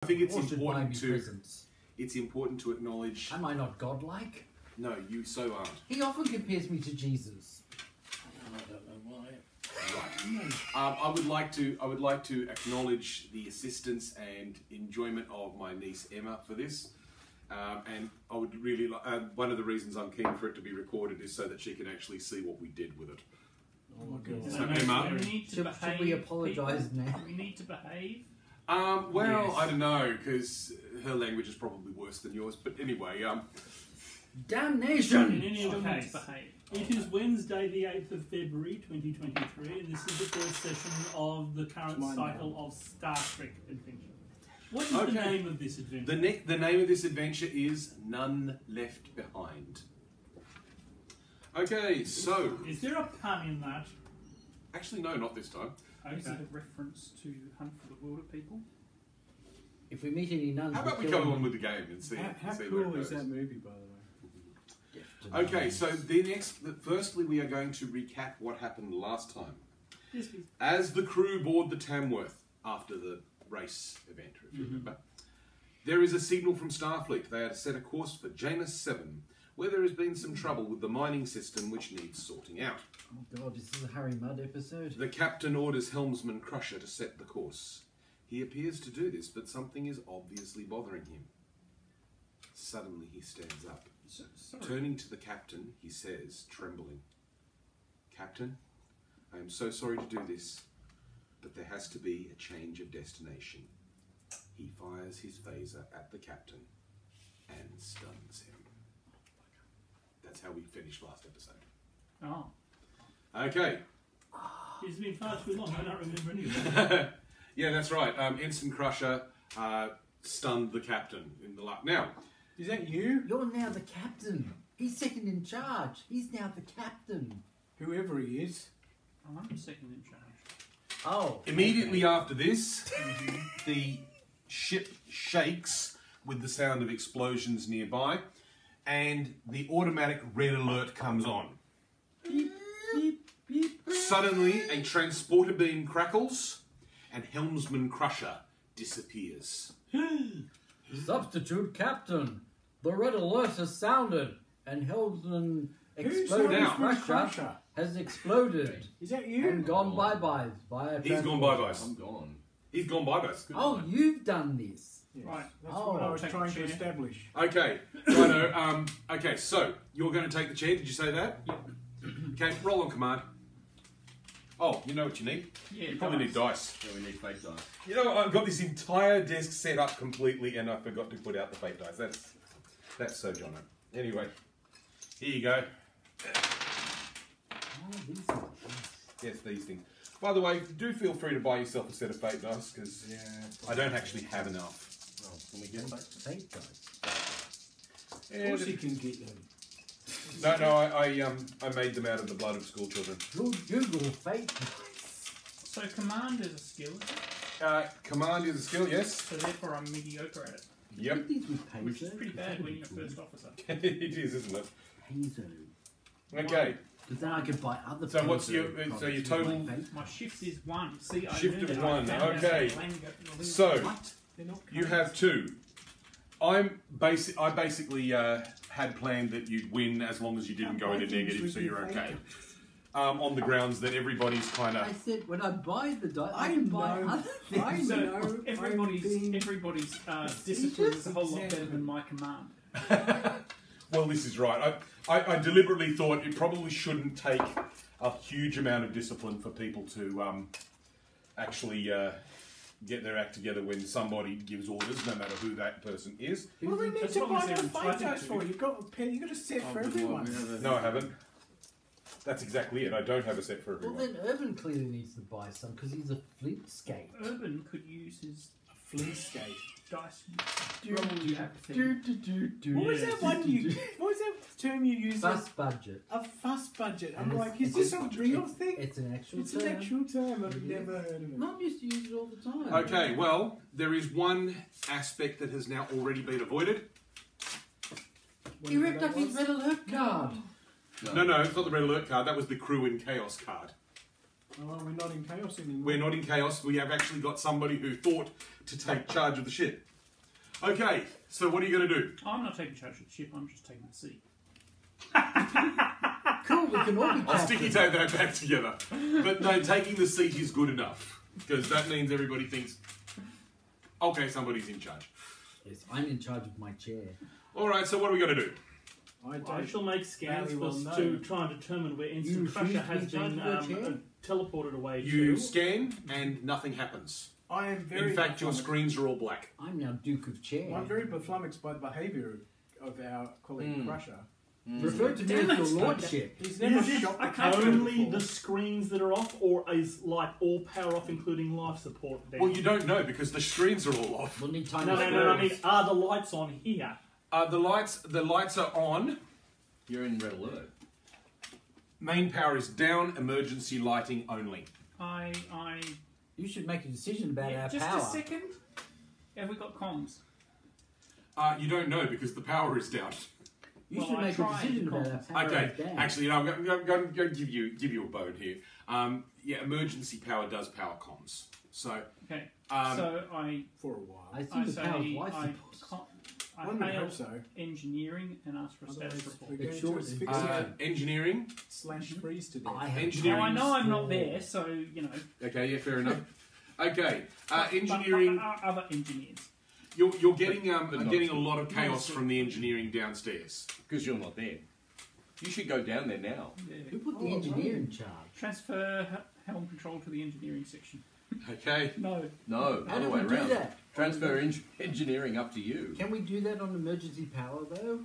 I think it's Or should buy important me to presents. it's important to acknowledge. Am I not godlike? No, you so aren't. He often compares me to Jesus. I don't know why. Right. I would like to acknowledge the assistance and enjoyment of my niece Emma for this. And I would really like. One of the reasons I'm keen for it to be recorded is so that she can actually see what we did with it. Oh my god. So, Emma, Should we apologise now? We need to behave. well, Yes. I don't know, because her language is probably worse than yours. But anyway, Damnation! In any Okay. case, behave. It is Wednesday, the 8th of February 2023, and this is the first session of the current Mine cycle now. of Star Trek Adventure. What is the Okay. name of this adventure? the name of this adventure is None Left Behind. Okay, so Is there a pun in that? actually no, not this time. Is Okay. it a reference to Hunt for the Wilder People? If we meet any nuns, How about we kill go them. on with the game and see? How see where it cool is goes. that movie, by the way? Okay, so firstly we are going to recap what happened last time. Yes, please. As the crew board the Tamworth after the race event, if you remember, there is a signal from Starfleet. They are to set a course for Janus 7, where there has been some trouble with the mining system which needs sorting out. Oh god, this is a Harry Mudd episode. The captain orders helmsman Crusher to set the course. He appears to do this, but something is obviously bothering him. Suddenly he stands up. Sorry. Turning to the captain, he says, trembling, "Captain, I am so sorry to do this, but there has to be a change of destination." He fires his phaser at the captain and stuns him. That's how we finished last episode. Oh. Okay. It's been far too long, I don't remember any of that. Yeah, that's right. Ensign Crusher stunned the captain in the lap. Now, Is that you? You're now the captain. He's second in charge. He's now the captain. Whoever he is. I'm second in charge. Oh. immediately after this, the ship shakes with the sound of explosions nearby, and the automatic red alert comes on. Beep, beep, beep. Suddenly, a transporter beam crackles, and helmsman Crusher disappears. Substitute captain. The red alert has sounded, and helmsman Who's exploding Helmsman Crusher Crusher? has exploded Is that you? and gone bye-bye via He's gone transport. bye-bye. I'm gone. He's gone bye-bye. Oh, you've done this. Yes. Right. That's Oh. what I was Take trying the to chair. establish. Okay, righto. Okay, so you're going to take the chair. Did you say that? Yep. Okay, roll on command. Oh, you know what you need? Yeah, You probably need dice. Yeah, we need fake dice. You know, I've got this entire desk set up completely, and I forgot to put out the fake dice. That's so Jono. Anyway, here you go. Oh, these are Yes, these things. By the way, do feel free to buy yourself a set of fake dice because Yeah. I don't actually have enough. Oh, can we get fake? fake guys. Of course you can get them. No, I made them out of the blood of school children. Good Google fake guys. So command is a skill, is it? Command is a skill, yes. So therefore I'm mediocre at it. Yep, Get these with Which is Peso. pretty bad when you're first officer. it is, isn't it? Peso. Okay. Because then I could buy other So what's Peso your- products so your with total- my fake. My shift is 1. See, I Shift learned of it. 1, I found out okay. that language- So- What? They're not You colours. have 2. I basically had planned that you'd win as long as you didn't go into negative, so you're okay. On the grounds that everybody's kind I of... said when I buy the dice, I I can buy know. other things. I So know. everybody's discipline is a whole lot better than my command. Well, this is right. I deliberately thought it probably shouldn't take a huge amount of discipline for people to actually get their act together when somebody gives orders, no matter who that person is. Well, we need As to long as buy the they're fake entitled dice to. for you. You've got a pen. You've got a set for everyone. No, I haven't. That's exactly it. I don't have a set for Well, everyone. then Urban clearly needs to buy some because he's a flint skate. Urban could use his Flea skate. dice Do, roll do, tap thing. What was that one you? What was that term you used? Fuss budget. A fuss budget. I'm And like, it's- is this a it's- real thing? It's an actual It's term. an actual term. I've It never is. heard of it. Mum used to use it all the time. Okay, well, there is one aspect that has now already been avoided. He ripped up his red alert card. No, it's not the red alert card. That was the crew in chaos card. Oh, we're not in chaos anymore. We're not in chaos. We have actually got somebody who thought to take charge of the ship. Okay, so what are you going to do? I'm not taking charge of the ship. I'm just taking the seat. Cool, we can all be I'll sticky captain. tape that back together. But no, taking the seat is good enough. Because that means everybody thinks, okay, somebody's in charge. Yes, I'm in charge of my chair. Alright, so what are we going to do? I shall make scans Very well to known. try and determine where You Instant refuse Crusher to has be in been charge of your chair? teleported away You to. scan and nothing happens. I am very. In fact, your befuddled. screens are all black. I'm now Duke of Chair. I'm very beflummoxed by the behaviour of our colleague Crusher. Refer to me Damn as it. your lordship. He's never Is it shot the captain only before. the screens that are off, or is like all power off, including life support down? Well, you don't know because the screens are all off. We'll need time No, to no, no, no. I mean, are the lights on here? The lights are on. You're in red alert. Main power is down. Emergency lighting only. You should make a decision about our Just power. a second. Have we got comms? You don't know because the power is down. You Well, should I make a tried decision to about our call. power. Okay, down. actually, I'm going to give you a bone here. Yeah, emergency power does power comms. So, Okay. Um, So I For a while. I I think the power say life I support. One would hail hope so. engineering and ask for a Otherwise, status we're report. going It's to short. asphyxiate engineering. / freeze to death. I have Engineering. Now I know I'm not score. there, so you know. Okay, yeah, fair enough. Okay, but engineering. other engineers. You're getting But not getting a true. lot of chaos from the engineering downstairs. Because you're not there. You should go down there now. Who put the engineer in charge? Transfer helm control to the engineering section. Okay. No. No, How other do way we do around. that? Transfer engineering up to you. Can we do that on emergency power though?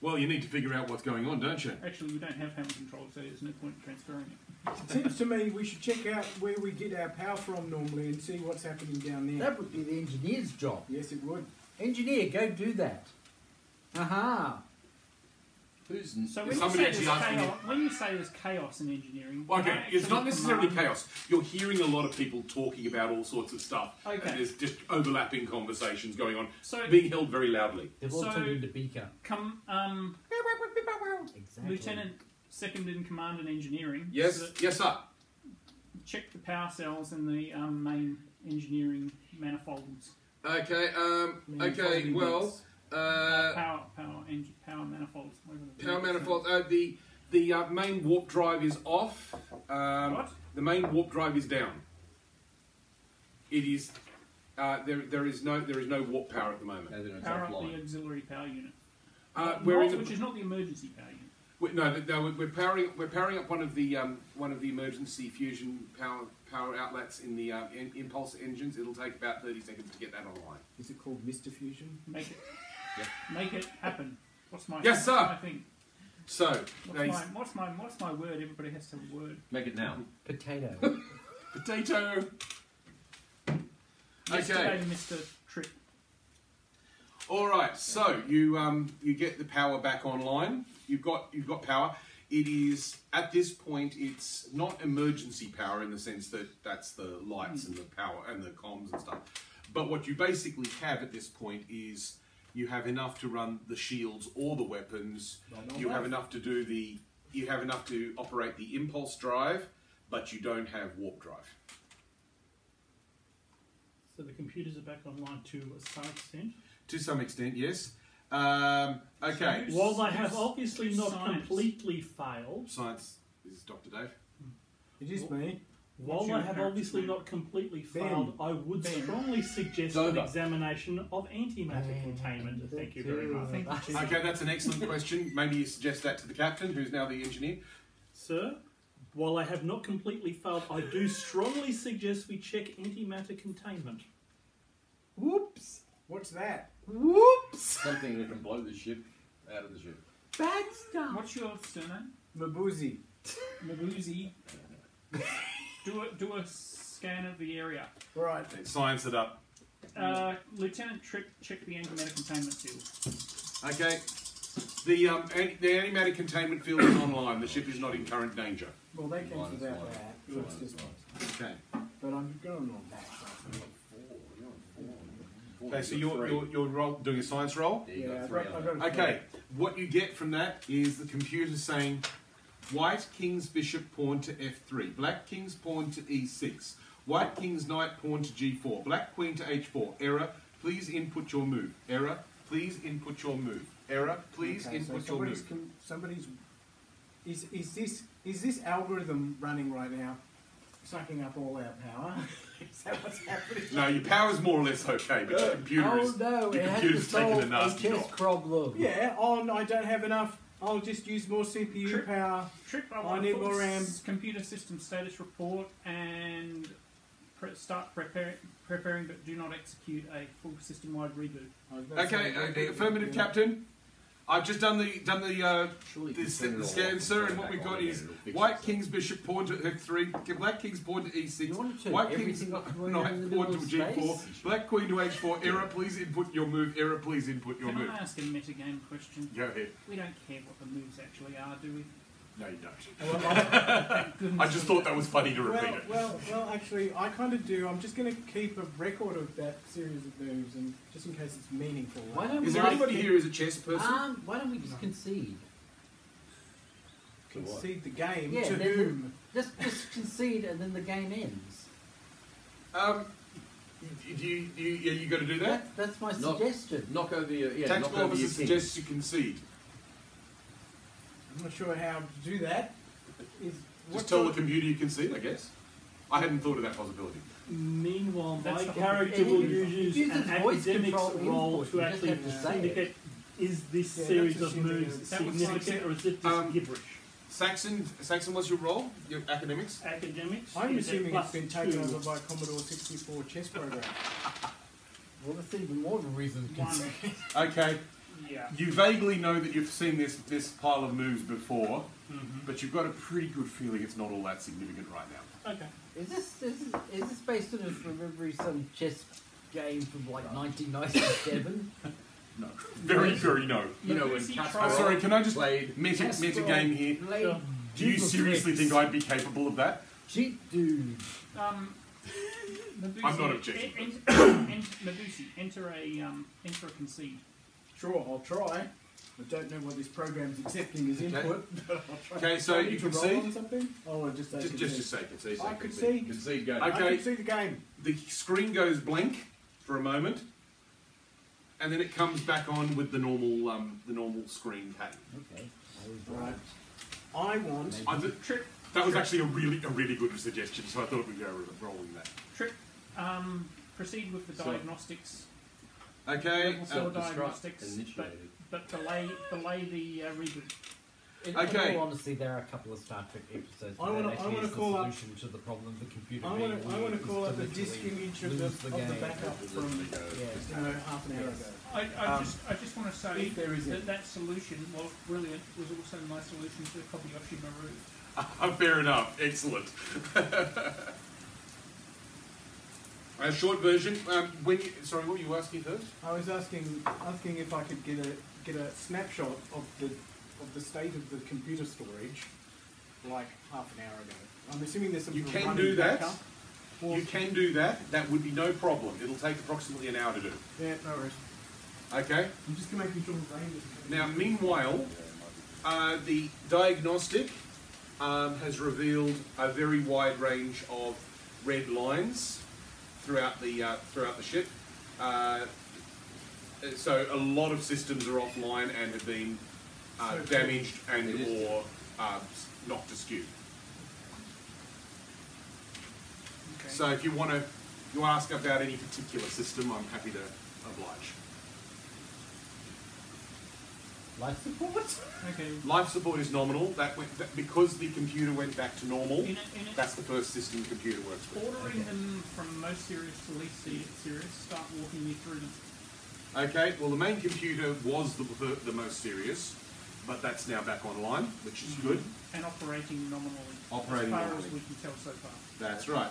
Well, you need to figure out what's going on, don't you? Actually, we don't have helm control, so there's no point in transferring it. Seems to me we should check out where we get our power from normally and see what's happening down there. That would be the engineer's job. Yes, it would. Engineer, go do that. Aha. Who's So when you, Somebody say there's actually asked me- chaos, when you say there's chaos in engineering, Okay, I it's not actually necessarily command- chaos. You're hearing a lot of people talking about all sorts of stuff. Okay. And there's just overlapping conversations going on, So being held very loudly. They've all So- turned into Beaker. come, Exactly. Lieutenant, second in command in engineering. Yes, so yes, sir. check the power cells in the main engineering manifolds. Okay, okay, Folding well, bits. Power manifolds. whatever the power word is. manifold. The main warp drive is off. What? The main warp drive is down. It is. There is no warp power at the moment. As in it's Power up the offline. auxiliary power unit. We're in the, Which is not the emergency power unit. no, we're powering up one of the emergency fusion power outlets in the impulse engines. It'll take about 30 seconds to get that online. Is it called Mr. Fusion? Make it. Yeah. Make it happen. What's my? Yes, sir. What's my thing? So, What's my word? Everybody has to have a word. Make it now. Potato. potato. Yesterday, Okay. Mr. Trick. All right. So you get the power back online. You've got power. It is at this point. It's not emergency power in the sense that that's the lights and the power and the comms and stuff. But what you basically have at this point is you have enough to run the shields or the weapons. You have enough to do the. You have enough to operate the impulse drive, but you don't have warp drive. So the computers are back online to some extent. To some extent, yes. Okay. So While they have obviously not Science. completely failed, Science is Dr. Dave. It is me. while What's they your have character's obviously name? not completely Ben. failed, I would Ben. strongly suggest Dover. an examination of antimatter containment. Thank you very much. Thank you, Chief. Okay, that's an excellent question. Maybe you suggest that to the captain, who's now the engineer. Sir, while I have not completely failed, I do strongly suggest we check antimatter containment. Whoops. What's that? Whoops! Something that can blow the ship out of the ship. Bad stuff. What's your surname? Mabuzi. Mabuzi. do a scan of the area. Right. Science it up. Lieutenant Trick, check the antimatter containment field. Okay. The antimatter containment field is online. The ship is not in current danger. Well, they came Minus without one. that. So it's just, Okay. but I'm going on that. Okay, so you're doing a science roll. Yeah, you Yeah, got I three got, on I that. got Okay. What you get from that is the computer saying white king's bishop pawn to f3, black king's pawn to e6, white king's knight pawn to g4, black queen to h4, error, please input your move. Error, please input your move. Error, please Okay, so input your move. somebody's is this algorithm running right now, sucking up all our power? Is that what's happening? No, your power's more or less okay, but your computer is. Oh no, your it has to computer's taken solve a a nasty chess knock. problem. Yeah. Oh, no, I don't have enough. I'll just use more CPU Trip. power. Trip, I I want need a full more RAM. computer system status report and start preparing, but do not execute a full system-wide reboot. I was gonna Okay, say, affirmative, yeah. Captain. I've just done the Surely the you can turn it all scan, off sir, and and what turn it we've back got on is again, it'll fix White itself. King's Bishop pawn to F3, Black King's pawn to E6, You want to turn White King's everything off when knight you're in the pawn middle to of G4, space? Black Queen to H4, error, please input your move, error, please input your Can move. I ask a metagame question? Go ahead. We don't care what the moves actually are, do we? No, you don't. Well, Thank goodness I just for thought that was funny to repeat well, it. well, actually, I kind of do. I'm just going to keep a record of that series of moves, and just in case it's meaningful. Why don't Is we there just anybody here who's a chess person? Why don't we just concede? concede the game Yeah, to then whom? Just concede and then the game ends. You got to do that? That's my Knock- suggestion. Knock over your knock Tactical over officer your king. suggests you concede. I'm not sure how to do that. Is Just tell the computer you concede, I guess. I hadn't thought of that possibility. Meanwhile, That's my the whole character thing. will It use uses an voice academic's control role input. to You just actually have to say it. indicate is this Yeah, series that's of assuming moves it's- that was significant or is it just gibberish? Saxon, what's your role? Your academics? Academics. I'm is a assuming it's been taken +2. over by Commodore 64 chess program. Well, that's even more of a reason to One. concede. Okay. Yeah. You vaguely know that you've seen this pile of moves before, Mm-hmm. but you've got a pretty good feeling it's not all that significant right now. Okay. Is this based on us remembering some chess game from like 1997? No. Very, very no. You know when Lucy Kasparov tried- Sorry, can I just played meta game here? Played Sure. Do you seriously think I'd be capable of that? Cheat dude. Mabusi, I'm not objecting. Mabusi, enter a concede. Sure, I'll try. I don't know what this program's accepting as input, but I'll try. Okay, so Do I need you to roll concede? on something? Oh, I just say Just say concede. I concede. concede game. I Okay. concede the game. The screen goes blank for a moment, and then it comes back on with the normal screen pattern. Okay. Right. I want. Trip. That was actually a really good suggestion, so I thought we'd go rolling that. Trip. Proceed with the So- diagnostics. Okay. Level 4 Destruct diagnostics, initiated. but delay the reboot. In Okay. all honesty, there are a couple of Star Trek episodes I where wanna- that I actually wanna is call the up- solution to the problem of the computer I being want to weird, call is up to a disk literally image of lose the game. backup from Yeah. half an hour ago. I just want to say If there is that any. that solution, while brilliant, was also my solution to Kobayashi Maru. Fair enough. Excellent. A short version. Sorry, what were you asking first? I was asking if I could get a snapshot of the state of the computer storage, like half an hour ago. I'm assuming there's some You sort of can running do that. backup. Or- You can do that. That would be no problem. It'll take approximately an hour to do. Yeah, no worries. Okay. I'm just making sure the brain isn't. Now, meanwhile, the diagnostic has revealed a very wide range of red lines throughout the ship. So a lot of systems are offline and have been damaged and It is. or knocked askew. Okay. So if you want to ask about any particular system, I'm happy to oblige. Life support? Okay. Life support is nominal. Because the computer went back to normal. In That's the first system the computer works with. ordering them from most serious to least serious, start walking me through them. Okay, well the main computer was the most serious, but that's now back online, which is good. And operating nominally. Operating as far nominally. as we can tell so far. That's right.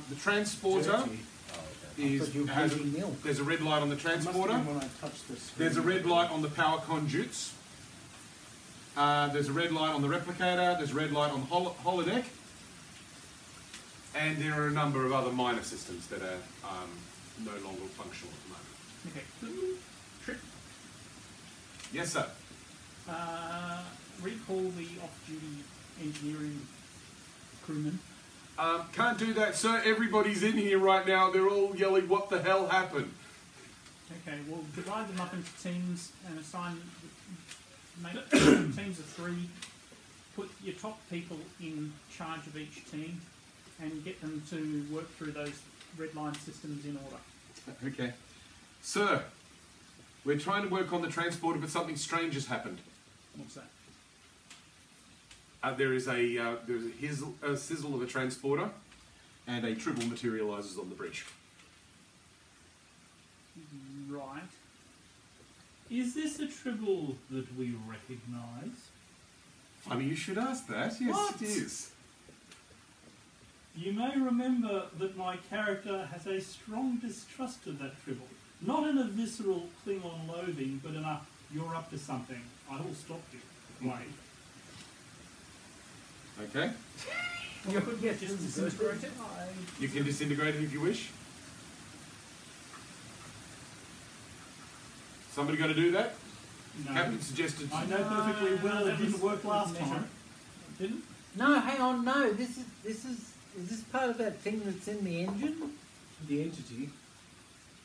The transporter But you're has drinking milk. there's a red light on the It must have transporter. been when I touched the screen. There's a red light on the power conduits. There's a red light on the replicator. There's a red light on the holodeck. And there are a number of other minor systems that are no longer functional at the moment. Okay. Trip. Yes, sir. Recall the off-duty engineering crewman. Can't do that, sir. Everybody's in here right now. They're all yelling, "What the hell happened?" Okay, we'll divide them up into teams and make teams of 3. Put your top people in charge of each team and get them to work through those red line systems in order. Okay. Sir, we're trying to work on the transporter, but something strange has happened. What's that? There is a sizzle of a transporter, and a tribble materialises on the bridge. Right. Is this a tribble that we recognise? Funny you should ask that. Yes, What? it is. You may remember that my character has a strong distrust of that tribble. Not in a visceral Klingon loathing, but in a "you're up to something, I will stop you" way. Okay. You could get Just disintegrate it. You can disintegrate it if you wish. Somebody going to do that? No. Captain suggested. I know perfectly well it that didn't was work last measure. time. Didn't? No, hang on, no. This is this part of that thing that's in the engine? The entity.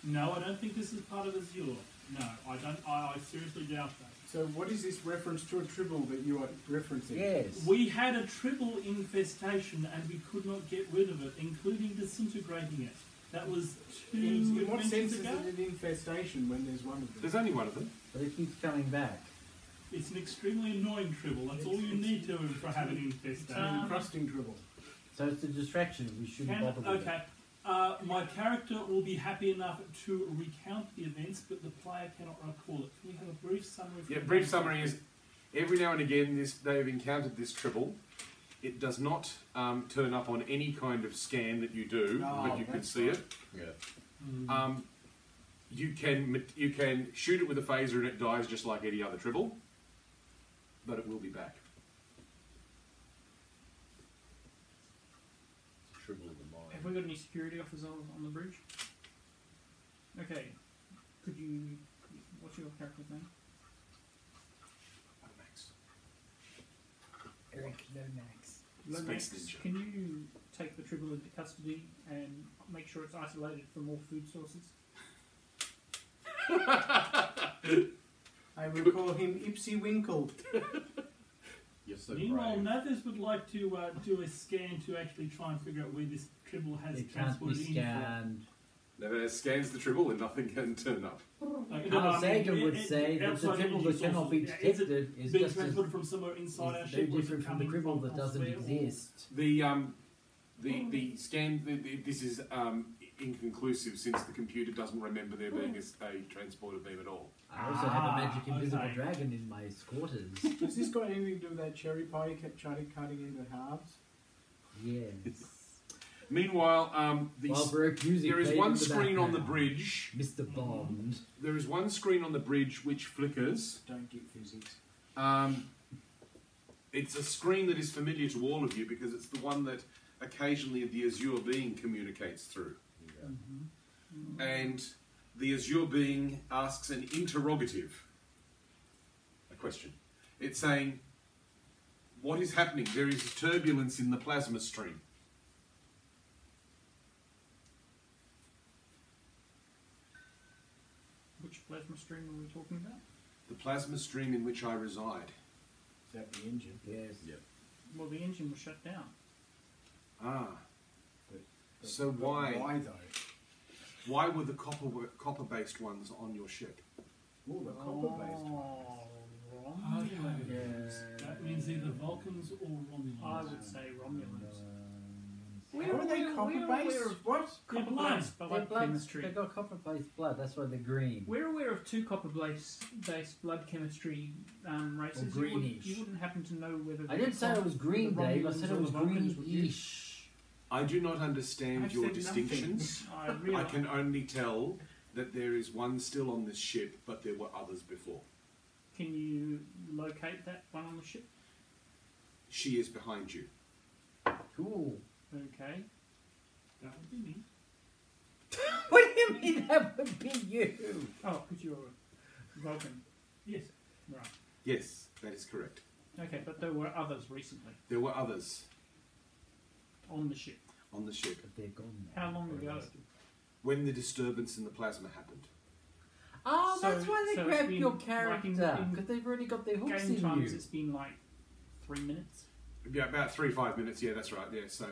No, I don't think this is part of Azure. No, I don't. I seriously doubt that. So what is this reference to a tribble that you are referencing? Yes. We had a tribble infestation and we could not get rid of it, including disintegrating it. That was 2 In what sense adventures is ago. it an infestation when there's one of them? There's only one of them. But it keeps coming back. It's an extremely annoying tribble. That's all you need to for having an infestation. An encrusting tribble. So it's a distraction. We shouldn't bother with it. Okay. My character will be happy enough to recount the events, but the player cannot recall it. Can we have a brief summary? Yeah, brief summary is every now and again they've encountered this tribble. It does not turn up on any kind of scan that you do, Oh, but you can that's see it. Yeah. You can shoot it with a phaser and it dies just like any other tribble, but it will be back. Tribble of the mind. Have we got any security officers on the bridge? Okay. Could you... What's your character's name? Eric Lomax. Lomax, Space Ninja. can you take the tribble into custody and make sure it's isolated from all food sources? I will call him Ipsy Winkle. You're so Meanwhile, brave. Nathers would like to do a scan to actually try and figure out where this tribble has It can't be transported in from. scanned. Never scans the tribble and nothing can turn up. Like, Carl I mean, Sagan would say that the outside tribble energy that cannot be sources, yeah, is it detected is being just as transported from somewhere inside our is ship. no or is it different from the coming tribble that doesn't elsewhere, or- exist. The scan. This is inconclusive since the computer doesn't remember there being a transporter beam at all. I also have a magic okay. invisible dragon in my quarters. Has this got anything to do with that cherry pie you kept trying to cutting into halves? Yes. Meanwhile, While we're accusing there is Dave one in the screen on the background. bridge. Mr. Bond. There is one screen on the bridge which flickers. Don't get physics. It's a screen that is familiar to all of you because it's the one that occasionally the Azure being communicates through. And the Azure being asks an interrogative, a question. It's saying, what is happening? There is turbulence in the plasma stream. Which plasma stream are we talking about? The plasma stream in which I reside. Is that the engine? Yes. Well, the engine was shut down. Ah. But So why? Why though? Why were the copper-based ones on your ship? Oh, the copper-based one. Romulans. Yes. That means either Vulcans or Romulans. I would say Romulans. Where are they copper-based? What? Copper blood. based Their blood blood's, chemistry. they've got copper-based blood, that's why they're green. We're aware of 2 copper-based blood chemistry races. Or greenish. You wouldn't happen to know whether... I didn't say it was green, the Dave. I Romulans said or it was the Vulcans would use. greenish. I do not understand I've your said nothing. distinctions. I I realise. can only tell that there is one still on this ship, but there were others before. Can you locate that one on the ship? She is behind you. Cool. Okay. That would be me. What do you mean that would be you? Oh, because you're a Vulcan. Yes. Right. Yes, that is correct. Okay, but there were others recently There were others on the ship. on the ship But they're gone now. How long ago? when the disturbance in the plasma happened. Well, that's why they so it's grabbed been, your like, character, in because they've already got their hooks game in times, you. it's been like 3 minutes. Yeah, about 3-5 minutes. Yeah, that's right. Yeah, so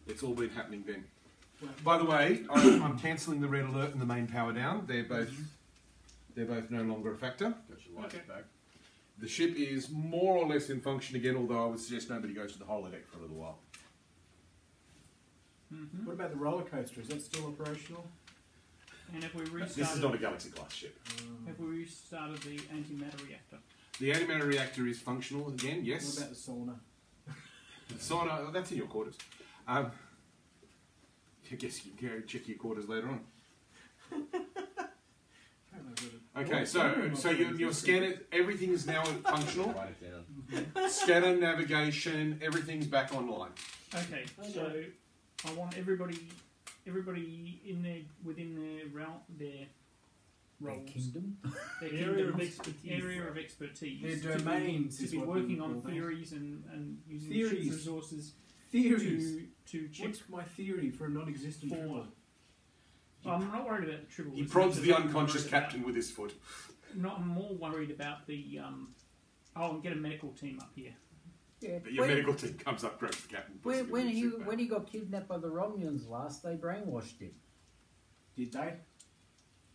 it's all been happening then. By the way, I'm cancelling the red alert and the main power down. They're both no longer a factor. Got your lights back. The ship is more or less in function again, although I would suggest nobody goes to the holodeck for a little while. What about the roller coaster? Is that still operational? And have we restarted? This is not a Galaxy class ship. Have we restarted the antimatter reactor? The antimatter reactor is functional again. What Yes. about the sauna? Sauna. That's in your quarters. I guess you can go check your quarters later on. Okay, so your scanner, everything is now functional. Write it down. Scanner, navigation, everything's back online. Okay, so I want everybody in their within their realm, their roles, Kingdom? their Area of kingdoms, expertise. area of expertise, Their domains to is be what we working on call that. theories and using Theories. ship's resources Theories. to check. What's my theory for a non-existent For- tribble? I'm not worried about the triple. He as prods much the as I'm unconscious worried about- captain with his foot. I'm more worried about the and get a medical team up here. Yeah. But your medical team comes up, grabs the captain. puts him in When the he suit back. when he got kidnapped by the Romulans last, they brainwashed him. Did they?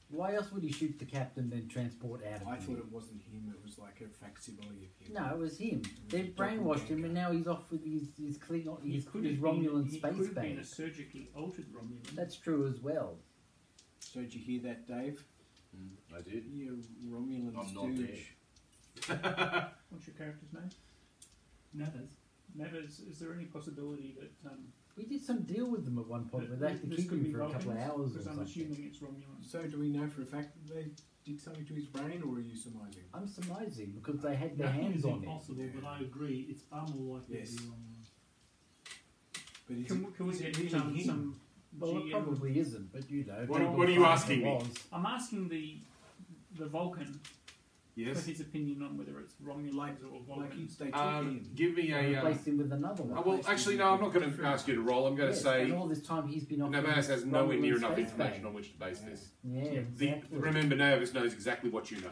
Why else would he shoot the captain then transport out of I him? thought it wasn't him. It was like a facsimile of him. No, it was him. They was a brainwashed him, doppelganger. and now he's off with his Klingon, He his could have Romulan he space could have been a base. surgically altered Romulan. That's true as well. So did you hear that, Dave? I did. You Romulan I'm not stooge. What's your character's name? Nathers. Nevers. Is there any possibility that We did some deal with them at one point where they had to this keep could him be for a couple of Vulcans? hours or Because I'm something. assuming it's Romulan. So do we know for a fact that they did something to his brain, or are you surmising? I'm surmising because they had their Nothing hands is on him. impossible, but I agree. It's far more likely Yes. to be wrong. But is Can we is get really some him? Well, it GM? probably isn't, but you know. What- people what are you thought asking it me? was. I'm asking the Vulcan for Yes. his opinion on whether it's Romulans Like or Like Vulcans. they took him. Give me And a. replaced him with another one. Well, actually, no. I'm not going to ask you to roll. I'm going to Yes, say and all this time he's been off. Navas has nowhere Romulan near enough space information base. on which to base this. Yeah, The, exactly. remember, Navas knows exactly what you know.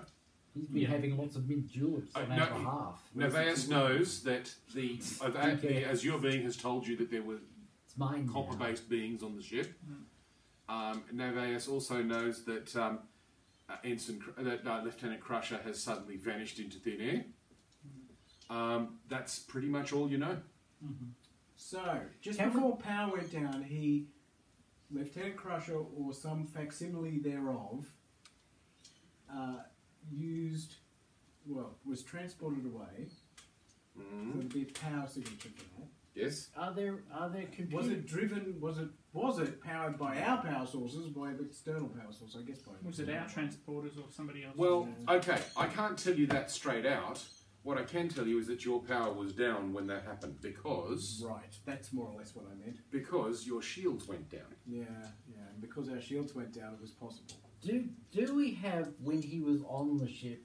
He's been Yeah. having lots of mint juleps on no, our behalf. Navas knows that the Azure being has told you that there were It's mine now. copper-based beings on the ship. Navas also knows that Lieutenant Crusher has suddenly vanished into thin air. That's pretty much all you know. So, just Can we- before power went down, Lieutenant Crusher or some facsimile thereof, was transported away. So there'd be a power signature for that. Yes. Are there computers? Was it driven? Was it powered by our power sources, by the external power source? I guess by. Was it our transporters or somebody else? Well, okay, I can't tell you that straight out. What I can tell you is that your power was down when that happened because Right, that's more or less what I meant. your shields went down. Yeah, and because our shields went down, it was possible. Do we have, when he was on the ship,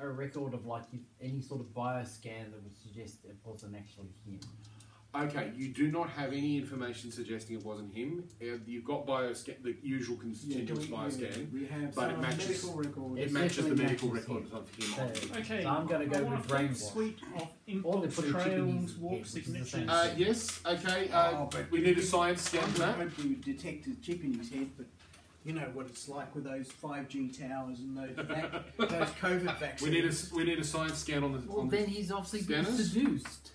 a record of like any sort of bioscan that would suggest it wasn't actually him? Okay, you do not have any information suggesting it wasn't him. You've got bioscan, the usual continuous bioscan. We have but it some matches- medical records. It It matches the definitely medical matches record him. of him. So- okay, So I'm going to I go want with a full brainwash. suite of Or they inputs, put a chip in trails, his warp head, which is the signatures. same. Yes, okay. but We need a science scan for that. Hope we detect a chip in his head, but you know what it's like with those 5G towers and those COVID vaccines. We need a science scan on the. Well, on then he's obviously been scanners? seduced.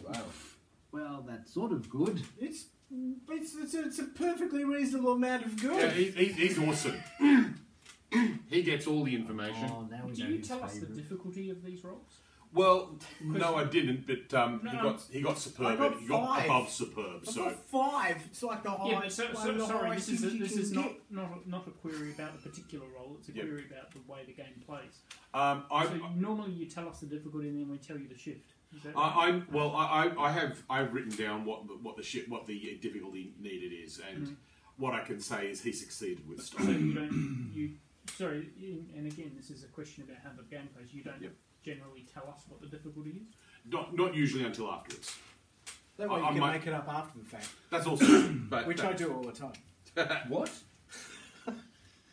Wow. Well, that's sort of good. It's a perfectly reasonable amount of good. Yeah, he's awesome. He gets all the information. Oh, now we Do know you his tell us the favourite. difficulty of these rolls? Well, no, I didn't, but No, he got superb. I got He got 5. above superb. I've So got 5. It's like the Yeah, but highest. so, one of the sorry, highest this is things you this is can not, get. not a query about the particular role. It's a Yep. query about the way the game plays. I So normally you tell us the difficulty and then we tell you the shift. Is that I've written down what the difficulty needed is, and what I can say is he succeeded with So style. sorry, and again, this is a question about how the game plays. You don't Yep. generally tell us what the difficulty is. Not usually until afterwards. That way you I can might- make it up after the fact, That's also, but which I do all the time. What?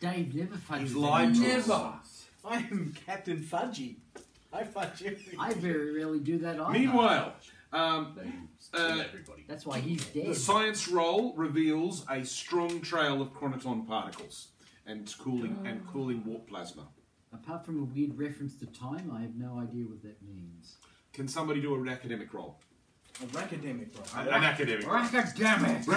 Dave never fudges. He's lied to us. Never. I am Captain Fudgy. I fudge everything. I very rarely do that either. Meanwhile, They steal everybody. That's why he's the dead. science roll reveals a strong trail of chronoton particles and cooling warp plasma. Apart from a weird reference to time, I have no idea what that means. Can somebody do an academic roll? A academic, right? An academic. Academic!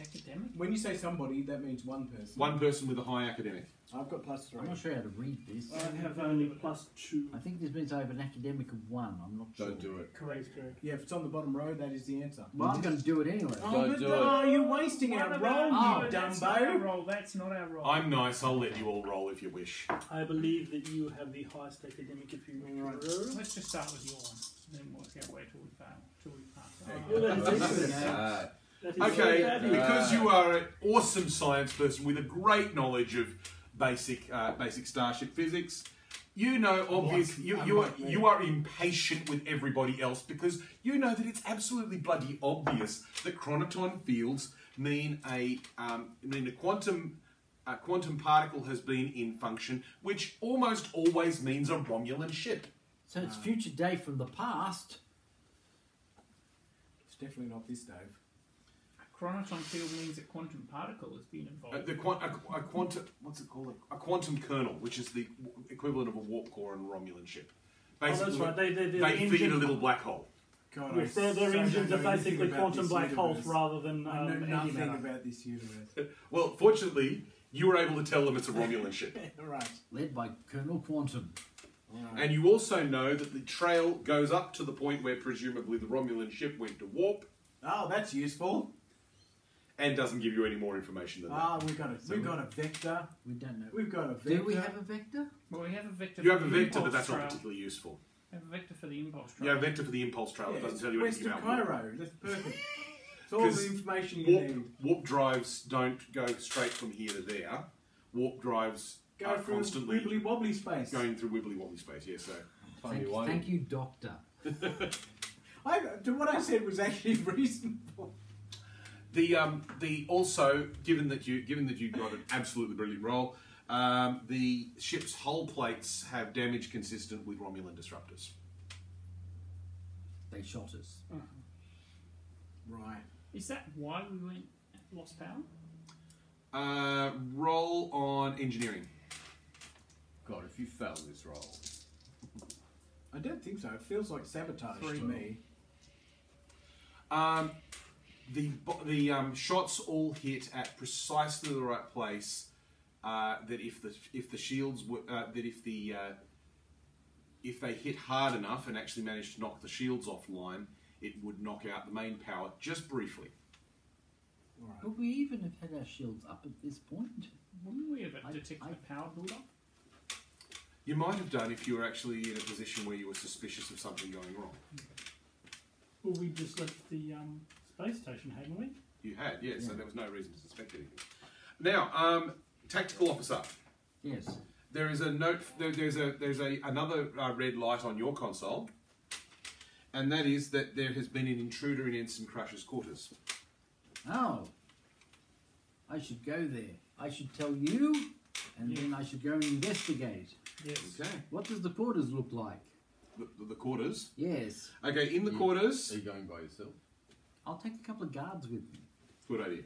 Academic? When you say somebody, that means one person. One person with a high academic. I've got +3. I'm not sure how to read this. I have only +2. I think this means I have an academic of 1. I'm not sure. Don't do it. Correct. Yeah, if it's on the bottom row, that is the answer. Well, I'm going to do it anyway. Don't do it. Oh, you're wasting our What roll, about- you that's not our dumbo. roll. That's not our roll. I'm nice. I'll let you all roll if you wish. I believe that you have the highest academic if you Right. Let's just start with your one, then work our way till we fail, till we pass. Well, that is excellent. That is Okay, so fabulous. because you are an awesome science person with a great knowledge of basic starship physics, you know, obviously, you are impatient with everybody else because you know that it's absolutely bloody obvious that chronoton fields mean a quantum particle has been in function, which almost always means a Romulan ship. So it's future Dave from the past. It's definitely not this, Dave. A chronoton field means a quantum particle has been involved. A quantum, what's it called? A quantum kernel, which is the equivalent of a warp core in a Romulan ship. Oh, that's right. They They feed a little black hole. God, Yes, I their so engines don't are know anything basically about quantum this black holes universe. rather than I know nothing antimatter. about this universe. Well, fortunately, you were able to tell them it's a Romulan ship. Right. Led by Colonel Quantum. Right. And you also know that the trail goes up to the point where presumably the Romulan ship went to warp Oh, that's useful. and doesn't give you any more information than that. Ah, we've got a vector. We don't know. We've got a vector. Do we have a vector? Well, we have a vector. You for have a the vector, but impulse that's not trail. particularly useful. We have a vector for the impulse You trail. have a vector for the impulse trail. Yeah, It doesn't it's tell you west anything of about warp. Cairo. That's perfect. It's all the 'Cause information you need. Warp drives don't go straight from here to there. Warp drives Go are through constantly wibbly wobbly space. going through wibbly wobbly space. Yeah, so Thank you, Doctor. What I said was actually reasonable. the also given that you got an absolutely brilliant roll, the ship's hull plates have damage consistent with Romulan disruptors. They shot us. Right. Is that why we went lost power? Roll on engineering. God, if you fail this roll. I don't think so. It feels like sabotage to me. The shots all hit at precisely the right place. That if the shields were if they hit hard enough and actually managed to knock the shields offline, it would knock out the main power just briefly. Right. Would we even have had our shields up at this point? Wouldn't we have I- detected I- a power build-up? You might have done if you were actually in a position where you were suspicious of something going wrong. Well, we just left the space station, hadn't we? You had, yes, so there was no reason to suspect anything. Now, tactical officer. Yes. There is a note. There's another red light on your console, and that is that there has been an intruder in Ensign Crusher's quarters. Oh. I should go there. I should tell you, and then I should go and investigate. Yes. Okay. What does the quarters look like? The quarters. Yes. Okay, in the quarters. Are you going by yourself? I'll take a couple of guards with me. Good idea.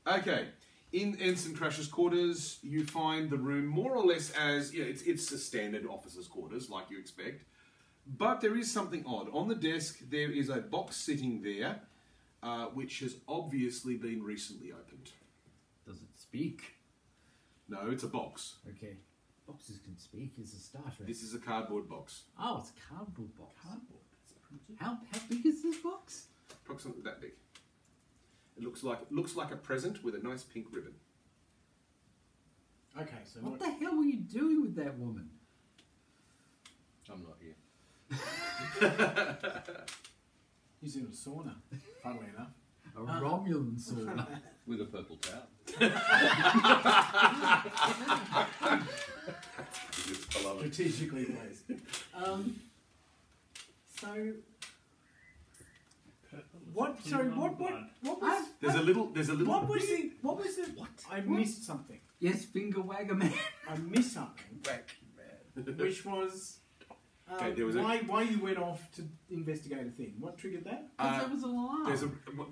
Okay, in Ensign Crusher's quarters, you find the room more or less as it's a standard officer's quarters, like you expect. But there is something odd. On the desk, there is a box sitting there, which has obviously been recently opened. Does it speak? No, it's a box. Okay. Boxes can speak. It's a Star Trek. This is a cardboard box. Oh, it's a cardboard box. Cardboard. That's printed. How big is this box? Approximately that big. It looks like a present with a nice pink ribbon. Okay, so What the hell were you doing with that woman? I'm not here. he's in a sauna, funnily enough. A Romulan sauna. With a purple towel. I love it. Strategically placed. So, What? Sorry, what was? There's a little. What was the? What? I missed something. Yes, finger wagger man. I missed something. Which was. Okay, there was why you went off to investigate a thing? What triggered that? Because there was an alarm. There's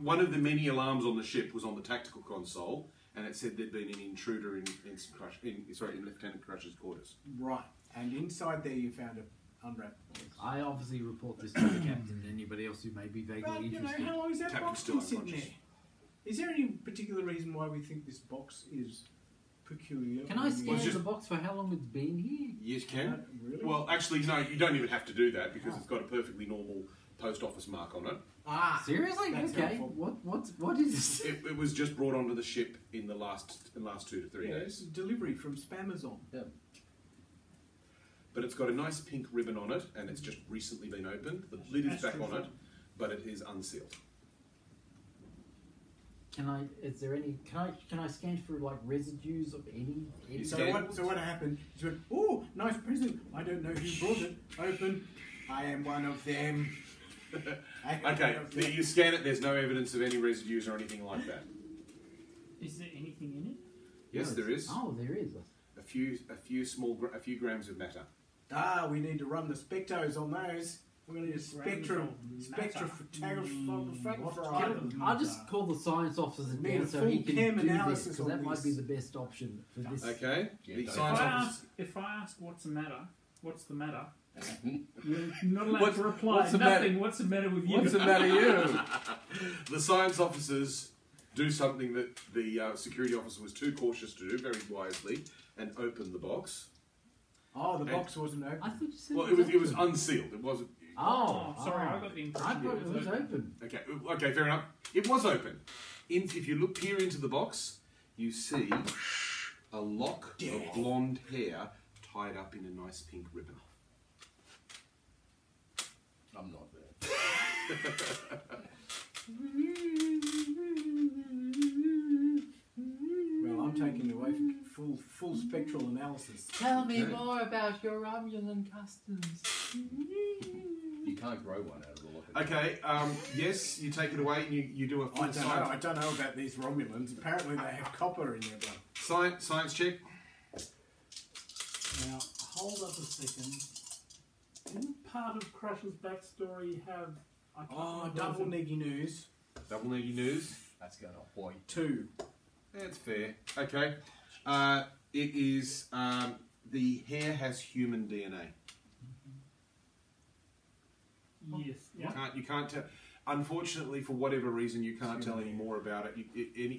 one of the many alarms on the ship was on the tactical console, and it said there'd been an intruder in Lieutenant Crusher's quarters. Right, and inside there you found an unwrapped box. I obviously report this to the captain and anybody else who may be vaguely But you know, interested. how long has that Captain's box still been sitting there? unconscious. Is there any particular reason why we think this box is peculiar? Can I scan just- the box for how long it's been here? Yes, can. Really? Well, actually, no. You don't even have to do that because it's got a perfectly normal post office mark on it. Seriously? That's Okay. helpful. What is this? It was just brought onto the ship in the last 2 to 3 yeah, it's days. a delivery from Spamazon. But it's got a nice pink ribbon on it, and it's just recently been opened. The lid is back on it, but it is unsealed. Can I scan for like residues of any So Scan. what happened? He went, oh, nice present. I don't know who brought it. Open. I am one of them. I am Okay, one of them. you scan it. There's no evidence of any residues or anything like that. Is there anything in it? Yes, there is. Oh, there is. A few grams of matter. We need to run the spectos on those. We're going to need a spectrophotographers. I'll just call the science officer Need down a so he full can chem do this, analysis because on that might this. be the best option for this. Okay. Yeah, The don't- science officer. If I ask what's the matter, you're not allowed What's- to reply. what's the Nothing. matter? What's the matter with you? What's the matter, you? The science officers do something that the security officer was too cautious to do, very wisely, and open the box. Oh, the box wasn't I open. thought you said Well, it was open. unsealed. It wasn't. Oh, sorry, I got the I impression thought it was open. Okay, fair enough. It was open. If you peer into the box, you see a lock of blonde hair tied up in a nice pink ribbon. I'm not there. Well, I'm taking away from full spectral analysis. Tell me Okay. more about your Romulan customs. You can't grow one out of the locket. Okay, yes, you take it away and you do a full I don't know about these Romulans. Apparently they have copper in their blood. science check. Now, hold up a second. Didn't part of Crusher's backstory have... I can't remember Double if it- neggy news. Double neggy news. That's going to hoy. 2. That's fair. Okay. It is, the hair has human DNA. Yes. Yeah. You can't tell. Unfortunately, for whatever reason, you can't tell any more about it.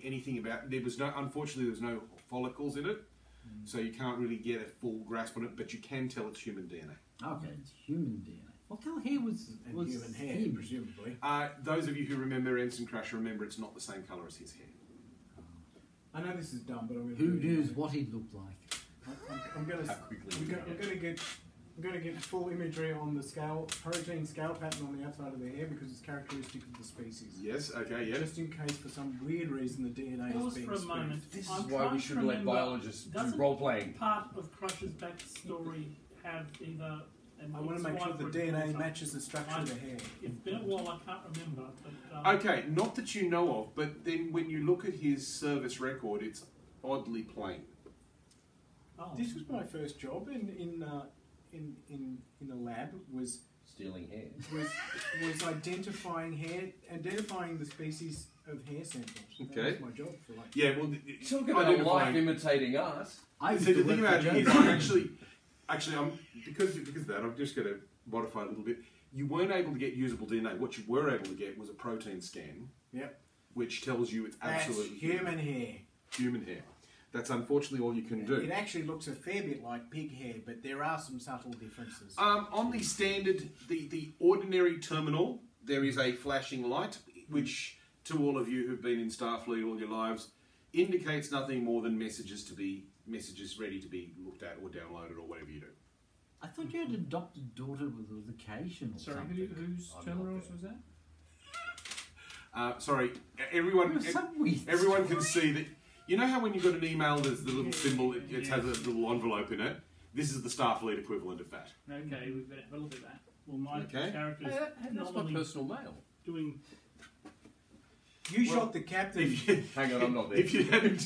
Anything about unfortunately, there's no follicles in it, so you can't really get a full grasp on it. But you can tell it's human DNA. Okay, it's human DNA. What colour hair was Human hair, him? presumably. Those of you who remember Ensign Crusher remember it's not the same colour as his hair. I know this is dumb, but I'm going to. Who knows what he looked like? I'm going How to. quickly I'm going to get full imagery on the protein scale pattern on the outside of the hair because it's characteristic of the species. Yes. Okay. Yeah. Just in case, for some weird reason, the DNA is Pause being for a spoofed. moment. This I'm is why trying we to should let remember, biologists do doesn't role-playing. part of Crusher's backstory have either... I want to make sure the DNA matches the structure of the hair. It's been a while, I can't remember. But, Okay. Not that you know of, but then when you look at his service record, it's oddly plain. oh. This was my first job in a lab. Was Stealing hair. identifying the species of hair samples. Okay. That was my job for like. Yeah. Well, Talk about life identifying. imitating art. I See, the used to thing work about for it is, Joe. actually, I'm because of that, I'm just going to modify it a little bit. You weren't able to get usable DNA. What you were able to get was a protein scan, Yep. which tells you it's That's absolutely human hair. human hair. That's unfortunately all you can It do. actually looks a fair bit like pig hair, but there are some subtle differences. On the standard, the ordinary terminal, there is a flashing light, which to all of you who've been in Starfleet all your lives, indicates nothing more than messages ready to be looked at or downloaded or whatever you do. I thought you had an adopted daughter with a vacation or Sorry, something. whose I'm terminals not was that? Sorry, It was so weird. everyone can see that. You know how when you've got an email, there's the little symbol, it has a little envelope in it? This is the Starfleet equivalent of that. Okay, we've got a look at that. Well, my Okay. character's Hey, that's my normally personal mail. doing You shot the captain. Hang on, I'm not there. If you hadn't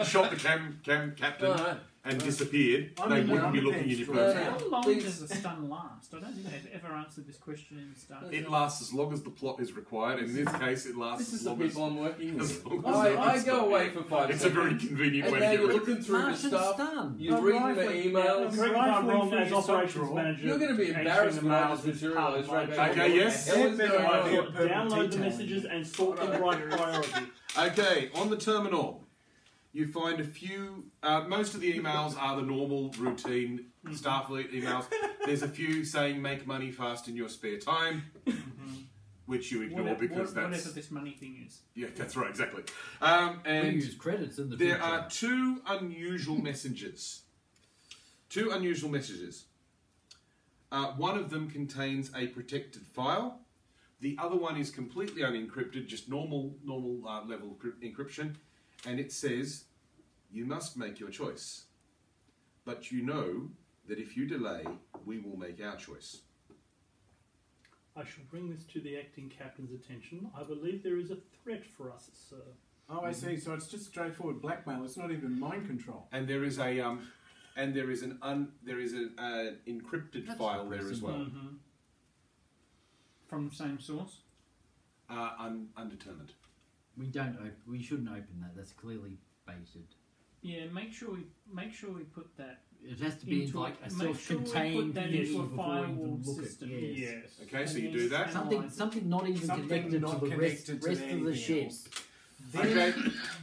shot the captain and disappeared, I'm they in the wouldn't be looking in your person. How long Please. does the stun last? I don't think they've ever answered this question in the start. It lasts as long as the plot is required. In this case, it lasts This is as the long as... people I'm working as with. long as I it's go not- away for 5 It's a seconds. very convenient And way now to you're get rid looking through the Martian stuff. stun. You're I'm reading the rifling- emails. I'm Correct me if I'm rifling wrong, through as your operations sub-drawer. manager. You're going to be answering embarrassed the about mails this is material. part It's of right my back. job. Okay, yes. Yeah, I better idea, put purple download the detailing. messages and sort them right priority. Okay, on the terminal, you find a few... most of the emails are the normal, routine Starfleet emails. There's a few saying, make money fast in your spare time, which you ignore because Whatever that's... this money thing is. Yeah, that's right, exactly. We And use credits in the there future. are two unusual messages. Two unusual messages. One of them contains a protected file. The other one is completely unencrypted, just normal level encryption. And it says, you must make your choice. But you know that if you delay, we will make our choice. I shall bring this to the acting captain's attention. I believe there is a threat for us, sir. Oh, I see. So it's just straightforward blackmail. It's not even mind control. And there is a there is an encrypted That's file there as impressive. well. From the same source. Undetermined. We shouldn't open that. That's clearly baited. Yeah, make sure we put that It has to be in into like a make sure we self-contained put that thing into a before we firewall even look system. at. Yes. Okay, so And you then do that. Something not even Something connected not to the rest connected to of the anything ship, else. Then, Okay.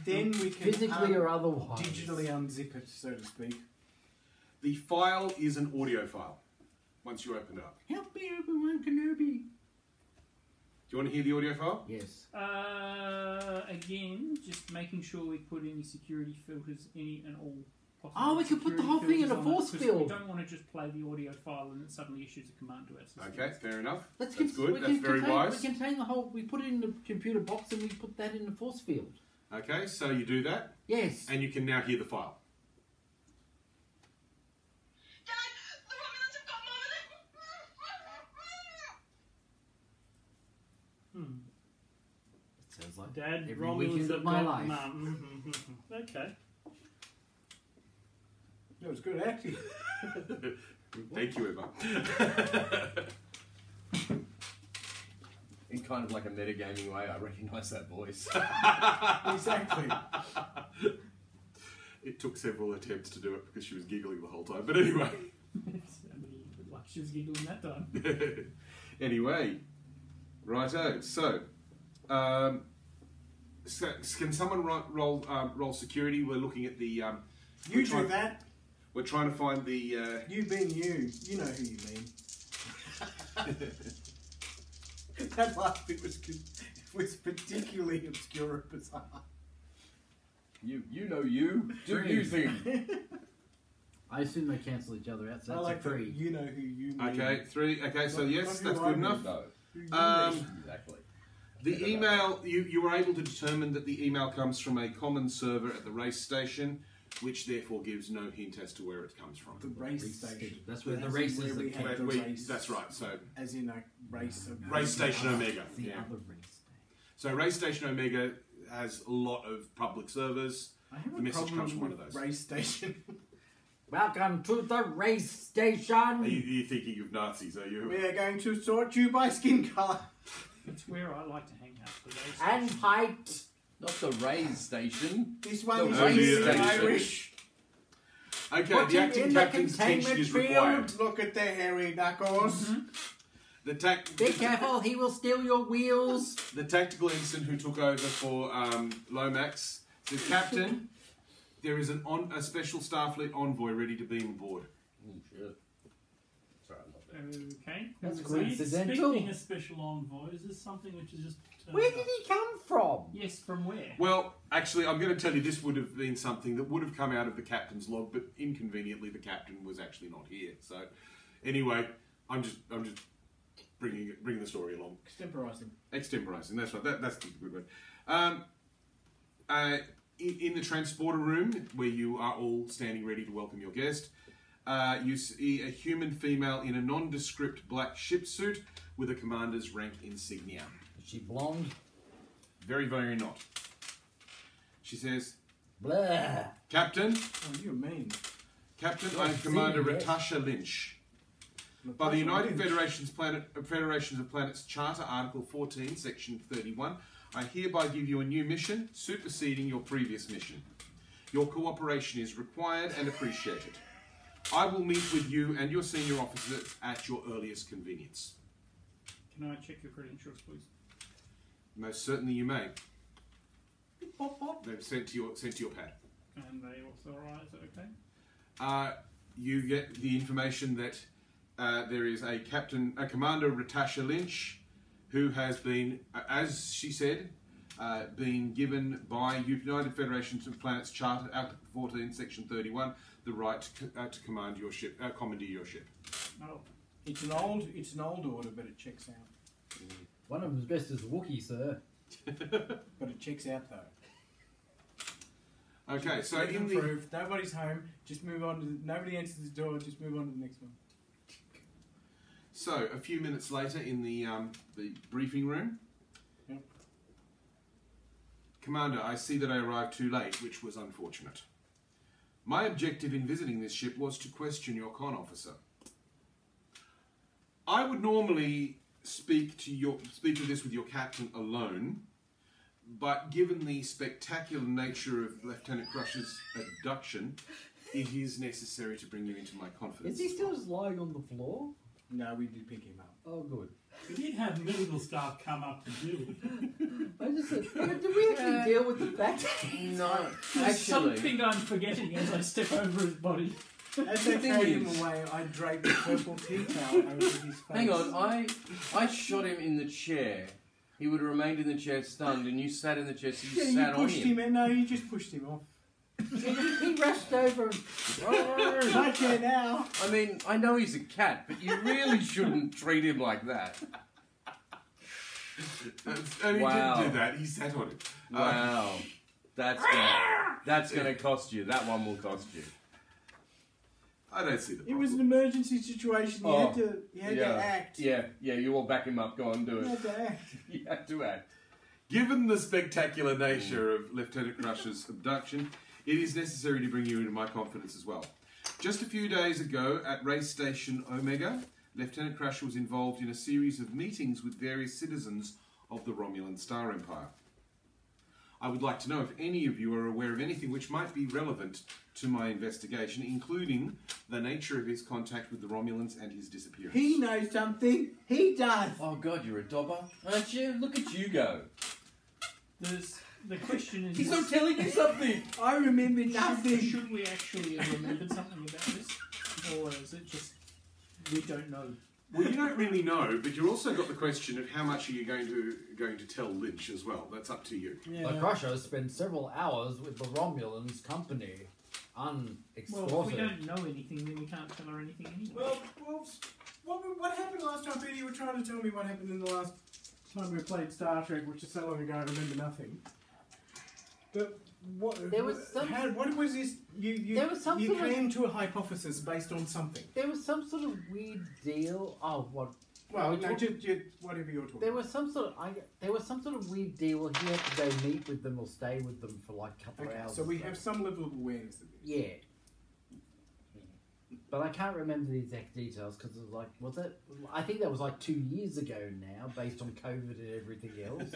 then we can physically or otherwise. digitally unzip it, so to speak. The file is an audio file. Once you open it up, Help me, Obi-Wan Kenobi. do you want to hear the audio file? Yes. Again, just making sure we put any security filters, any and all possible. Oh, we could put the security whole thing in a filters on it, force 'cause field. We don't want to just play the audio file and it suddenly issues a command to our system. Okay, fair enough. Let's That's good. We That's can very contain, wise. We contain the whole. We put it in the computer box and we put that in the force field. Okay, so you do that, Yes. and you can now hear the file. Dad, the Romulans have got Mom and It sounds like Dad, every Romulans weekend have of my got life. Mum. Okay. That was good acting. Thank you, Emma. In kind of like a metagaming way, I recognise that voice. Exactly. It took several attempts to do it because she was giggling the whole time. But anyway. Like she was giggling that time. Anyway, righto. So, can someone roll security? We're looking at the. You do that. We're trying to find the. You being you. You know who you mean. That last bit was particularly obscure and bizarre. You know you. Do you thing. I assume they cancel each other out, so I that's like a three. that. You know who you mean. Okay, 3. Okay, so Not- yes, not that's who good I enough. No. Who you mean. Exactly. The email, you were able to determine that the email comes from a common server at the race station, which therefore gives no hint as to where it comes from. The race station. That's where the As in races where we that have Wait, the wait, race. that's right. So As in a race. Of Race Station Omega. The Yeah. other race. So Race Station Omega has a lot of public servers. I have The a message problem comes from one with of those. race station. Welcome to the race station. Are you thinking of Nazis? Are you? We are going to sort you by skin colour. It's where I like to hang out. The race And station. height. Not the raise station. This one The is race really station. Irish. Okay, Put the it acting in the captain's attention containment is field. required. Look at the hairy knuckles. Be careful, he will steal your wheels. The tactical ensign who took over for Lomax says, Captain, there is a special Starfleet envoy ready to beam aboard. Oh, shit. Sorry, I'm not there. Okay. That's Who was that? coincidental. Expecting a special envoy, is this something which is just... Where did he come from? Yes, from where? Well, actually, I'm going to tell you this would have been something that would have come out of the captain's log, but inconveniently, the captain was actually not here. So, anyway, I'm just bringing the story along. Extemporising. Extemporising. That's right. That's the good word. In the transporter room, where you are all standing ready to welcome your guest, you see a human female in a nondescript black ship suit with a commander's rank insignia. Is she blonde? Very, very not. She says, Blah. Captain, Oh, you're mean. Captain, Yes, I'm Commander yes. Ratasha Lynch. By the United Federations of Planets Charter, Article 14, Section 31, I hereby give you a new mission, superseding your previous mission. Your cooperation is required and appreciated. I will meet with you and your senior officers at your earliest convenience. Can I check your credentials, please? Most certainly you may. They've sent to your pad. And they authorise it, okay? You get the information that there is a Commander Ratasha Lynch, who has been, as she said, been given by United Federations of Planets Charter, Article 14, Section 31, the right to command your ship, commandeer your ship. Oh, It's an old order, but it checks out. One of them's dressed as a Wookiee, sir. But it checks out though. Okay, so Let in them the prove, nobody's home. Just move on to. Nobody answers the door. Just move on to the next one. a few minutes later in the briefing room. Yep. Commander, I see that I arrived too late, which was unfortunate. My objective in visiting this ship was to question your con officer. I would normally speak of this with your captain alone, but given the spectacular nature of Lieutenant Crush's abduction, it is necessary to bring you into my confidence. Is he still just lying on the floor? No, we did pick him up. Oh, good. We did have medical staff come up to deal with it. I just said, did we actually deal with the fact? No, there's actually, something I'm forgetting as I step over his body. As they thing carried him is- away, I draped a purple tea towel over his face. hang on. I shot him in the chair. He would have remained in the chair stunned, and you sat in the chair, so you Yeah, sat you on pushed him. him. No, you just pushed him off. He rushed over and... I care now. I mean, I know he's a cat, but you really shouldn't treat him like that. And he Wow. didn't do that, he sat on it. Wow, that's gonna cost you. That one will cost you. I don't see the It problem. was an emergency situation. You had to act. Yeah, you all back him up. Go on, do You it. had to act. You have to act. Given the spectacular nature of Lieutenant Crush's abduction, it is necessary to bring you into my confidence as well. Just a few days ago at Race Station Omega, Lieutenant Crush was involved in a series of meetings with various citizens of the Romulan Star Empire. I would like to know if any of you are aware of anything which might be relevant to my investigation, including the nature of his contact with the Romulans and his disappearance. He knows something. He does. Oh God, you're a dobber, aren't you? Look at you go. The question is... He's not telling you something. I remember nothing. Should we actually have remembered something about this? Or is it just... we don't know? Well, you don't really know, but you've also got the question of how much are you going to tell Lynch as well. That's up to you. The Crusher spent several hours with the Romulans' company, unexploited. Well, if we don't know anything, then we can't tell her anything anyway. Well, what happened last time, Peter? You were trying to tell me what happened in the last time we played Star Trek, which is so long ago I remember nothing. But what? There was some- what was this? There was some You sort of- came to a hypothesis based on something. There was some sort of weird deal. Oh, what? Well, we no, talked- whatever you're talking. There was some sort of there was some sort of weird deal where he had to go meet with them or stay with them for like a couple of Okay, hours. so we or have some level of awareness of this. Yeah. But I can't remember the exact details because it was like, I think that was like 2 years ago now, based on COVID and everything else.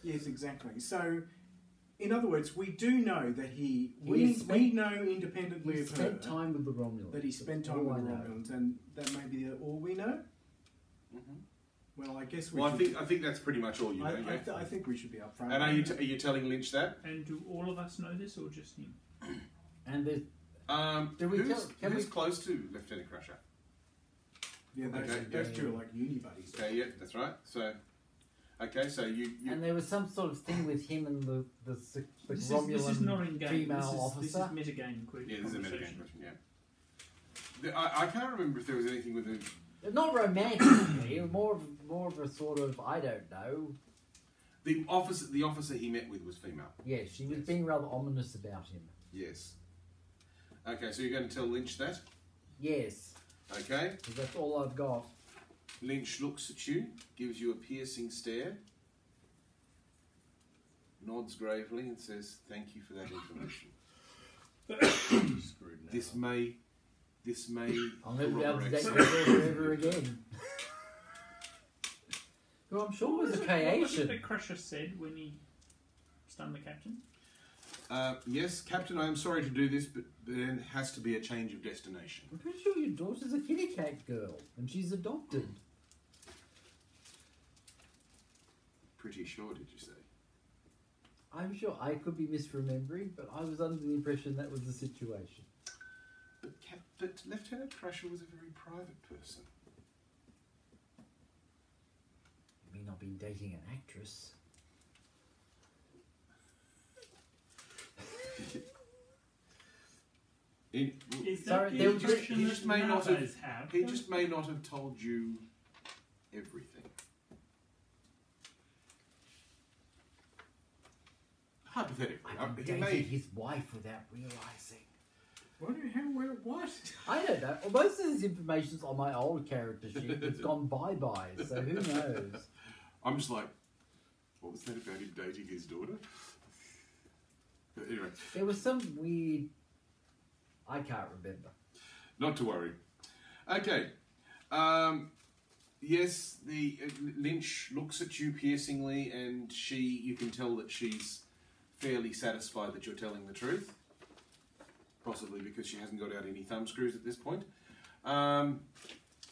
Yes, exactly. So, in other words, we do know that He we has spent- know independently He of her spent time with the Romulans. that he spent That's time all with the I know. Romulans, and that may be all we know. Well, I guess we. Well, should, I think that's pretty much all you know. yeah. I think we should be upfront. And are you telling Lynch that? And do all of us know this, or just him? And there's Do we Who's, can who's we- close to Lieutenant Crusher? Yeah, Okay. those two are like uni buddies. Okay, yeah, that's right. So, okay, so you and there was some sort of thing with him and the This Romulan is not in game. female This is officer. metagame quick. yeah, this is a conversation. metagame question. Yeah, I can't remember if there was anything with the. Not romantically, more of a sort of I don't know. The officer he met with was female. Yeah, she was being rather ominous about him. Yes. Okay, so you're going to tell Lynch that? Yes, Okay. 'cause that's all I've got. Lynch looks at you, gives you a piercing stare. nods gravely and says, "Thank you for that information. Screwed now. This may I'll never be able to corroborate date some- my daughter ever again. Who I'm sure was a What was it K-Asian. that Crusher said when he stunned the captain? Yes, Captain, I am sorry to do this, but there has to be a change of destination. I'm pretty sure your daughter's a kitty cat girl, and she's adopted. Pretty sure, did you say? I'm sure I could be misremembering, but I was under the impression that was the situation. But Lieutenant Crusher was a very private person. You may not be dating an actress. Is that Sorry, the there was- impression he that just may not nowadays have? He just may not have told you everything. Hypothetically, I've been he dating may. his wife without realising. What? I don't know. Well, most of this information's on my old character sheet. It's gone bye-bye, so who knows? I'm just like, what was that about him dating his daughter? But anyway, There was some weird... I can't remember. not to worry. Okay. Yes, the Lynch looks at you piercingly, and you can tell that she's fairly satisfied that you're telling the truth. Possibly because she hasn't got out any thumbscrews at this point.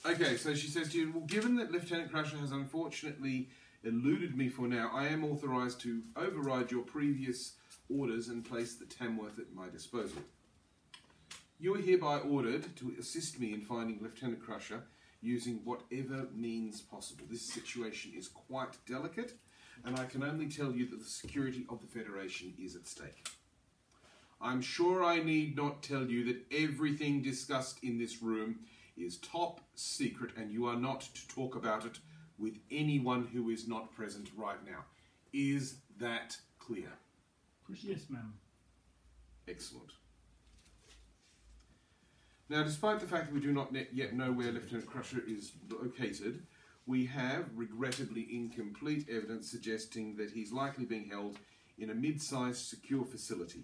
Okay, so she says to you, well, given that Lieutenant Crusher has unfortunately eluded me for now, I am authorised to override your previous orders and place the Tamworth at my disposal. You are hereby ordered to assist me in finding Lieutenant Crusher using whatever means possible. This situation is quite delicate, and I can only tell you that the security of the Federation is at stake. I'm sure I need not tell you that everything discussed in this room is top secret, and you are not to talk about it with anyone who is not present right now. Is that clear? Yes, ma'am. Excellent. Now, despite the fact that we do not yet know where Lieutenant Crusher is located, we have regrettably incomplete evidence suggesting that he's likely being held in a mid-sized secure facility.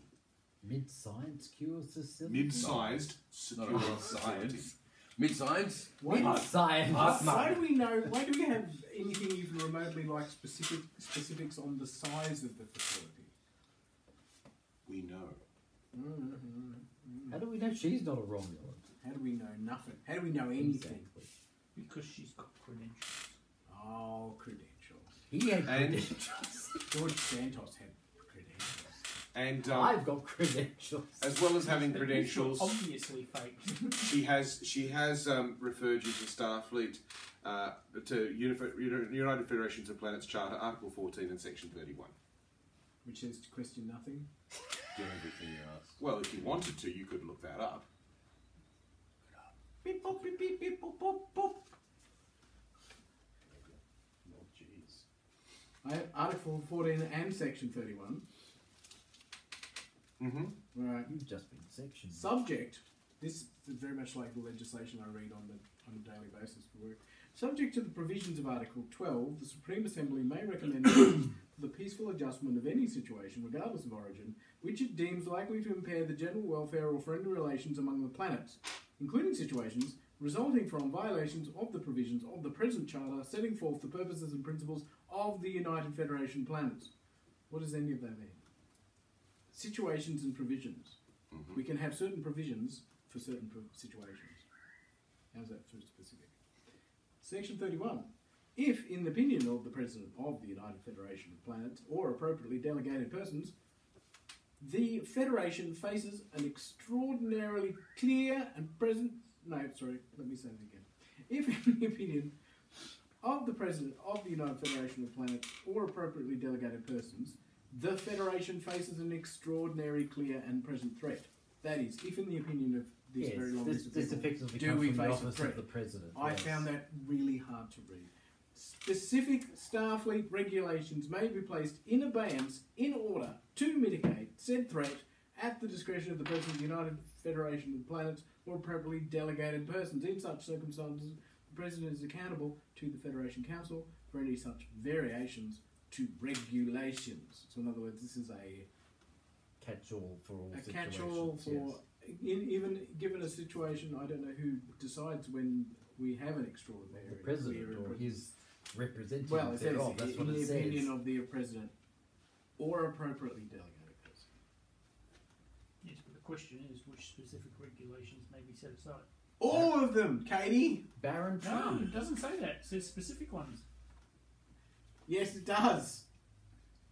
Mid-science cure facility? Mid-sized secure Not a facility. science. Mid-science? Mid-science. Why do we know? Why do we have anything even remotely like specifics on the size of the facility? We know. How do we know she's not a Romulan? How do we know nothing? How do we know anything? Exactly. Because she's got credentials. Oh, credentials. He had And- credentials. George Santos had credentials. And I've got credentials. as well as having But credentials, obviously fake. she has referred you to Starfleet, to United Federations of Planets Charter, Article 14 and Section 31. Which says to question nothing. Do everything you ask. Well, if you wanted to, you could look that up. Beep, boop, beep, beep, beep, boop, boop, boop. Oh, jeez. Article 14 and Section 31. Mm-hmm. Right. You've just been sectioned. Subject. This is very much like the legislation I read on a daily basis for work. Subject to the provisions of Article 12, the Supreme Assembly may recommend for the peaceful adjustment of any situation, regardless of origin, which it deems likely to impair the general welfare or friendly relations among the planets, including situations resulting from violations of the provisions of the present Charter, setting forth the purposes and principles of the United Federation planets. What does any of that mean? Situations and provisions. Mm-hmm. We can have certain provisions for certain situations. How's that too specific? Section 31. If, in the opinion of the President of the United Federation of Planets, or appropriately delegated persons, the Federation faces an extraordinarily clear and present... No, sorry, let me say that again. If, in the opinion of the President of the United Federation of Planets, or appropriately delegated persons, the Federation faces an extraordinary, clear and present threat. That is, if in the opinion of this Yes, very long list of this people, effectively do comes we from the face a office threat? of the President. I yes. found that really hard to read. Specific Starfleet regulations may be placed in abeyance in order to mitigate said threat at the discretion of the President of the United Federation of Planets or appropriately delegated persons. In such circumstances, the President is accountable to the Federation Council for any such variations to regulations. So in other words, this is a Catch-all for all situations. catch-all for yes. even given a situation. I don't know who decides when we have an extraordinary. The president or his representative well, it says thereof. That's in what the it opinion says. of the president or appropriately delegated person. Yes, but the question is which specific regulations may be set aside. All of them, Katie. Baron No, Trump. it doesn't say that. It says specific ones. Yes, it does.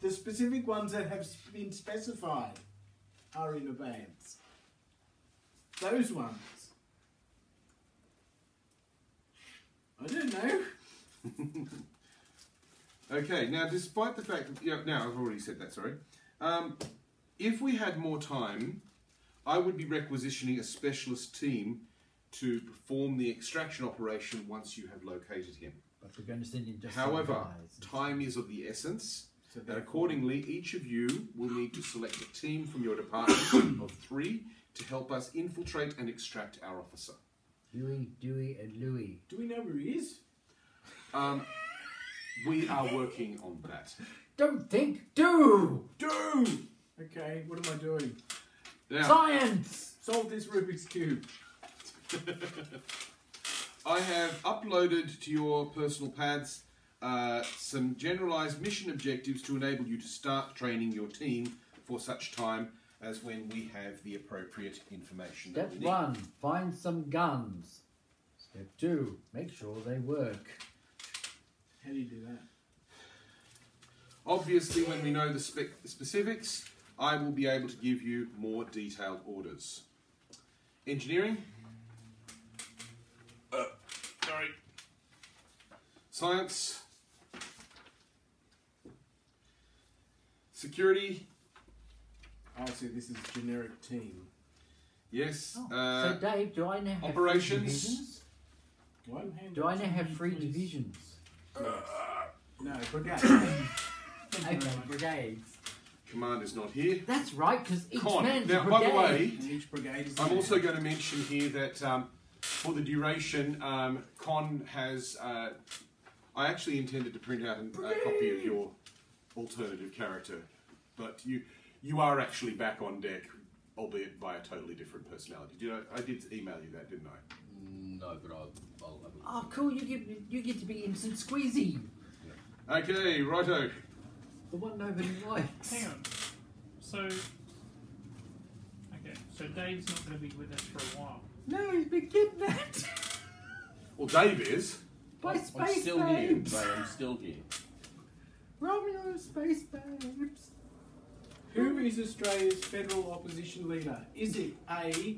The specific ones that have been specified are in abeyance. Those ones. I don't know. Okay, now despite the fact that, yeah, now I've already said that, sorry. If we had more time, I would be requisitioning a specialist team to perform the extraction operation once you have located him. But we're going to send in just However, some guys. time is of the essence, So and accordingly, each of you will need to select a team from your department of 3 to help us infiltrate and extract our officer. Huey, Dewey, and Louie. do we know where he is? We are working on that. Don't think, do! Do! Okay, what am I doing? Now, Science! Solve this Rubik's Cube. I have uploaded to your personal pads some generalised mission objectives to enable you to start training your team for such time as when we have the appropriate information that Step we need. 1, find some guns. Step 2, make sure they work. How do you do that? Obviously, when we know the specifics, I will be able to give you more detailed orders. Engineering. Sorry. Science. Security. Oh, see, this is generic team. Yes. So Dave, do I now have operations. 3 divisions? What? Do I now have 3 divisions? No, brigade. Okay, brigades. Command is not here. That's right, because each Con. man's Now, a by brigade. the way, And each brigade is. I'm also going to mention here that for the duration, Con has. I actually intended to print out a copy of your alternative character, but you are actually back on deck, albeit by a totally different personality. I did email you that, didn't I? No, but I'll have a Oh, cool! You get to be Instant Squeezy, Okay, righto. the one nobody likes. Hang on. So, okay, so Dave's not going to be with us for a while. No, he's been kidnapped Well, Dave is. by I'm space still here, babes. Ray, I'm still here. Romeo, space babes. Who is Australia's federal opposition leader? Is it A?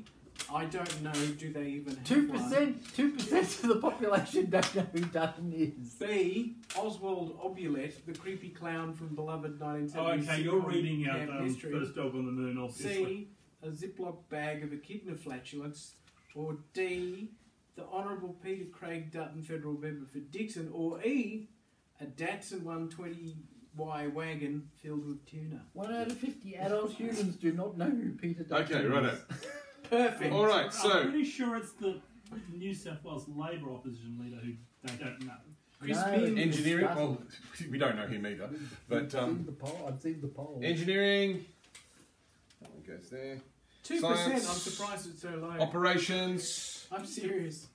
I don't know. Do they even have 2%. 2% of the population don't know who Dutton is. B. Oswald Obulet, the creepy clown from beloved 1970s. Okay, you're reading out Camp History. First Dog on the Moon, obviously. C. A Ziploc bag of echidna flatulence. Or D. The Honourable Peter Craig Dutton, federal member for Dixon. Or E. A Datsun 120Y wagon filled with tuna. 1 out of 50 adult humans do not know who Peter Dutton Okay, is. righto. Perfect. All right, I'm so pretty sure it's the New South Wales Labor opposition leader who they don't know. Chris No, Bean. engineering. Doesn't. Well, we don't know him either. But I've seen the poll. I've seen the poll. engineering. That one goes there. 2%. Science. I'm surprised it's so low. Operations. I'm serious.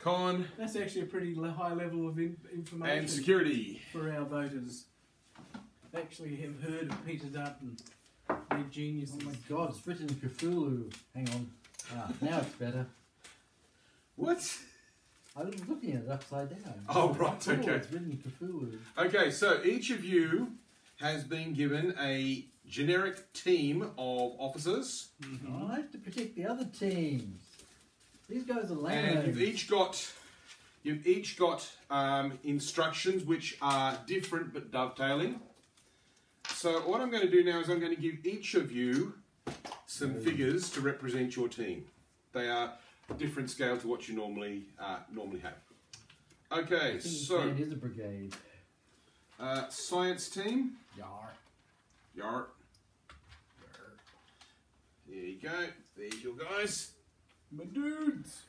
Con. That's actually a pretty high level of information And security. for our voters. They actually have heard of Peter Dutton. They're geniuses. Oh my god, it's written in Cthulhu. Hang on. Ah, now it's better. What? I was looking at it upside down. Oh, right, Oh, okay. it's written in Cthulhu. Okay, so each of you has been given a generic team of officers, I have to protect the other teams. These guys are and lame. you've each got instructions which are different but dovetailing. So what I'm going to do now is I'm going to give each of you some figures to represent your team. They are different scale to what you normally have. Okay, I think so it is a brigade. science team. Yar. Yar. There you go. There's your guys. My dudes.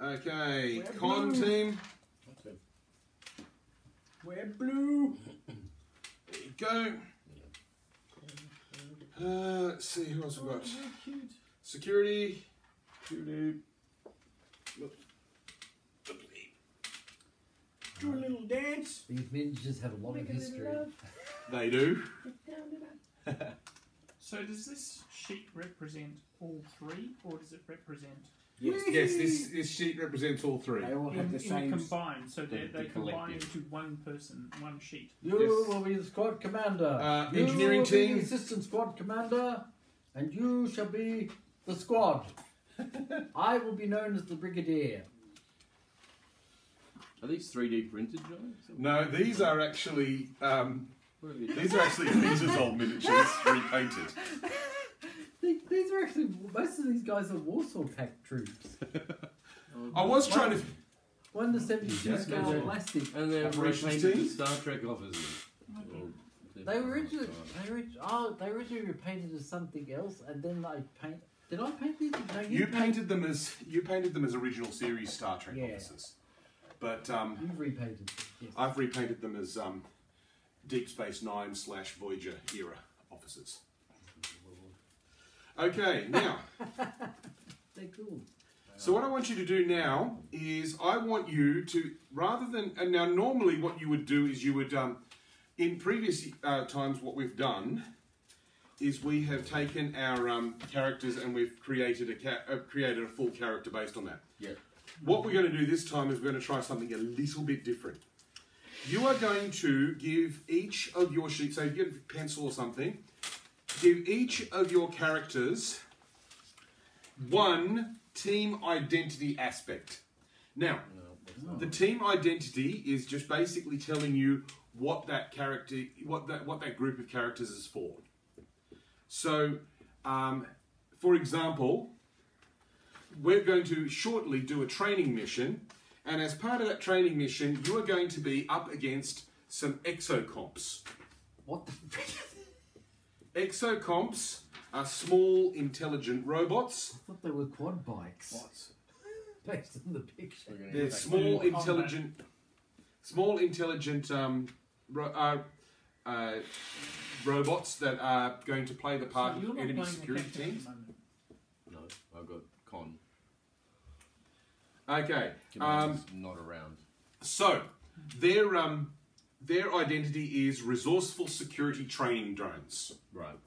Okay, We're con blue. team. We're blue. go. Let's see who else we've got. Security. Do a little dance. These men just have a lot of history. They do. So does this sheet represent all three, or does it represent Yes. This sheet represents all three. They all have the in same. combined? So they combine collective. into one person, one sheet. You Yes. will be the squad commander. Engineering you will be team. the assistant squad commander, and you shall be the squad. I will be known as the brigadier. Are these 3D printed, John? No, these are actually What are these? these are actually Peter's old miniatures repainted. These are actually, most of these guys are Warsaw Pact troops. I was trying to. 1 to 72 Yeah, scale yeah. plastic. And they're Operations repainted team? as Star Trek officers. They were originally, they originally were painted as something else, and then did I paint these? No, You painted them as original series Star Trek Yeah. officers, but You've repainted them, yes. I've repainted them as Deep Space Nine / Voyager era officers. Okay, now. They're cool. So what I want you to do now is I want you to, rather than, and now normally what you would do is you would, in previous times what we've done is we have taken our characters and we've created a full character based on that. Yeah. What we're going to do this time is we're going to try something a little bit different. You are going to give each of your sheets, so you get a pencil or something, give each of your characters one team identity aspect. Now, the team identity is just basically telling you what that character, what that group of characters is for. So, for example, we're going to shortly do a training mission, and as part of that training mission, you are going to be up against some exocomps. What the frick? Exocomps are small, intelligent robots. I thought they were quad bikes. Based on the picture. They're small, intelligent robots that are going to play the part So you're of not enemy playing the security captain at teams. the moment. No, I've got Con. Okay, Commander's not around. so their identity is resourceful security training drones. Right.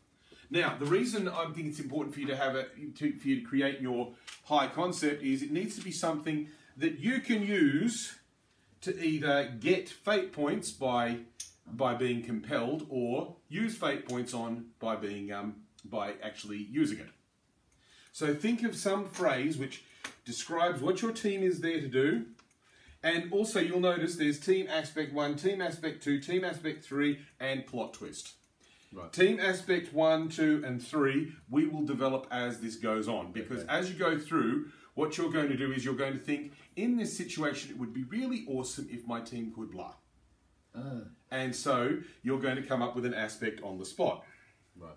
Now, the reason I think it's important for you to have for you to create your high concept is it needs to be something that you can use to either get fate points by being compelled, or use fate points on by being by actually using it. So think of some phrase which describes what your team is there to do, and also you'll notice there's team aspect 1, team aspect 2, team aspect 3, and plot twist. Right. Team aspect 1, 2, and 3 we will develop as this goes on, because as you go through, what you're going to do is you're going to think, in this situation it would be really awesome if my team could blah. And so you're going to come up with an aspect on the spot. Right.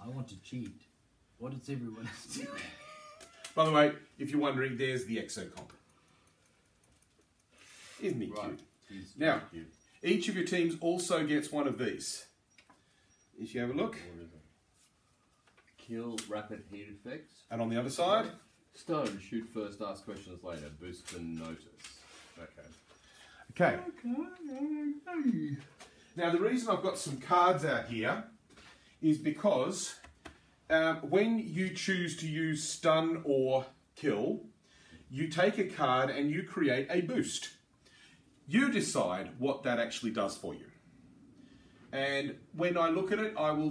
I want to cheat. What is everyone else doing? By the way, if you're wondering, there's the exocomp. Isn't he Right. cute? He's Now, very cute. each of your teams also gets one of these. If you have a look, What is it? Kill rapid heat effects. and on the other side, Stone, shoot first, ask questions later. Boost and notice. Okay. okay. Now, the reason I've got some cards out here is because when you choose to use stun or kill, you take a card and you create a boost. You decide what that actually does for you. And when I look at it, I'll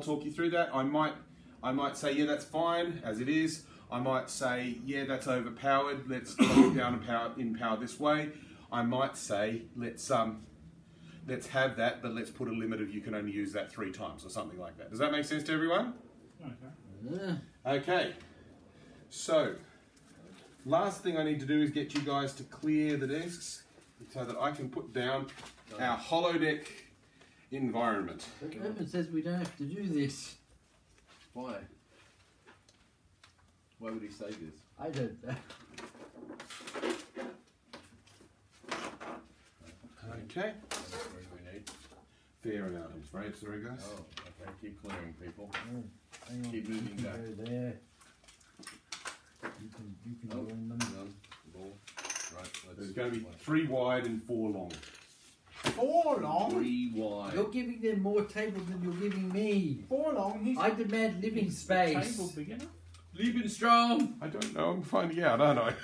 talk you through that. I might say, yeah, that's fine as it is. I might say, yeah, that's overpowered. Let's drop it down in power this way. I might say, let's have that, but let's put a limit of you can only use that 3 times or something like that. Does that make sense to everyone? Okay. Okay. So, last thing I need to do is get you guys to clear the desks so that I can put down our holodeck environment. But Urban says we don't have to do this. Why? Why would he say this? I don't know. Okay. What do we need? fair amount, I'm afraid. Sorry, guys. Oh, okay. Keep clearing, people. Oh, hang on. Keep moving You back. can go there. You can Oh, join them. done. Ball. Right, let's... There's going to be 3 wide and 4 long. 4 long? 3 wide. You're giving them more tables than you're giving me. 4 long? He's I demand living space. Table big enough? Liebenstrom! I don't know. I'm finding out, aren't I?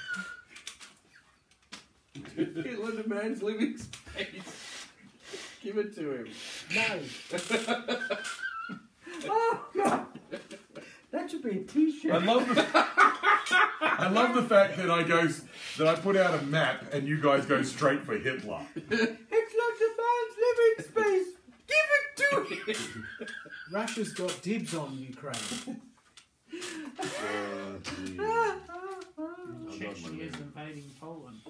Killing a man's living space. Give it to him. No. Oh God! That should be a T-shirt. I love the fact that I put out a map and you guys go straight for Hitler. It's like a man's living space. Give it to him. Russia's got dibs on Ukraine. Chechnya is invading Poland.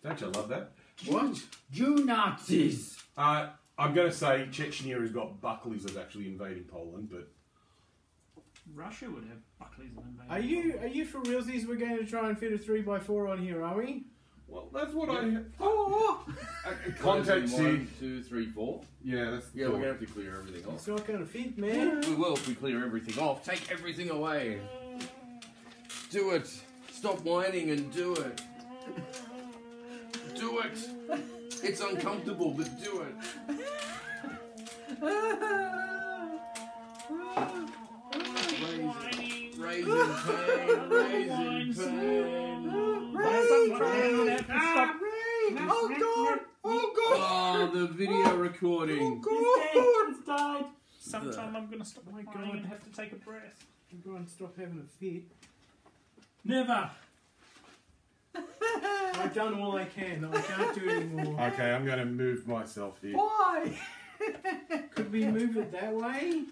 Don't you love that? What? You Nazis! I'm going to say Chechnya has got Buckley's as actually invading Poland, but Russia would have Buckley's and invading Are you for realsies? We're going to try and fit a 3x4 on here, are we? well, that's what Oh! context here. 1, 2, 3, 4. Yeah, that's Yeah, we're going to have to clear everything off. It's not going to fit, man. We will if we clear everything off. Take everything away. Do it. Stop whining and do it. Do it. It's uncomfortable, but do it. Raising pain, raising pain. Oh God! Oh God! Oh, the video recording. It's died. Sometime I'm going to stop my crying God. and have to take a breath. Go and stop having a fit. Never. I've done all I can. I can't do it anymore. Okay, I'm going to move myself here. Why? Could we move it that way?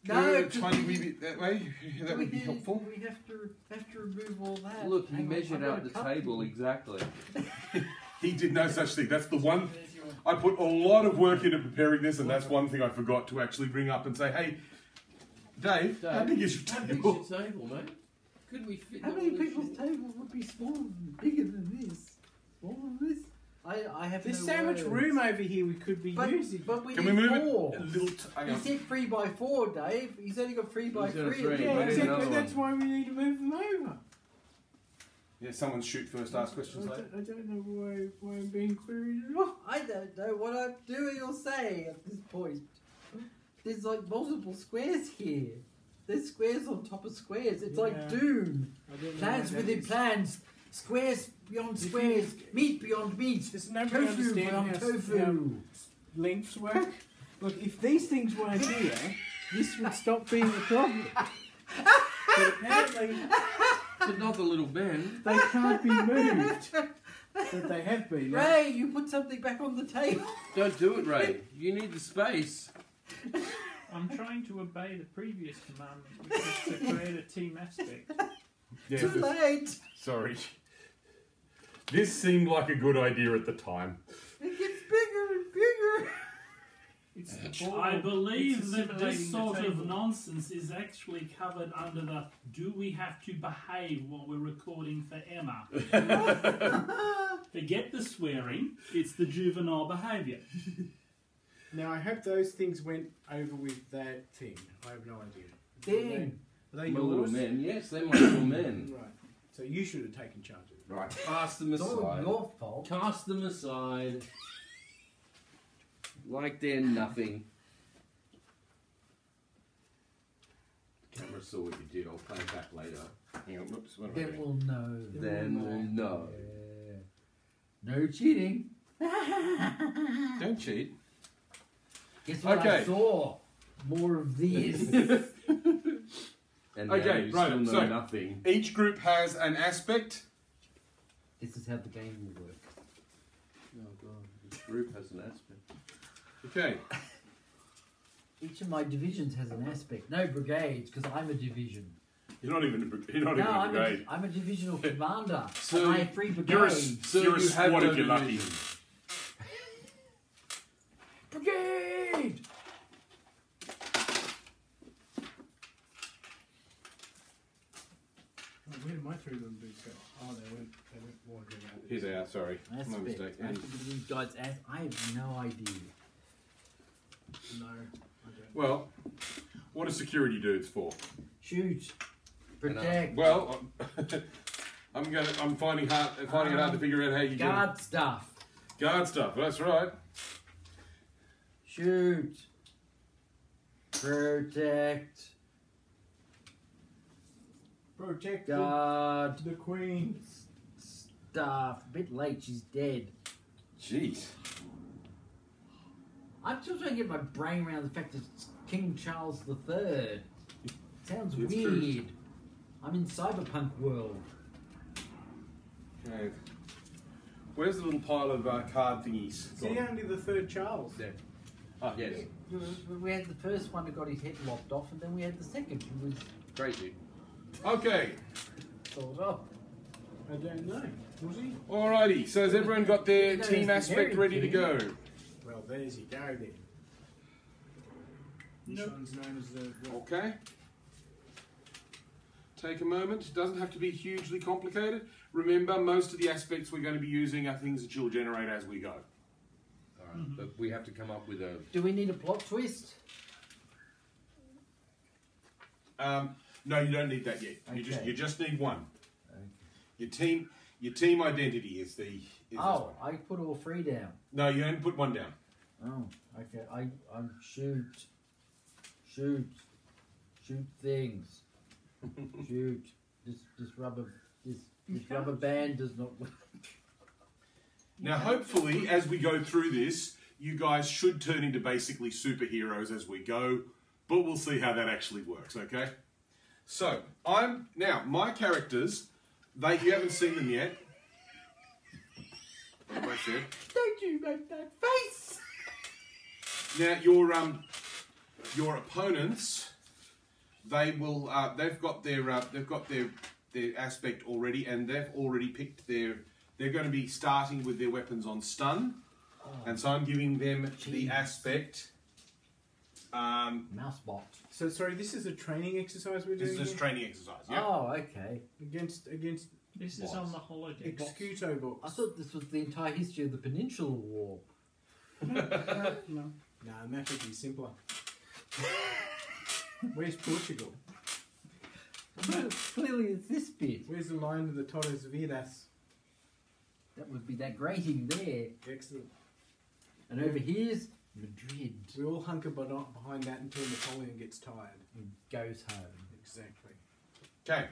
No, a tiny wee bit that way. That would be helpful. We have to remove all that. Look, he Hang on, measured I've out got the a cup table here. exactly. He did no such thing. That's the one. I put a lot of work into preparing this, and that's one thing I forgot to actually bring up and say, hey, Dave, how big is your How big's table? your table, mate? Could we fit How all many this people's shit? tables would be smaller than bigger than this? Smaller than this? I have There's no so much words. room over here we could be But, using. but we Can we need move four. it a little? Hang He on. said 3x4, Dave. He's only got 3x3. He's got a three. Yeah, We need exactly. another That's one. why we need to move them over. Yeah, someone shoot first, ask questions later. I don't know why I'm being queried at all. I don't know what I'm doing or saying at this point. There's like multiple squares here. There's squares on top of squares. It's like Yeah. Doom. I don't know Plans what that within is. plans. Squares beyond If squares. Meat beyond meat. Does nobody Tofu understand beyond how tofu. lengths work? Look, if these things weren't here, this would stop being a problem. But apparently, But not the little Ben. they can't be moved. But they have been. Ray, you put something back on the table. Don't do it, Ray. You need the space. I'm trying to obey the previous commandment, which is to create a team aspect. Yeah, Too late. sorry. This seemed like a good idea at the time. It gets bigger and bigger. It's the ball. I believe It's that this assimilating the sort table. of nonsense is actually covered under the do we have to behave while we're recording for Emma? Forget the swearing, it's the juvenile behaviour. Now, I hope those things went over with that thing. I have no idea. Then. Are they My yours? little men. Yes, they're my little men. Right. So you should have taken charge of it. Right. Cast them It's all aside. your fault. Cast them aside. Like they're nothing. Camera saw what you did. I'll play it back later. Hang on. Whoops. What am I Then doing? we'll know. Then we'll know. No cheating. Don't cheat. Guess what I Okay. saw? More of these. And Okay, now you right, still know so- nothing. Each group has an aspect. This is how the game will work. Oh god, this group has an aspect. Okay. Each of my divisions has an aspect. No brigades, because I'm a division. You're not even a No, brigade. I'm a divisional commander. So and I have 3 You're a, brigades. So you're a you have squad no if you're lucky. division. Brigade! Oh, where did my 3 little dudes go? Oh, they went wandering out. Here they are, sorry. My Aspect. mistake. I have to give these guys I have no idea. No, I don't. Well, what are security dudes for? Shoot. Protect. Well, I'm finding it hard to figure out how you Guard stuff. Guard stuff. That's right. Shoot. Protect. Protect Guard. the Queen. Stuff. A bit late, she's dead. Jeez. I'm still trying to get my brain around the fact that it's King Charles III. Sounds It's weird. true. I'm in cyberpunk world. Okay. Where's the little pile of card thingies? Is he only the third Charles? Yeah. Oh, yes. We had the first one who got his head lopped off, and then we had the second who was Crazy. Okay. sawed off. I don't know. Was he? Alrighty. So has everyone got their No, team it's the aspect Harry ready to team. go? Well, there's you go then. This Nope. one's known as the Okay. Take a moment. It doesn't have to be hugely complicated. Remember, most of the aspects we're going to be using are things that you'll generate as we go. Alright, but we have to come up with a... Do we need a plot twist? No, you don't need that yet. Okay. You just need one. Okay. Your team identity is the. Is this Oh, one. I put all three down. No, you only put one down. Oh, okay. I'm shoot things. Shoot. This rubber band does not work. Now, hopefully, as we go through this, you guys should turn into basically superheroes as we go, but we'll see how that actually works, okay? So, my characters, you haven't seen them yet. Like I said. Don't you make that face? Now, your opponents, they've got their aspect already, and they've already picked they're going to be starting with their weapons on stun, and so I'm giving them the Jeez. aspect. Mouse bot. So sorry, this is a training exercise we're This doing is a here? training exercise. Yeah. Oh, okay. against This is on the holodeck. Executo I books. thought this was the entire history of the Peninsula War. No. Nah, that would be simpler. Where's Portugal? Clearly it's this bit. Where's the line of the Torres Vidas? That would be that grating there. Excellent. And over here's Madrid. We all hunker behind that until Napoleon gets tired. And goes home. Exactly. Okay.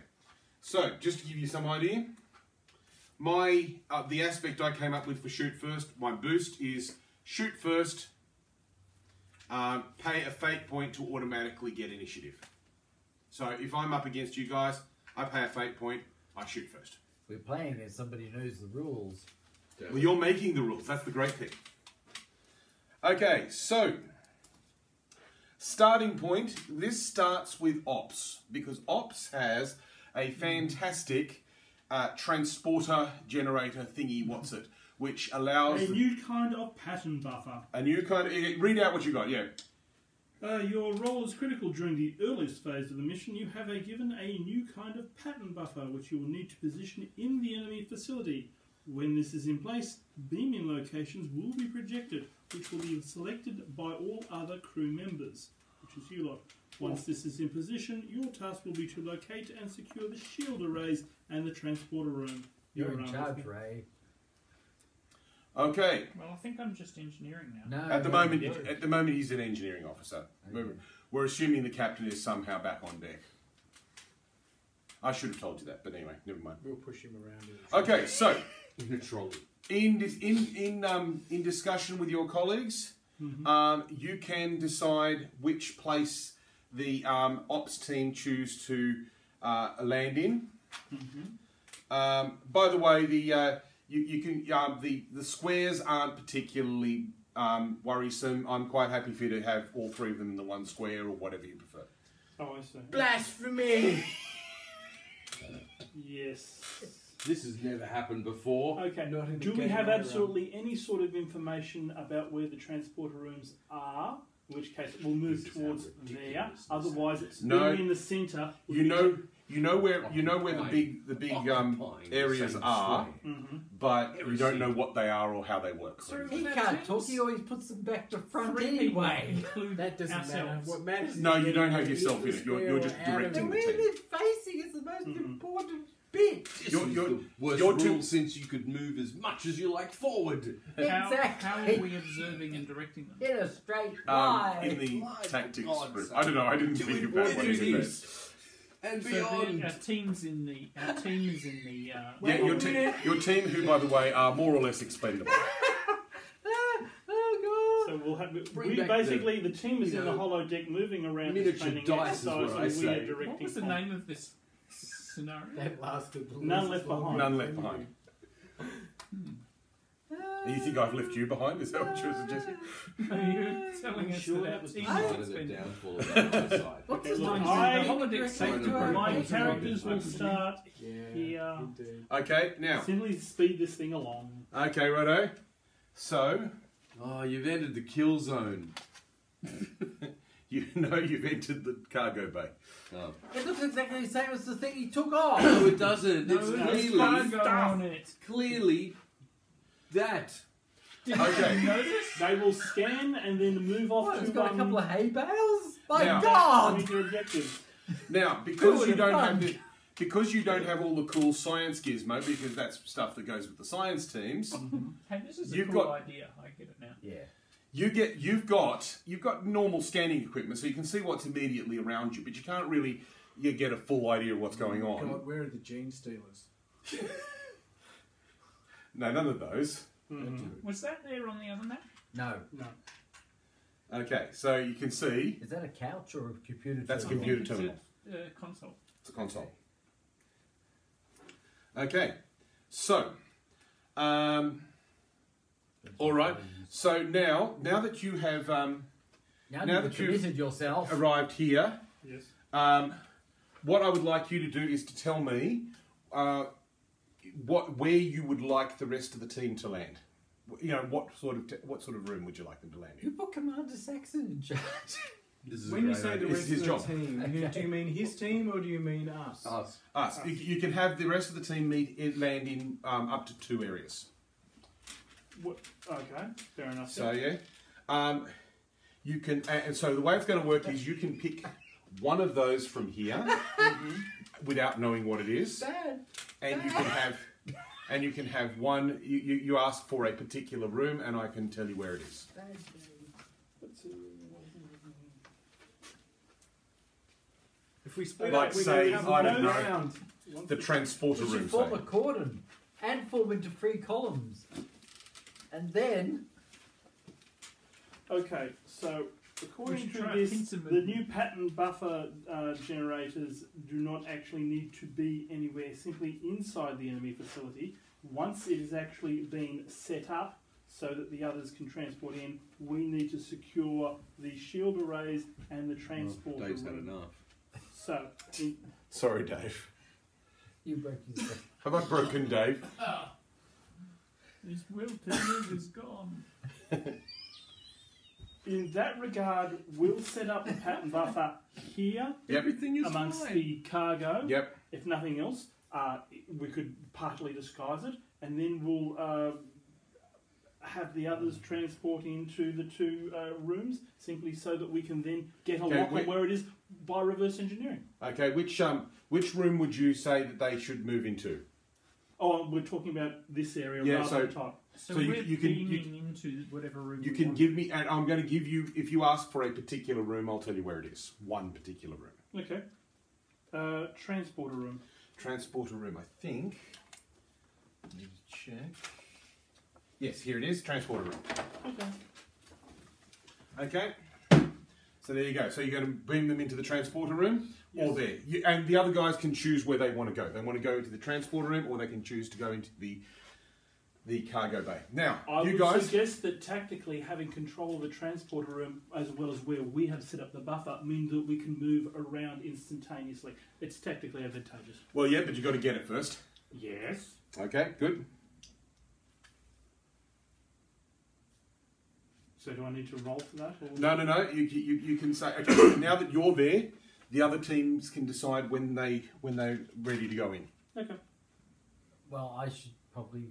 So, just to give you some idea, the aspect I came up with for shoot first, my boost is shoot first, pay a fate point to automatically get initiative. So if I'm up against you guys, I pay a fate point, I shoot first. We're playing as somebody who knows the rules. Well, you're making the rules, that's the great thing. Okay, so, starting point, this starts with Ops, because Ops has a fantastic transporter generator thingy, which allows... A new kind of pattern buffer. A new kind of... Read out what you got, yeah. Your role is critical during the earliest phase of the mission. You have given a new kind of pattern buffer, which you will need to position in the enemy facility. When this is in place, beaming locations will be projected, which will be selected by all other crew members, which is you lot. Once this is in position, your task will be to locate and secure the shield arrays and the transporter room. You're in with charge, me. Ray. Okay. Well, I think I'm just engineering now. No. At the no. moment, he's an engineering officer. Okay. We're assuming the captain is somehow back on deck. I should have told you that, but anyway, never mind. We'll push him around. Okay, so In a trolley. in discussion with your colleagues, you can decide which place the ops team choose to land in. By the way, the squares aren't particularly worrisome. I'm quite happy for you to have all three of them in the one square or whatever you prefer. Oh, I see. Blasphemy! Yes. This has never happened before. Okay. Not in the Do we game have either. absolutely any sort of information about where the transporter rooms are? in which case it will move This is towards how there. ridiculous Otherwise, it's No. being in the centre. You know where the big areas are, Mm-hmm. but you don't know what they are or how they work. So He that can't seems- talk, he always puts them back to front 3 people anyway. include That doesn't matter. ourselves. What matters is No, you getting don't have the yourself in it. You're just atmosphere out of directing And the where team. they're facing is the most Mhm. important bit. This You're- is you're- the worst you're rule too- since you could move as much as you like forward. Exactly. How are we observing and directing them? In a straight line. In the Why, tactics God, group. son. I don't know. I didn't Do think it about with what your to do. use. And So beyond. our teams in the Yeah, your team, who by the way are more or less expendable. Oh So we'll have Bring we back basically the team is you in the know, hollow deck moving around miniature this training dice is exercise, what I and we say. are directing. What was the from- name of this scenario? That lasted the None least left long. behind. None left behind. You think I've left you behind? Is that what you're suggesting? Are you telling us Sure, that our that was team part is of the expendable? downfall of the other side. What's Okay, his look, name? I- The holodeck Trying saved to to break My the characters will Indeed. start Yeah, here. indeed. Okay, now. Simply speed this thing along. Okay, righto. So, Oh, you've entered the kill zone. you know you've entered the cargo bay. Oh. It looks exactly the same as the thing he took off. No, it doesn't. No, It's there's clearly, cargo on it. clearly that. Did Okay. you notice? They will scan and then move off What, to it's got a couple of hay bales? My Now- God! meet your objectives. Now, because Cool, you don't fun. have all the cool science gizmo, because that's stuff that goes with the science teams. Hey, this is a You've cool got- idea. I get it now. Yeah. You've got normal scanning equipment, so you can see what's immediately around you, but you can't really get a full idea of what's going on. God, where are the gene stealers? No, none of those. Was that there on the other map? No. No. Okay, so you can see Is that a couch or a computer? That's a terminal? computer It's terminal. a console. It's a console. Okay, so all right. So now that you have Now, Now you've that you've- committed yourself. arrived here, Yes. what I would like you to do is to tell me where you would like the rest of the team to land. You know, what sort of room would you like them to land You in? put Commander Saxon in charge. This is When a you great say the idea. It's rest his of job. the team, Okay. do you mean his team or do you mean us? Us. Us. You can have the rest of the team land in up to 2 areas. What? Okay, fair enough. So yeah, you can. And so the way it's going to work is you can pick one of those from here without knowing what it is, Bad. and you can have one. You ask for a particular room, and I can tell you where it is. Bad. If we split Like up, we say, have I don't no know. round. The transporter You room. should form Say. a cordon and form into 3 columns. And then Okay, so We according should to try this, pincer the movement. new pattern buffer generators do not actually need to be anywhere, simply inside the enemy facility. Once it is actually been set up so that the others can transport in, we need to secure the shield arrays and the transporter Dave's had room. enough. So, in, Sorry, Dave. you broke his leg. Have I broken Dave? His will to live is gone. in that regard, we'll set up the pattern buffer here Yep. Everything is amongst fine. the cargo. Yep. If nothing else, we could partly disguise it, and then we'll have the others transport into the 2 rooms, simply so that we can then get a Okay, lock wait. on where it is by reverse engineering. Okay. Which room would you say that they should move into? Oh, we're talking about this area Yeah, rather so- than top. So, So you- we're you can- beaming into whatever room You we can want. give me, and I'm going to give you. If you ask for a particular room, I'll tell you where it is. One particular room. Okay. Transporter room. Transporter room, I think. Let me just check. Yes, here it is. Transporter room. Okay. Okay. So there you go. So you're going to beam them into the transporter room, or Yes. there. And the other guys can choose where they want to go. They want to go into the transporter room, or they can choose to go into the cargo bay. Now, I you would guys. suggest that tactically having control of the transporter room as well as where we have set up the buffer means that we can move around instantaneously. It's tactically advantageous. Well, yeah, but you got to get it first. Yes. Okay, good. So do I need to roll for that? Or? No. You can say, okay, now that you're there, the other teams can decide when they're ready to go in. Okay. Well, I should probably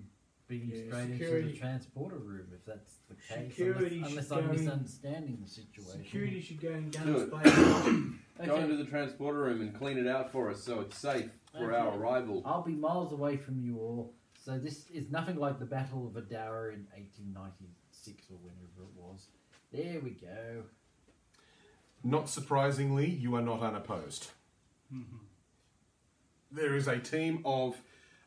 be Yeah, straight into security. the transporter room if that's the case. Security Unless should I'm go in. misunderstanding the situation. Security should go and gun Do its it. blade. Go into the transporter room and clean it out for us so it's safe for Okay. our arrival. I'll be miles away from you all, so this is nothing like the Battle of Adara in 1896 or whenever it was. There we go. Not surprisingly, you are not unopposed. There is a team of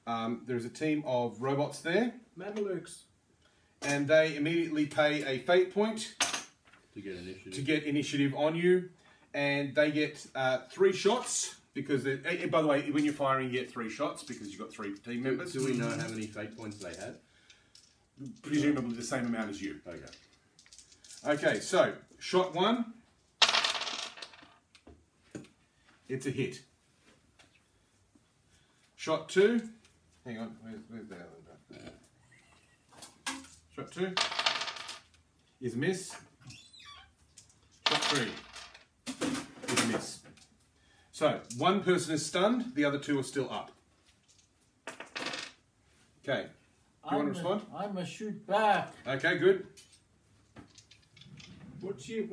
robots there, Mamelukes. and they immediately pay a fate point To get initiative. to get initiative on you, and they get 3 shots because. By the way, when you're firing, you get 3 shots because you've got 3 team members. Do we know how many fate points they had? Presumably the same amount as you. Okay. Okay, so shot 1. It's a hit. Shot 2. Hang on, where's the other one? Shot 2 is a miss. Shot 3 is a miss. So, one person is stunned, the other 2 are still up. Okay, do you want to respond? I'm gonna shoot back. Okay, good. What's your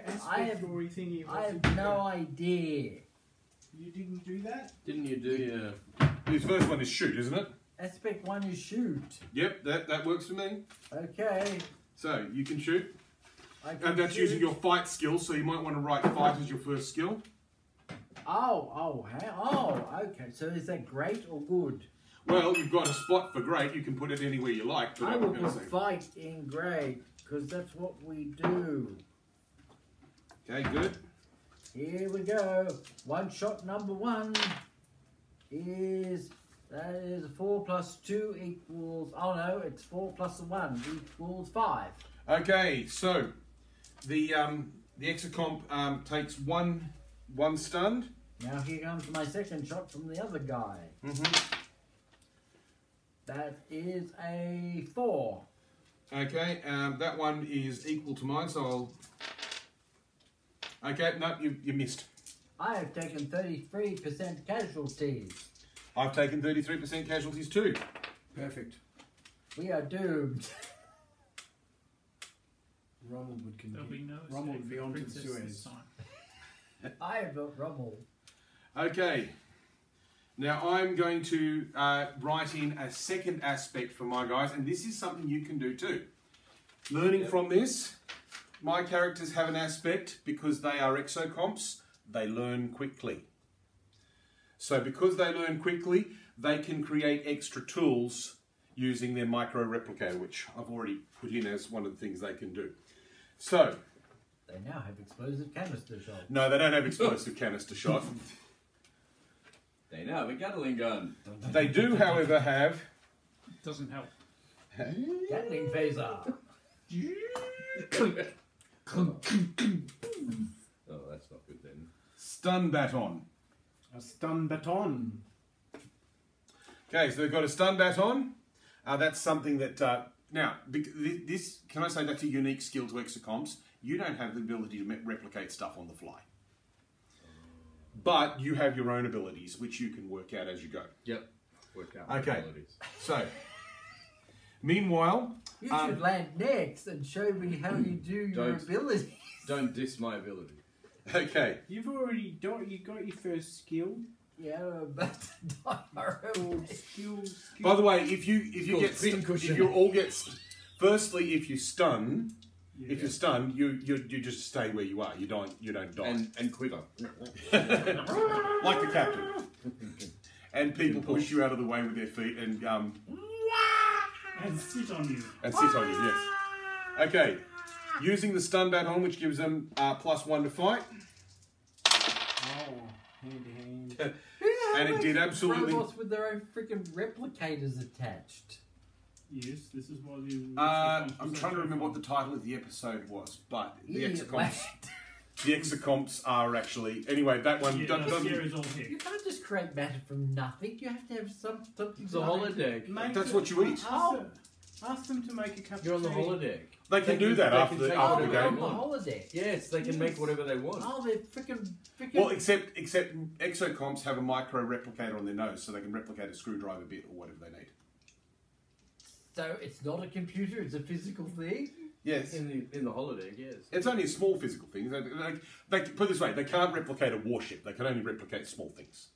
aspect I have- story thingy? I have no idea. You didn't do that? Didn't you do your... His first one is shoot, isn't it? Aspect 1 is shoot. Yep, that works for me. Okay. So, you can shoot. I can And that's shoot. using your fight skill, so you might want to write fight as your first skill. Oh, okay. So is that great or good? Well, you've got a spot for great. You can put it anywhere you like. But I I'm will not going to put say. fight in great, because that's what we do. Okay, good. Here we go. One shot number 1 is... That is 4 plus 2 equals... Oh no, it's 4 plus 1 equals 5. Okay, so the exocomp takes one stunned. Now here comes my second shot from the other guy. That is a 4. Okay, that one is equal to mine, so I'll... Okay, no, you missed. I have taken 33% casualties. I've taken 33% casualties too. Perfect. We are doomed. Rommel would There'll be no Rommel escape would be for onto the Princess Suez. this time. I have got Rommel. Okay. Now I'm going to write in a second aspect for my guys, and this is something you can do too. Learning from this, my characters have an aspect because they are exocomps, they learn quickly. So because they learn quickly, they can create extra tools using their micro replicator, which I've already put in as one of the things they can do. So, They now have explosive canister shot. no, they don't have explosive canister shot. They now have a Gatling gun. They do, however, have Doesn't help. Gatling phaser. Oh, that's not good then. stun baton. A stun baton. Okay, so they've got a stun baton. That's something that now this can I say that's a unique skill to exocomps. You don't have the ability to replicate stuff on the fly, but you have your own abilities which you can work out as you go. Yep. Worked out. Okay. Abilities. So, meanwhile, You should land next and show me how you do your Don't. abilities. Don't diss my ability. okay, You've already you got your first skill Yeah, but called skill. by the way, if you get Called pincushion. if you all get firstly if you stun. If you're stunned, you just stay where you are. You don't die. And quiver. Like the captain. And people push you out of the way with their feet and And sit on you. sit on you. Yes. Okay. Using the stun baton, which gives them +1 to fight, Oh, hand to hand. and it did absolutely. robots with their own freaking replicators attached. Yes, this is why the... I'm trying to remember what the title of the episode was, but the Yeah, exocomps are actually anyway. That one Yeah, doesn't. Sierra's all here. You can't just create matter from nothing. You have to have something. It's a holodeck. That's what you eat. Oh. Ask them to make a cup You're on of the tea. holodeck. They can do that they after can the take Oh, after the they're on game. the holiday. Yes, they can make whatever they want. Oh, they're freaking. Well, except exocomps have a micro replicator on their nose, so they can replicate a screwdriver bit or whatever they need. So it's not a computer; it's a physical thing. Yes. In the holodeck, yes. It's only a small physical thing. They put it this way, they can't replicate a warship. They can only replicate small things.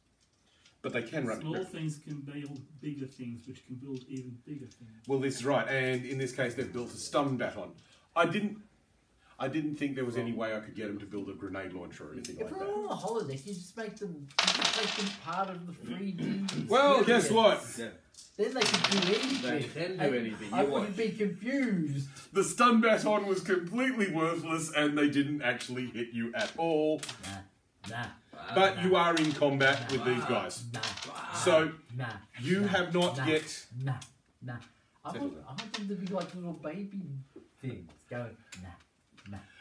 But they can run. Small things can build bigger things, which can build even bigger things. Well, this is right, and in this case, they've built a stun baton. I didn't think there was any way I could get them to build a grenade launcher or anything If like we're that. on the holiday, you just make them part of the 3D. Well, guess what? Yeah. Then they can do anything. They can do And anything. I You wouldn't watch. be confused. The stun baton was completely worthless, and they didn't actually hit you at all. Nah. But you are in combat with these guys. Nah. So Nah. you have not Nah. yet. Nah. I Settle want them to be like little baby things going. Nah.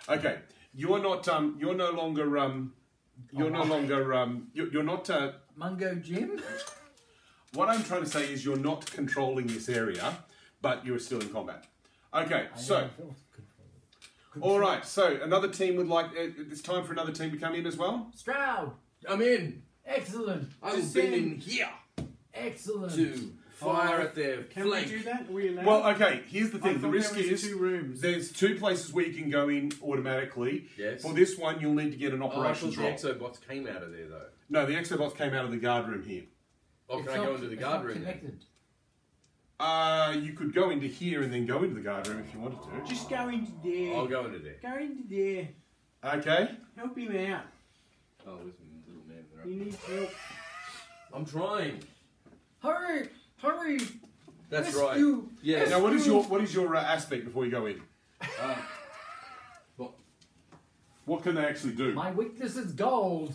Okay, you're not. You're no longer. You're no longer. You're not. Mungo Jim? What I'm trying to say is you're not controlling this area, but you're still in combat. Okay, so. All right, so another team would like. It's time for another team to come in as well. Stroud! I'm in. Excellent! I've been in here Excellent! to fire at their Can flank. we do that? Are we allowed? Well, okay. Here's the I thing. The thought risk there was is 2 rooms. there's 2 places where you can go in automatically. Yes. For this one, you'll need to get an Oh, I thought operations the roll. exobots came out of there though. No, the exobots came out of the guard room here. Oh, It's can I not- go into the it's guard not room then? connected. You could go into here and then go into the guard room if you wanted to. Just go into there. I'll go into there. Go into there. Okay. Help him out. Oh, with me, little man. He needs help. I'm trying. Hurry! Hurry! That's Rescue! right. Yes. Now, what is your aspect before you go in? What? What can they actually do? My weakness is gold!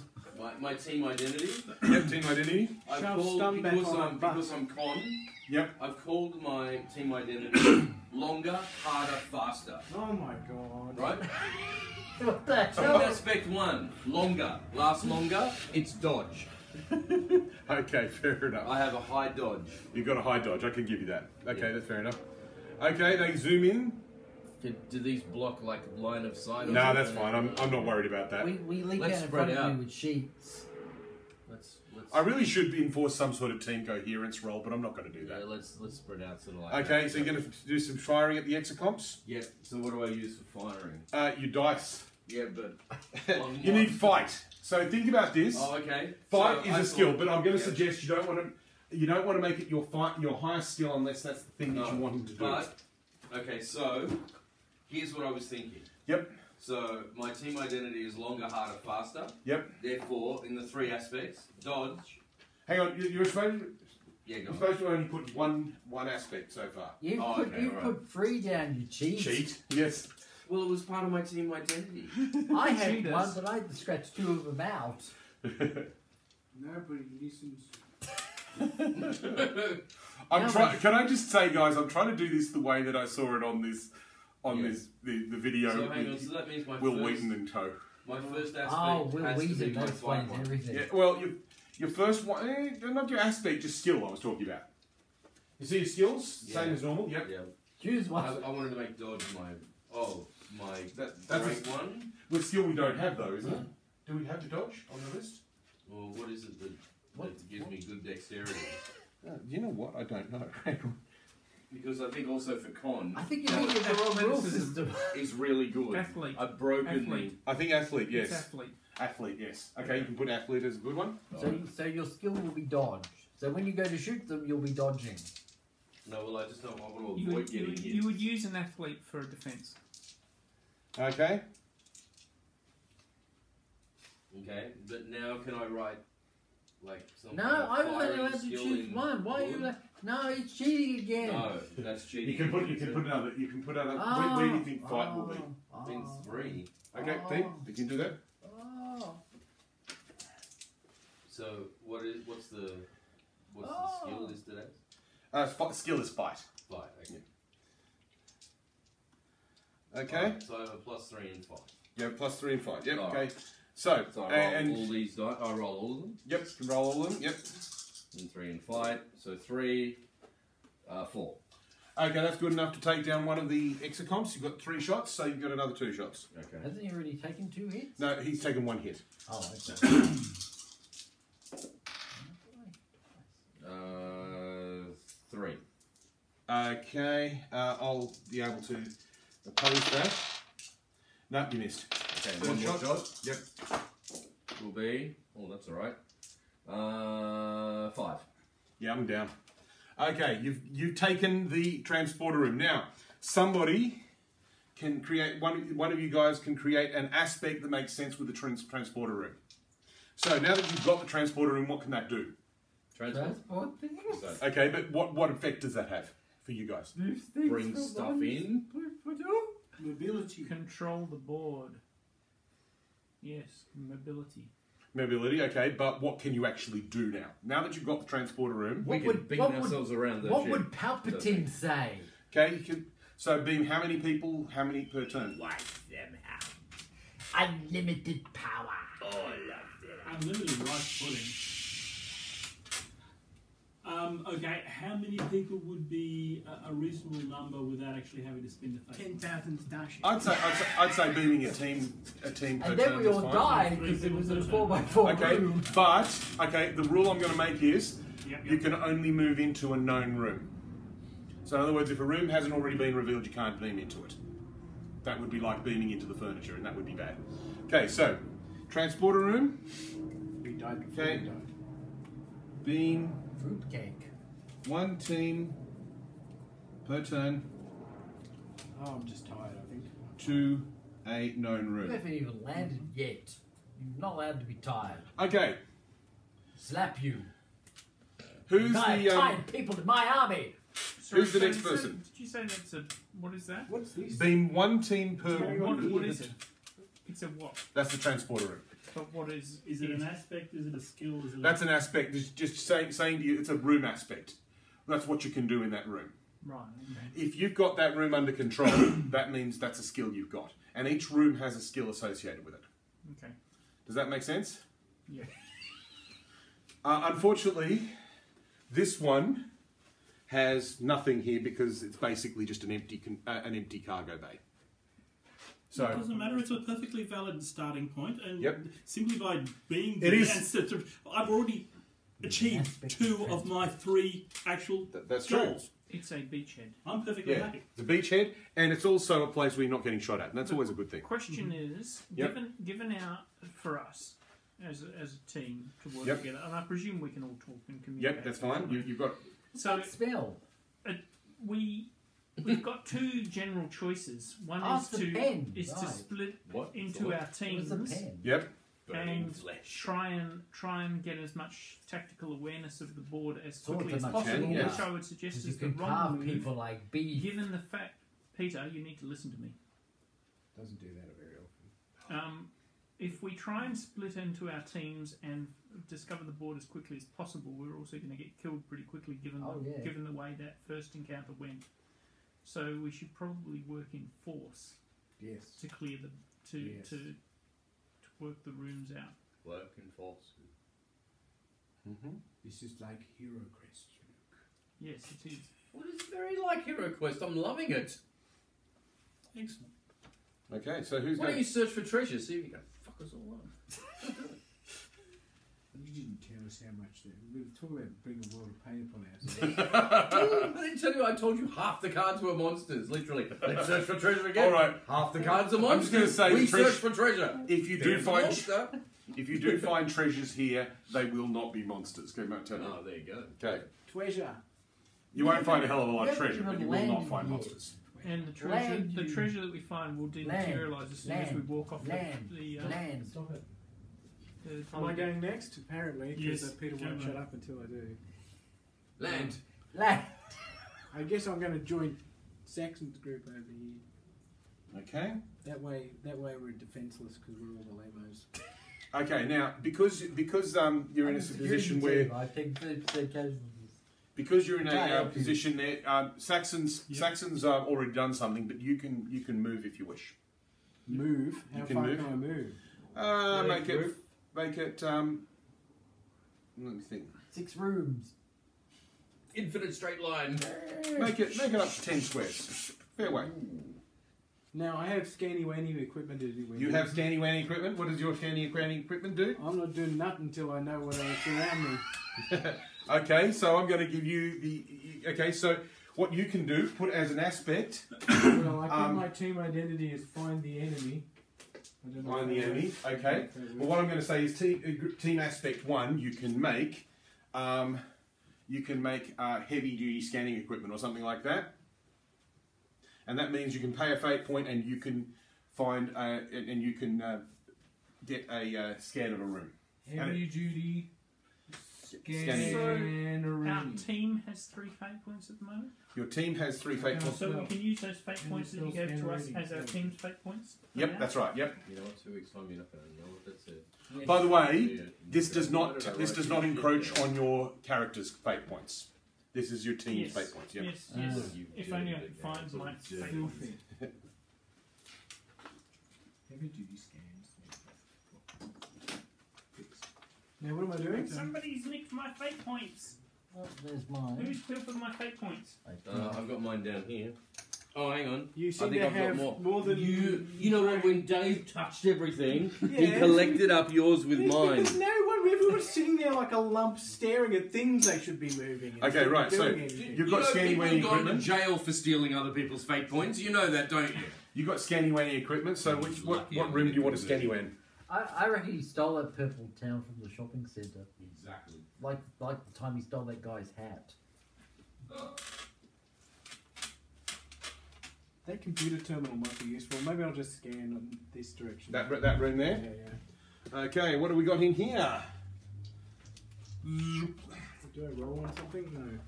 My team identity. Yep, team identity. I've Shove called stun back because on I'm a butt. because I'm con. Yep. I've called my team identity longer, harder, faster. Oh my god. Right? What the Team hell? aspect 1, longer. Lasts longer. It's dodge. Okay, fair enough. I have a high dodge. You've got a high dodge. I can give you that. Okay, Yeah. that's fair enough. Okay, they zoom in. Do these block like line of sight? or No, that's something? fine. I'm not worried about that. We leak Let's down in spread front of out. you with sheets. Let's I really should enforce some sort of team coherence role, but I'm not going to do yeah, that. let's spread out sort of like Okay, that. so you're going to do some firing at the exocomps. Yeah. So what do I use for firing? You dice. Yeah, but on You what? need fight. So think about this. Oh, okay. Fight So is I a skill, thought- but I'm going to yeah. suggest you don't want to make it your highest skill unless that's the thing that you want him to do. But okay, so here's what I was thinking. Yep. So my team identity is longer, harder, faster. Yep. Therefore, in the 3 aspects, dodge. Hang on, you're supposed Yeah, go you're on. supposed to only put one aspect so far. You've Oh, put, okay, you've right. put 3 down, you cheat. Cheat. Yes. Well, it was part of my team identity. I had Cheaters. one, but I had to scratch 2 of them out. Nobody listens. I'm No, trying. but- Can I just say, guys, I'm trying to do this the way that I saw it on this, Yeah. the video So hang on, with so that means my Will first, Wheaton and co. my first aspect Oh, Will has to be Wheaton, my that explains fight one. everything. Yeah. Well, your first one, not your aspect, just skill. I was talking about. You see your skills, same Yeah. as normal. Yep. Yeah. Choose I one. wanted to make dodge my That's rank a, one. with skill we don't have though, isn't it? Do we have the dodge on the list? Or what is it that gives me good dexterity? You know what? I don't know. Because I think also for con I think you're thinking of the wrong rule Athleticism. system. is really good. Athlete. I've broken Athlete. I think athlete. It's Yes. athlete. Athlete. Yes. Okay, you can put athlete as a good one. So your skill will be dodge. So when you go to shoot them, you'll be dodging. No, well I just don't want to You avoid would, you, getting would, hit. you would use an athlete for a defence. Okay. Okay, but now can I write like some No, kind of I was only firing allowed to skill choose in one. Why are you? wood? No, he's cheating again. No, that's cheating. You can put another. You can put another. Oh, Where do you think fight will be? in 3. Okay, Oh. Pete, you can do that. Oh. So what's the Oh. skill listed as? Skill is fight. Fight. Okay. Okay. Alright, so I have a +3 in fight. You have +3 in fight. Yep. Alright. Okay. So, So I roll and all these die. I roll all of them. yep, you can roll all of them. Yep. And 3 in fight. So 3, 4. Okay, that's good enough to take down one of the exocomps. You've got 3 shots, so you've got another 2 shots. Okay. Hasn't he already taken 2 hits? No, he's taken 1 hit. Oh, okay. 3. Okay, I'll be able to oppose that. No, you missed. Okay, Third one more shot. Yep. Will be. Oh, that's all right. 5. Yeah, I'm down. Okay, you've taken the transporter room. Now, somebody can create, one of you guys can create an aspect that makes sense with the transporter room. So now that you've got the transporter room, what can that do? Transport things? Okay, but what effect does that have for you guys? Bring stuff in. Mobility. Control the board. Yes, mobility. Mobility, okay, but what can you actually do now? Now that you've got the transporter room, We can beam ourselves around the What ship. would Palpatine say? okay, you can. So beam how many people? How many per turn? Unlimited power. Unlimited right footing. Okay, how many people would be a reasonable number without actually having to spin the phase? 10,000 starships. I'd say beaming a team per And turn. then we is all fine. died because it was in a 4x4 Okay, room. but the rule I'm going to make is Yep, you can only move into a known room. So in other words, if a room hasn't already been revealed, you can't beam into it. That would be like beaming into the furniture, and that would be bad. Okay, so transporter room, We died before Okay. we died. beam Fruitcake. 1 team per turn Oh, I'm just tired, I think. to a known You room. haven't even landed yet. You're not allowed to be tired. Okay, Slap you. who's Tired, the tired people in my army. Who's the next person? Did you say that's a... What is that? What's this? beam 1 team per? What is it? It's a what? That's the transporter room. But what is... Is it an aspect? Is it a skill? Is it That's an aspect. Just saying to you, it's a room aspect. That's what you can do in that room. Right, okay. If you've got that room under control, that means that's a skill you've got. And each room has a skill associated with it. Okay. Does that make sense? Yeah. Unfortunately, this one has nothing here because it's basically just an empty cargo bay. So It doesn't matter. It's a perfectly valid starting point, and Yep. simply by being It the is. answer, I've already achieved Aspect of 2 of my 3 actual that's true. goals. It's a beachhead. I'm perfectly Yeah, happy. it's a beachhead, and it's also a place where you're not getting shot at, and that's always a good thing. Question is, Yep. given our... For us, as a team, to work Yep. together, and I presume we can all talk and communicate. Yep, that's fine. You've got So Spell. we've got 2 general choices. One Ask is the to pen, is to right. split What? into our What's teams a pen? yep. and try and get as much tactical awareness of the board as Sort quickly of as much possible. can, yeah. Which I would suggest Because you is the can wrong carve move. people like beef. Given the fact, Peter, you need to listen to me. Doesn't do that very often. If we try and split into our teams and discover the board as quickly as possible, we're also going to get killed pretty quickly given given the way that first encounter went. So we should probably work in force Yes. to clear the Yes. to work the rooms out. Work and force. This is like Hero Crest, Luke. Yes, it is. Well, it's very like Hero Quest. I'm loving it. Excellent. Okay, so who's Why don't going? you search for treasure? See if you can fuck us all up. You didn't tell us how much that. We were talking about bringing a world of pain upon ourselves. I didn't tell you. I told you half the cards were monsters. Literally. Let's search for treasure again. All right. Half the cards are I'm monsters. just going to say, we treasure- search for treasure. If you do There's a find monster. if you do find treasures here, they will not be monsters. Okay, Matt, tell you. Oh, there you go. Okay, Treasure. you won't find a hell of a lot of you haven't treasure, but even you will not landed find yet. monsters. And the treasure, Land, the you- treasure that we find will dematerialise as soon as we land, walk off land, the land. Stop it. the Am I going next? Apparently, because Yes, Peter go won't on. shut up until I do. Land. Land. I guess I'm going to join Saxon's group over here. Okay. That way we're defenceless because we're all the lamos. Okay. Now, because you're in a position where I take 30% casualties. because you're in Try a help you. position there, Saxon's already done something, but you can move if you wish. Move? How You can far move. can I move? Make it. Let me think. 6 rooms. infinite straight line. Make it up to 10 squares. Fair way. Now I have scanny-wanny equipment to do. You have scanny-wanny equipment. What does your scanny-wanny equipment do? I'm not doing nothing until I know what else around me. Okay, so I'm going to give you the... Okay, so what you can do, put as an aspect... Well, I think my team identity is find the enemy. I don't know Find the how enemy. that- Okay. Well, what I'm going to say is team aspect 1, you can make heavy-duty scanning equipment or something like that. And that means you can pay a fate point and you can find and you can get a scan of a room. Heavy duty Scanning. scanner. Our team has 3 fate points at the moment. Your team has 3 fate points. So we can use those fate points that you gave to us as our team's fate points. Yep, that's right. Yep. You know what? 2 weeks time, you're not going to know what that says. By the way, this does not encroach on your character's fate points. This is your team's fate points. Yep. Yes, yes. If only I could find my fate points. Heavy duty scans. Now what am I doing? Somebody's nicked my fate points. Oh, there's mine. Who's pilfered my fate points? I've got mine down here. Oh, hang on. You I seem think to I've got have more. more than You know what? When Dave touched everything, he Yeah. collected up yours with It's mine. because no one, everyone's sitting there like a lump staring at things they should be moving. Okay, instead of right, so doing anything. you've got people scanny-wanny have gone to equipment. jail for stealing other people's fate points. You know that, don't you? You've got scanny-wanny equipment, so what room do you want to scanny-wan? I reckon he stole that purple town from the shopping centre. Exactly. Like the time he stole that guy's hat. That computer terminal might be useful. Maybe I'll just scan in this direction. That room yeah, there? yeah. Okay, what do we got in here? Do I roll on something? No.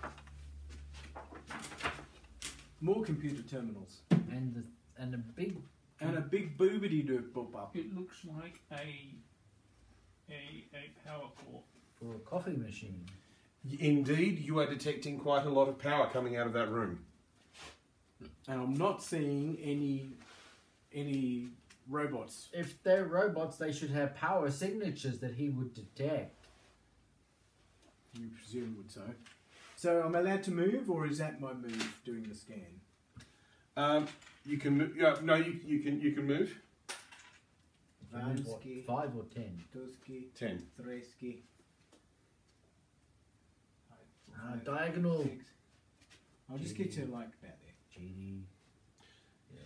More computer terminals. And a big And a big boobity doop boop up. It looks like a power core. for a coffee machine. Indeed, you are detecting quite a lot of power coming out of that room. And I'm not seeing any robots. If they're robots, they should have power signatures that he would detect. You presume would so. So I'm allowed to move, or is that my move doing the scan? You can move. No, you can move. What, 5 or 10? Tuski, 10. Threski. Diagonal. I'll just get to like about there. GD. Yes.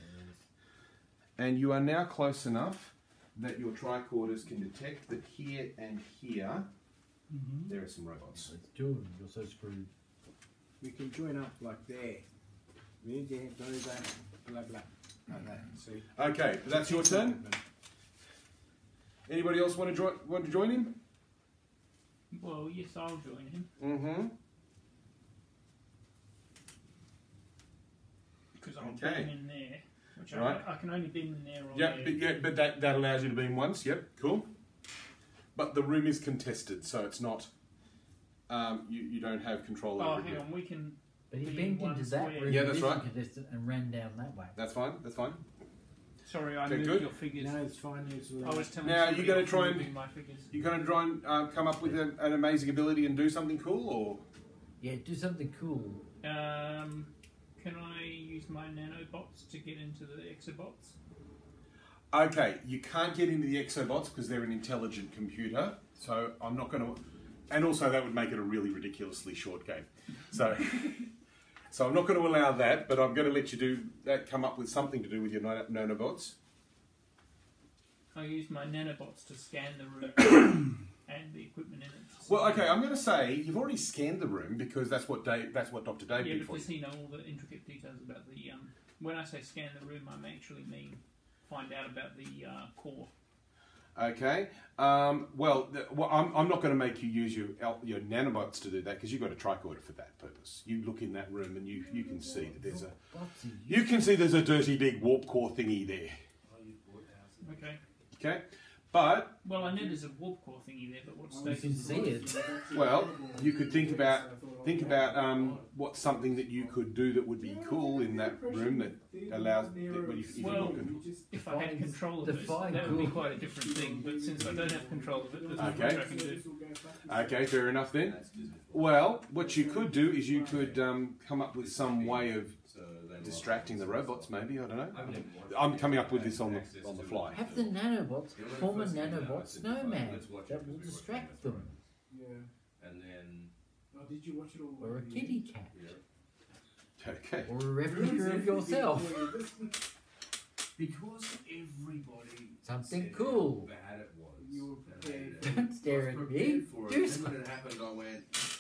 And you are now close enough that your tricorders can detect that here and here there are some robots. It's 2 of them. You're so screwed. We can join up like there. There, over, blah blah. Like that. See? Okay, that's your turn. Anybody else want to join him? Well, yes, I'll join him. Mm-hmm. Because I'm Okay. being in there. Which Right. I can only beam in there or Yep, there. but that allows you to beam once. Yep, cool. But the room is contested, so it's not. You don't have control Oh, over hang it. on, we can... But he Being beamed one into that square. room, Yeah, that's right. contested, and ran down that way. That's fine. That's fine. Sorry, I Okay, moved good. your figures. No, it's fine. It's I was telling Now, somebody you gonna else try and- moving my figures. You going to try and come up with an amazing ability and do something cool, or? Yeah, do something cool. Can I use my nanobots to get into the exobots? Okay, you can't get into the exobots because they're an intelligent computer, so I'm not going to... And also that would make it a really ridiculously short game. So so I'm not going to allow that, but I'm going to let you do that, come up with something to do with your nanobots. I use my nanobots to scan the room and the equipment in it. to see- Well, okay, I'm going to say you've already scanned the room because that's what Dr. Dave Yeah, did but for you. does he know all the intricate details about the... when I say scan the room, I actually mean find out about the core. Okay. I'm not going to make you use your nanobots to do that because you've got a tricorder for that purpose. You look in that room and you can see that there's a... You can see there's a dirty big warp core thingy there. Okay. Okay? But Well, I know there's a warp core thingy there, but what You state can is see it? it. well, you could think about what's something that you could do that would be cool in that room that allows if Well, you're looking. If I had control of it, Define that would be cool. quite a different thing. But since I don't have control of it, there's not Okay. much I can do. Okay, fair enough then. Well, what you could do is you could come up with some way of distracting the robots. Maybe I don't know. I'm coming up with this on the fly. Have the nanobots form a nanobot snowman that will distract them. Yeah. And then Oh, did you watch it all? Or a kitty cat. Okay. Or a replica of yourself. because everybody Something said cool. how bad it was. You were and prepared. they- Don't stare I at was me. prepared for it. Do And something. when it happened, I went.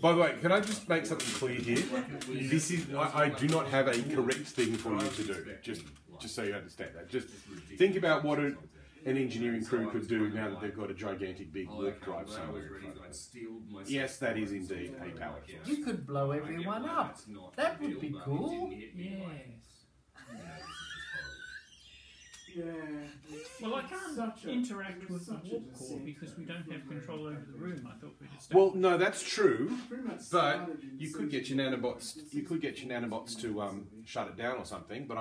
By the way, can I just make something clear here? This is I do not have a correct thing for you to do. Just so you understand that. Just think about what an engineering crew could do now that they've got a gigantic big warp drive somewhere in front of them. Yes, that is indeed a power source. You could blow everyone up. That would be cool. Yes. Yeah. Well, I can't Such a- interact it with was the such a warp core descent, because we though, don't have from control where over the room. I thought we'd established. Well, no, that's true. Pretty much But started in you could get your nanobots. You could get your nanobots to shut it down or something. But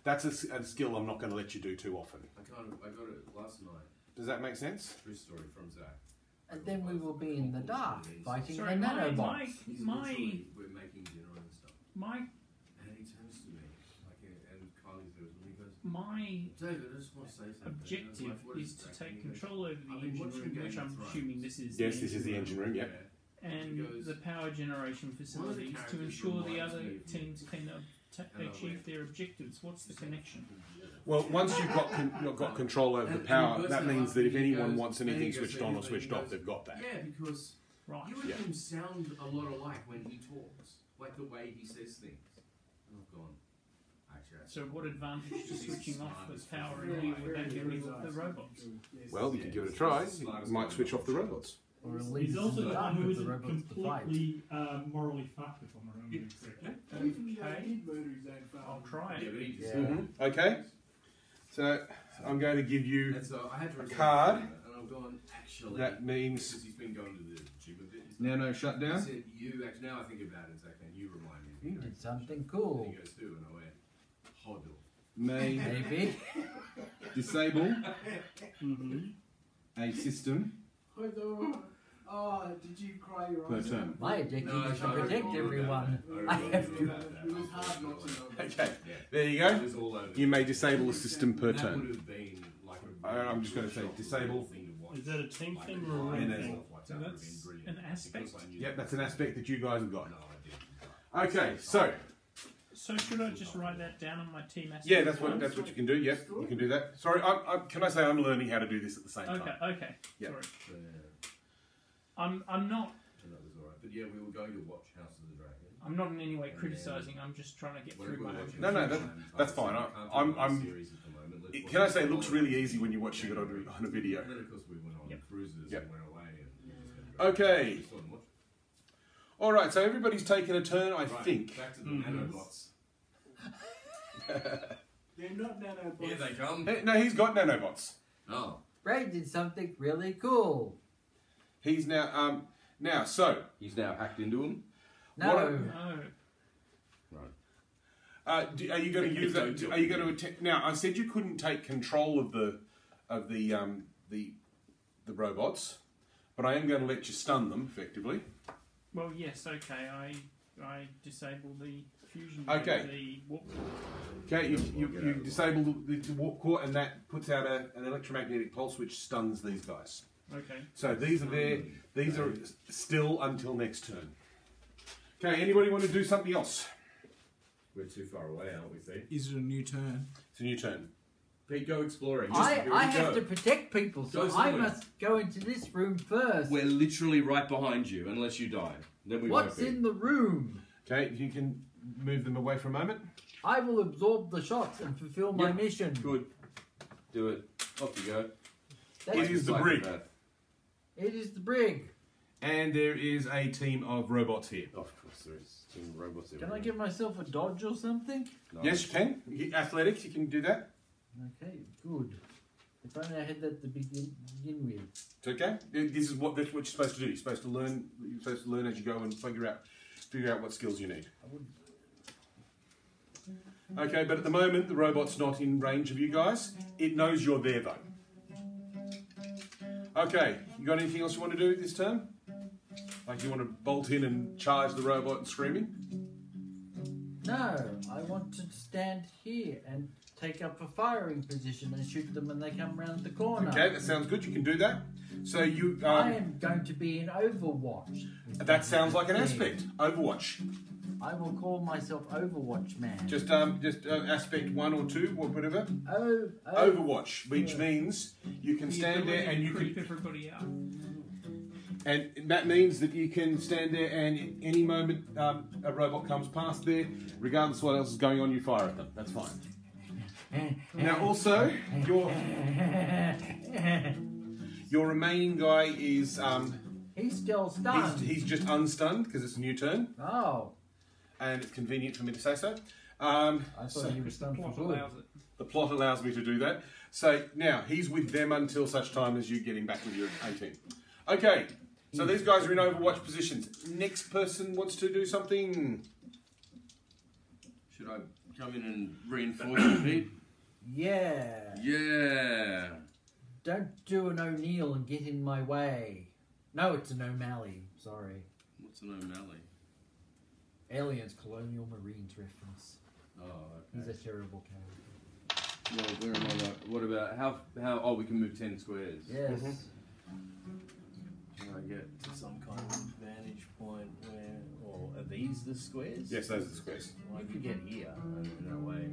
that's a skill I'm not going to let you do too often. I got it last night. Does that make sense? True story from Zach. And then we will be in the dark fighting Sorry, the my nanobots. We're making dinner and stuff. my And he turns to me, like, and Kylie goes, and he goes, my David, I just want to say something. objective And I was like, what is it, to Zach? take And he goes, control over the I've been engine watching room, Game which of I'm Thrones. assuming this is. Yes, this is the engine room. Yep. And He goes, the power generation facilities to characters ensure the reminds other me of you. teams can I achieve went, their objectives. What's the connection? Well, once you've got control over the power, that means that if anyone wants anything switched on or switched off, they've got that. Yeah, because Right. you and Yeah. him sound a lot alike when he talks, like the way he says things. And I've gone, actually, So what advantage to switching off the power in here would that give me with the robots? Well, you can give it a try. You might switch off the robots. Or at least He's in also the the dark one who with the isn't robots to fight. completely morally fucked, if I'm remembering correctly. I'll try yeah, it. but he just Yeah. Okay. So I'm going to give you. And so I had to return card. it, and I've gone, actually, That means because he's been going to the gym a bit. nano He shutdown. said, you, actually, now I think about it, Zach, and you remind me. You did something And cool. he goes, who? And I went, Hoddle. May Maybe. disable a system Oh, did you cry your per eyes out? turn. My objective No, is to I protect remember everyone. that. I have to. It was hard not to know. Okay. Yeah. There you It go. was all over. You may disable a system per That turn. would have been like a I'm just going to say shock disable. thing to watch. Is that a team Like thing the or a line room and thing? stuff like So that would have that's been brilliant. an aspect? Because I knew Yep, that's an aspect that you guys have got. No, I didn't. Okay, so So should I just write that down on my team aspect? yeah, that's what you can do. Yep, you can do that. Sorry, can I say I'm learning how to do this at the same time? Okay. Yeah. Sorry. So, yeah, I'm not. and that was alright. But yeah, we were going to watch House of the Dragon. I'm not in any way criticising. I'm just trying to get through my own. No, no, that's fine. Can I say it looks really easy when you're watching it on a video? And then of course we went on Yep. cruises Yep. and went away. And Okay. just sort of watched. All right, so everybody's taken a turn, I Right, think. Back to the nanobots. They're not nanobots. Here they come. No, he's got nanobots. Oh. Ray did something really cool. He's now so He's now hacked into him. No. No. are you going to use that? Are you going to attempt? Now, I said you couldn't take control of the robots, but I am going to let you stun them effectively. Well, yes. Okay. I disable the fusion. Okay. The warp. Okay, you disable the warp core, and that puts out an electromagnetic pulse which stuns these guys. Okay. So these are there. These are still until next turn. Okay, anybody want to do something else? We're too far away, aren't we, Pete? Is it a new turn? It's a new turn. Pete, go exploring. I have to protect people, so Go I somewhere. must go into this room first. We're literally right behind you, unless you die. Then we What's in the room? Okay, you can move them away for a moment. I will absorb the shots and fulfill my Yep. mission. Good. Do it. Off you go. That's It is the brig. It is the brig. And there is a team of robots here. Of course, there is some robots Can I give myself a dodge or something? Yes, you can. Athletics, you can do that. Okay, good. If only I had that to begin with. It's okay. That's what you're supposed to do. You're supposed to learn. You're supposed to learn as you go and figure out what skills you need. I wouldn't. Okay, but at the moment the robot's not in range of you guys. It knows you're there though. Okay, you got anything else you want to do this turn? Like you want to bolt in and charge the robot and screaming? No, I want to stand here and take up a firing position and shoot them when they come round the corner. Okay, that sounds good. You can do that. So you. I am going to be in Overwatch. That sounds like an aspect. Overwatch. I will call myself Overwatch Man. Just aspect 1 or 2 or whatever. Oh. Overwatch, which means you can stand there and you creep can. everybody out. And that means that you can stand there and at any moment a robot comes past there, regardless of what else is going on, you fire at them. That's fine. Now also, your remaining guy is... He's still stunned. He's just unstunned because it's a new turn. Oh. And it's convenient for me to say so. I thought he was stunned for good. The plot allows me to do that. So now, he's with them until such time as you get him back with your 18. Okay. So these guys are in Overwatch positions. Next person wants to do something. Should I come in and reinforce a bit? Yeah. Yeah. Don't do an O'Neill and get in my way. No, it's an O'Malley. Sorry. What's an O'Malley? Aliens, Colonial Marines reference. Oh, He's okay. a terrible character. Well, where am I? What about how? Oh, we can move 10 squares. Yes. Can I get to some kind of vantage point where, or are these the squares? Yes, those are the squares. Well, I could get here. In that way.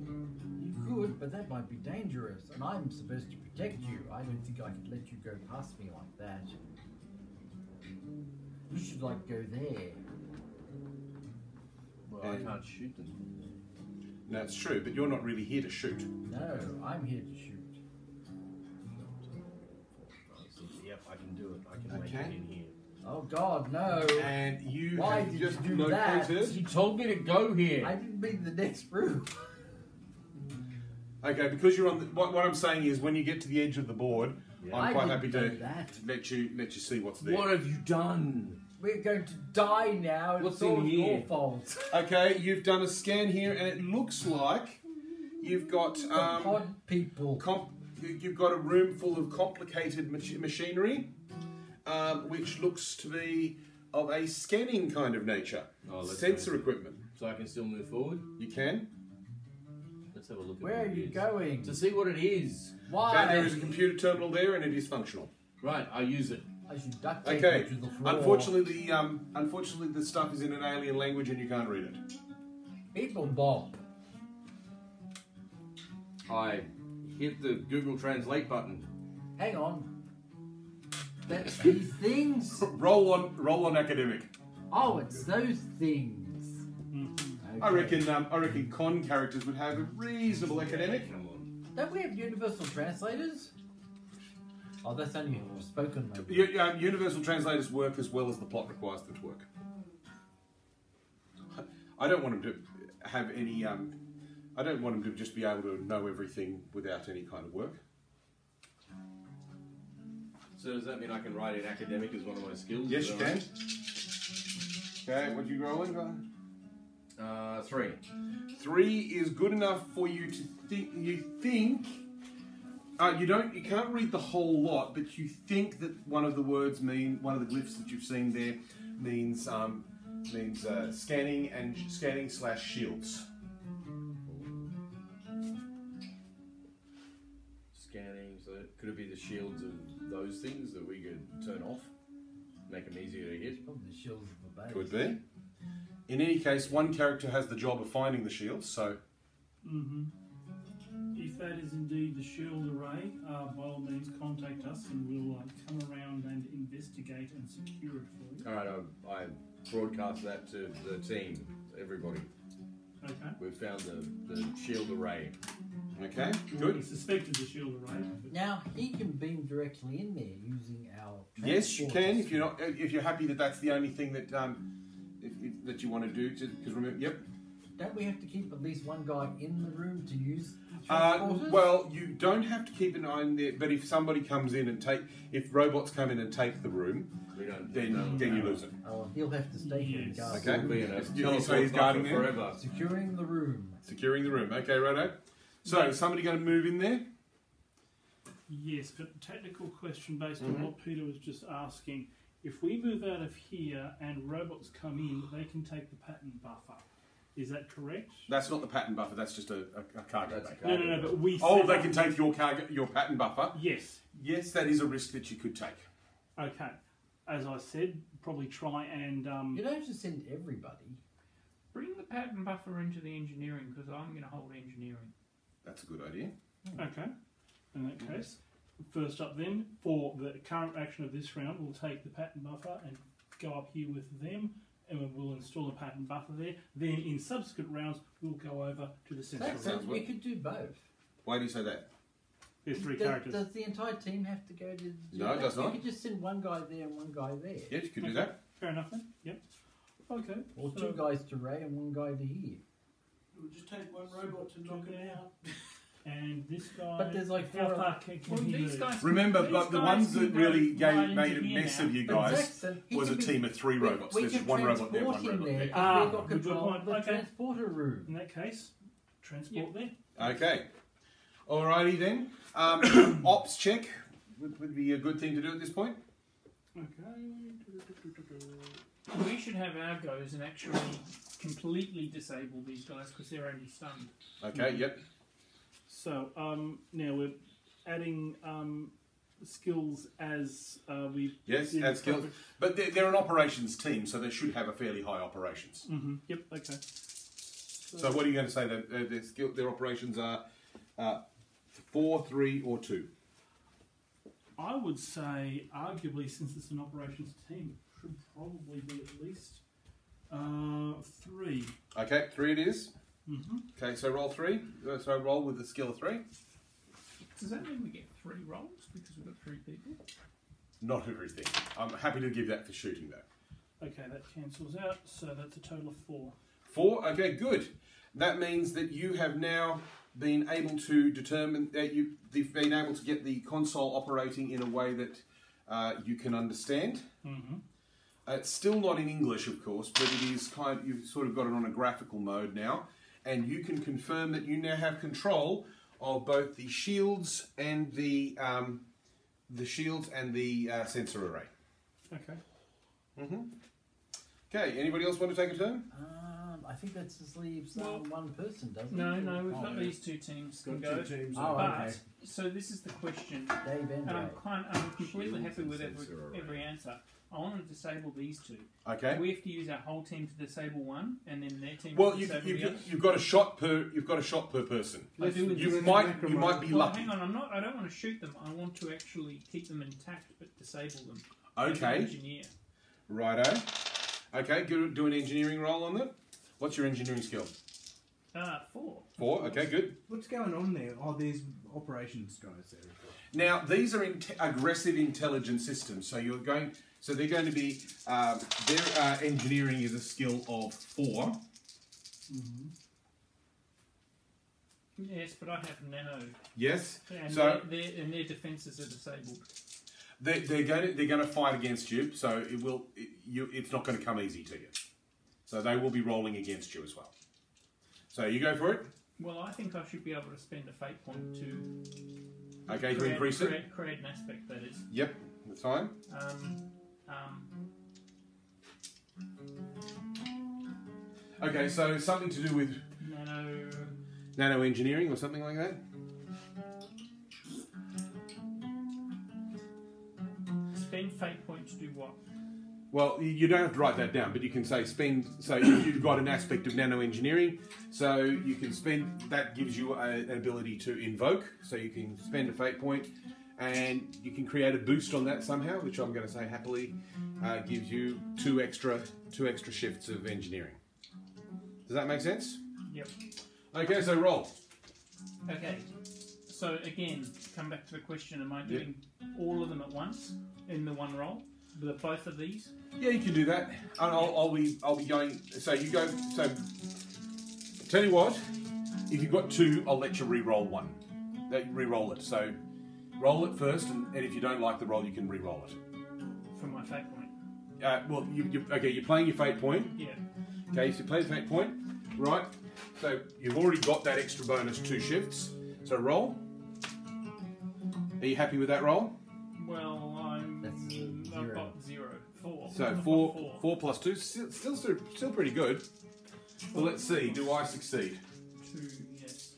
You could, but that might be dangerous. And I'm supposed to protect you. I don't think I could let you go past me like that. You should, like, go there. Well, I can't shoot them. No, it's true, but you're not really here to shoot. No, I'm here to shoot. Yep, I can do it. I can make Okay. it in here. Oh, God, no. And you Why have did you just do that? located... You told me to go here. I didn't mean the next room. Okay, because you're on the... What I'm saying is when you get to the edge of the board, Yeah. I'm I quite didn't happy do to that. let you see what's there. What have you done? We're going to die now. What's It's all in your here? fault. Okay, you've done a scan here, and it looks like you've got Pod people. you've got a room full of complicated machinery, which looks to be of a scanning kind of nature. Oh, let's Sensor go. equipment. So I can still move forward? You can. Let's have a look at Where what are it you is. going? To see what it is. Why? There is a computer terminal there, and it is functional. Right, I'll use it. I should duct tape Okay. you to the floor. Unfortunately, the stuff is in an alien language, and you can't read it. People bomb. I hit the Google Translate button. Hang on. That's these things? Roll on academic. Oh, it's those things. I Okay. reckon con characters would have a reasonable academic. Come on. Don't we have universal translators? Oh, that's only spoken language. Universal translators work as well as the plot requires them to work. I don't want them to have any. I don't want them to just be able to know everything without any kind of work. So does that mean I can write in academic as one of my skills? Yes, Is you that can. right? Okay, what you rolling? 3. 3 is good enough for you to think. You think. You can't read the whole lot, but you think that one of the words one of the glyphs that you've seen there means scanning / shields. Scanning, so could it be the shields of those things that we could turn off? Make them easier to hit? Probably the shields of the base. Could be. In any case, one character has the job of finding the shields, so If that is indeed the shield array, by all means contact us and we'll come around and investigate and secure it for you. Alright, I broadcast that to the team, everybody. Okay. We've found the shield array. okay, We good. suspected the shield array. But Now, he can beam directly in there using our Yes, you transporters. can if you're happy that that's the only thing that that you want to do. Because remember, yep. Don't we have to keep at least one guy in the room to use? transporters? Well, you don't have to keep an eye on there, but if somebody comes in and if robots come in and take the room, We don't. then you lose it. Oh, he'll have to stay here and Yes. guard. Okay. We'll be in a So he's guarding teleport there? forever. Securing the room. Securing the room. Okay, righto. So, is somebody going to move in there? Yes, but technical question based on what Peter was just asking. If we move out of here and robots come in, they can take the pattern buffer. Is that correct? That's not the pattern buffer. That's just a cargo That's bay. a No, but we. Oh, set they up- can take your pattern buffer. Yes. Yes, that is a risk that you could take. Okay. As I said, probably try and You don't have to send everybody. Bring the pattern buffer into the engineering because I'm going to hold engineering. That's a good idea. Okay. In that case, first up then, for the current action of this round, we'll take the pattern buffer and go up here with them, and we'll install a pattern buffer there. Then in subsequent rounds, we'll go over to the central That round. sounds we could do both. Why do you say that? There's three Does, characters. does the entire team have to go to? No, it does not. You could just send one guy there and one guy there. Yes, you could do that. Fair enough then. Yep. Okay. Or so- two guys to Ray and one guy to here. We'll just take one robot to knock it out. And this guy. But there's like how four- far can Well, he these move? guys. Remember, these but the guys ones can that go really right made a into here mess now. of you But guys Jackson, he was a could be- team of three robots. We There's could one robot there, transport one him robot there. there. If Ah, we've got good control point. of the Okay. transporter room. In that case, transport there. Okay. Alrighty then. Ops check would be a good thing to do at this point. Okay. We should have our goes and actually completely disable these guys because they're only stunned. Okay, yep. So now we're adding skills as we. Yes, add skills. But they're an operations team, so they should have a fairly high operations. Yep. Okay. So what are you going to say? Their operations are 4, 3, or 2? I would say, arguably, since it's an operations team, it should probably be at least 3. Okay, 3 it is. Okay, so roll 3. So roll with the skill of 3. Does that mean we get 3 rolls because we've got 3 people? Not everything. I'm happy to give that for shooting though. Okay, that cancels out, so that's a total of 4. 4. Okay, good. That means that you have now been able to determine that you've been able to get the console operating in a way that you can understand. It's still not in English, of course, but it is you've sort of got it on a graphical mode now, and you can confirm that you now have control of both the shields and the sensor array. Okay. Okay. Anybody else want to take a turn? I think that just leaves Well, one person, doesn't No, it? no, we've Oh, got these 2 teams can Got go. two teams. Oh, But okay. so this is the question, Dave and and Ray. I'm completely Shields happy and with sensor array. every answer. I want to disable these 2. Okay. We have to use our whole team to disable one, and then their team Well, to disable the other. you've got a shot per person. Let's do it You in might macro be mode. Well, lucky. hang on, I don't want to shoot them. I want to actually keep them intact but disable them. Okay. Engineer. Righto. Okay, do an engineering roll on that. What's your engineering skill? 4. 4. Okay, good. What's going on there? Oh, there's operations guys there. Now these are aggressive intelligent systems, so they're going to be their engineering is a skill of 4. Yes, but I have nano, Yes. and So their defences are disabled. they're going to fight against you, so it's not going to come easy to you. So they will be rolling against you as well. So you go for it. Well, I think I should be able to spend a fate point to Okay, to increase it. create an aspect, that is. Yep, that's fine. Okay, so something to do with nano engineering or something like that. Spend fate point to do what? Well, you don't have to write that down, but you can say spend. So you've got an aspect of nano engineering, so you can spend. That gives you an ability to invoke. So you can spend a fate point, and you can create a boost on that somehow, which I'm going to say happily gives you two extra shifts of engineering. Does that make sense? Yep. Okay, so roll. Okay. So again, come back to the question: am I doing all of them at once in the one roll? Both of these? Yeah, you can do that. And I'll be going. So you go. So tell you what, If you've got 2, I'll let you re-roll 1. Re-roll it. So roll it first, and if you don't like the roll, you can re-roll it. For my fate point. Well, okay, you're playing your fate point. Yeah. Okay, so you play the fate point, right? So you've already got that extra bonus 2 shifts. So roll. Are you happy with that roll? Well, I've got 0. 4. So 4 plus 2, still pretty good. Well, let's see. Do I succeed? 2, yes.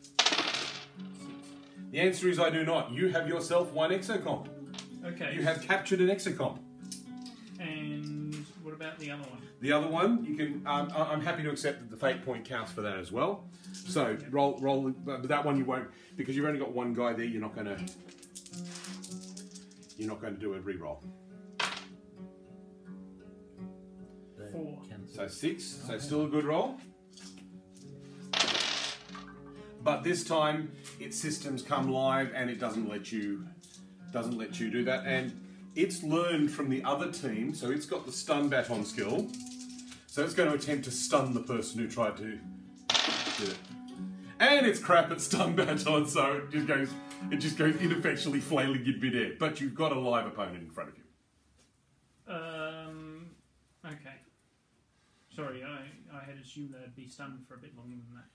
The answer is I do not. You have yourself 1 exocomp. Okay. You have captured an exocomp. And what about the other one? The other one, you can. I'm happy to accept that the fate point counts for that as well. So roll. But that one you won't, because you've only got 1 guy there. You're not going to do a re-roll. 4. So 6. So still a good roll. But this time, its systems come live and it doesn't let you do that. And it's learned from the other team, so it's got the stun baton skill. So it's going to attempt to stun the person who tried to do it. And it's crap at stun baton, so it just goes ineffectually flailing in midair. But you've got a live opponent in front of you. Okay. Sorry, I had assumed they'd be stunned for a bit longer than that.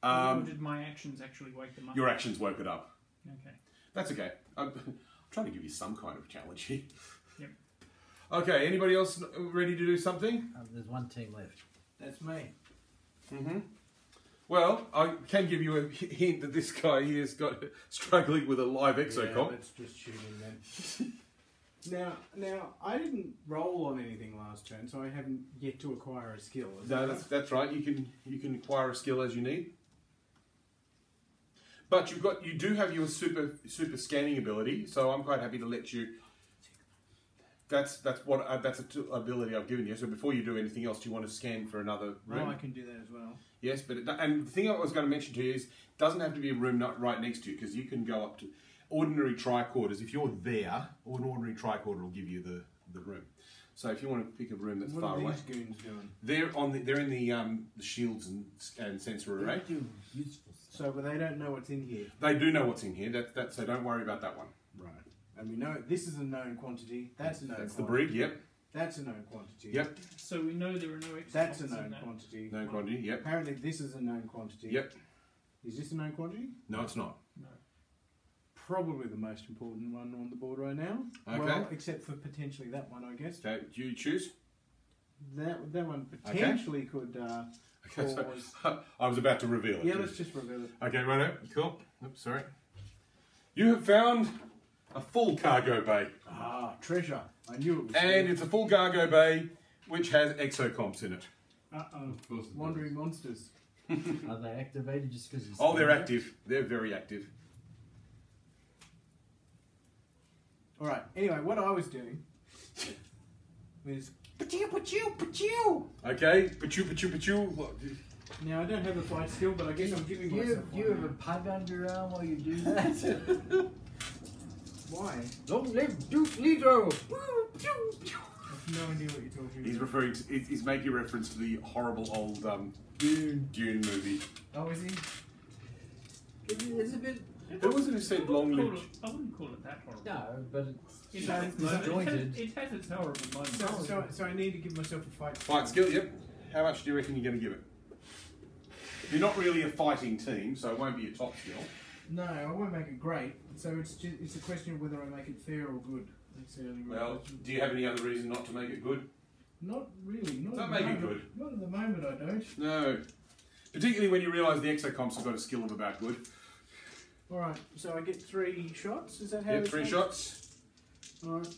Or did my actions actually wake them up? Your actions woke it up. Okay. That's okay. I'm trying to give you some kind of challenge here. Yep. Okay, anybody else ready to do something? There's 1 team left. That's me. Mm-hmm. Well, I can give you a hint that this guy here is struggling with a live exocomp. Yeah, let's just shoot him then. Now, I didn't roll on anything last turn, so I haven't yet to acquire a skill. No, that's right. You can acquire a skill as you need. But you do have your super scanning ability, so I'm quite happy to let you. That's an ability I've given you. So before you do anything else, do you want to scan for another room? Oh, I can do that as well. Yes, and the thing I was going to mention to you is it doesn't have to be a room right next to you, because you can go up to ordinary tricorders. If you're there, an ordinary tricorder will give you the room. So if you want to pick a room that's What far are away, these goons doing? they're in the shields and sensor array. They do useful stuff. So, but they don't know what's in here. They do know what's in here. So don't worry about that one. Right. And we know this is a known quantity. That's a known That's quantity. the brig. Yep. That's a known quantity. Yep. So we know there are no extra That's a points in known that. quantity. Known quantity. Yep. Apparently this is a known quantity. Yep. Is this a known quantity? No, it's not. No. Probably the most important one on the board right now. Okay. Well, except for potentially that one, I guess. So do you choose? That one potentially could Okay, so cause... I was about to reveal it. Yeah, let's just reveal it. Okay, righto. Cool. Oops, sorry. You have found a full cargo bay. Ah, treasure. I knew it was And there. it's a full cargo bay which has exocomps in it. Uh-oh. Wandering monsters. Are they activated just because? Oh, they're active. They're very active. Alright, anyway, what I was doing was... Pachew! Okay, pachu. Look, Now, I don't have a fight skill, but I guess I'm giving myself Do you have a pug under your arm while you do that? Why? Long live Duke Leto! I have no idea what you're talking about. he's referring to. He's making reference to the horrible old Dune movie. Oh, is he? It's a bit. Who was it who said long I live? wouldn't call it that horrible. No, but It it's has its moments. disjointed. It has its horrible moments. So I need to give myself a fight. Fight skill. Yep. How much do you reckon you're going to give it? You're not really a fighting team, so it won't be a top skill. No, I won't make it great. So it's a question of whether I make it fair or good. That's the only Well, question. do you have any other reason not to make it good? Not really. Not Don't at make the it moment. good. Not at the moment. I don't. No. Particularly when you realise the exocomps have got a skill of about good. All right. So I get 3 shots. Is that how? Yep, this 3 works? shots. All right.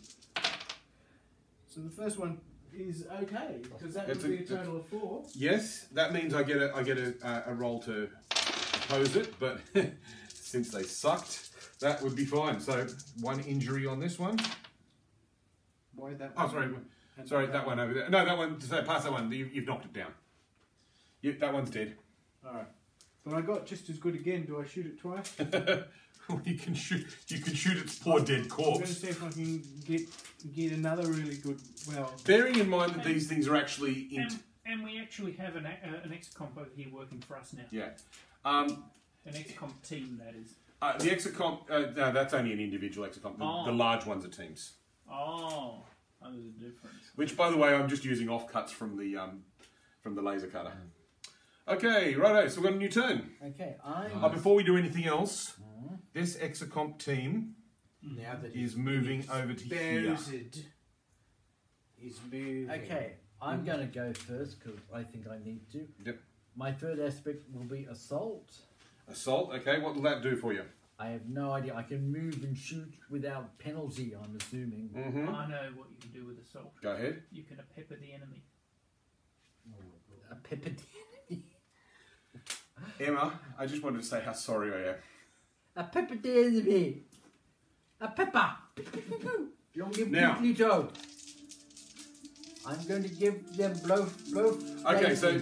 So the first one is okay because that That's would be a a- total of 4. Yes, that means I get a roll to oppose it, but since they sucked, that would be fine. So 1 injury on this one. Why that? Oh, sorry. And Sorry, that one over there. No, that one. So pass that one. You've knocked it down. Yep, that one's dead. All right. But I got just as good again. Do I shoot it twice? You can shoot its poor dead I'm going to corpse. see if I can get another really good. Well, Bearing in mind that these things are actually And we actually have an ex-comp over here working for us now. yeah. An XCOM team, that is. The Exocomp, no, that's only an individual Exocomp. The large ones are teams. Oh, there's a difference. Which, by the way, I'm just using offcuts from the laser cutter. Okay, righto. So we've got a new turn. Okay, Before we do anything else, this Exocomp team Now that is moving over to here. Bowsed is moving. Okay, I'm going to go first because I think I need to. Yep. My third aspect will be assault. Assault. Okay, what will that do for you? I have no idea. I can move and shoot without penalty, I'm assuming. Mm-hmm. I know what you can do with assault. Go ahead. You can pepper the enemy. A pepper enemy. Emma, I just wanted to say how sorry I am. A pepper enemy. A pepper. Don't give Now. Lito. I'm going to give them blow. Okay, so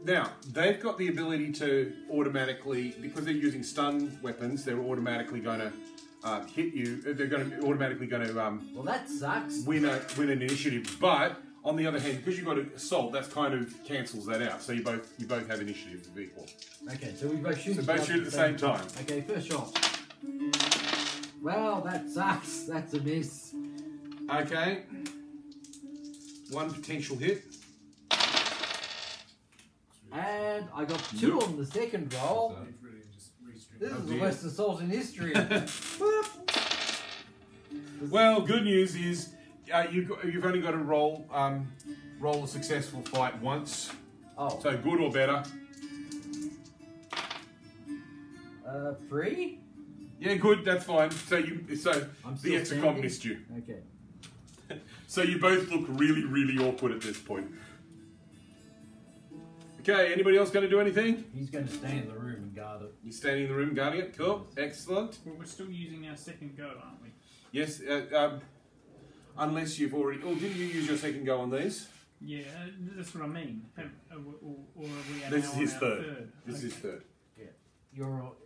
now they've got the ability to automatically, because they're using stun weapons, they're automatically going to hit you. They're automatically going to Well, that sucks. win an initiative. But on the other hand, because you've got assault, that kind of cancels that out. So you both have initiative of equal. Okay, so we both shoot. So both shoot at the same time. Okay, first shot. Well, that sucks. That's a miss. Okay. One potential hit. And I got 2 on the second roll. It's really just restring. This is the dear. worst assault in history. Well, good news is you've only got to roll a successful fight once. Oh, So good or better. 3? Yeah, good. That's fine. So I'm the still Exocom standing? missed you. Okay. So you both look really, really awkward at this point. Okay, anybody else going to do anything? He's going to stay in the room and guard it. You're standing in the room guarding it. Cool. Excellent. Well, we're still using our second go, aren't we? Yes, unless you've already... Oh, didn't you use your second go on these? Yeah, that's what I mean. Or are we This now is his on our third. This is his third.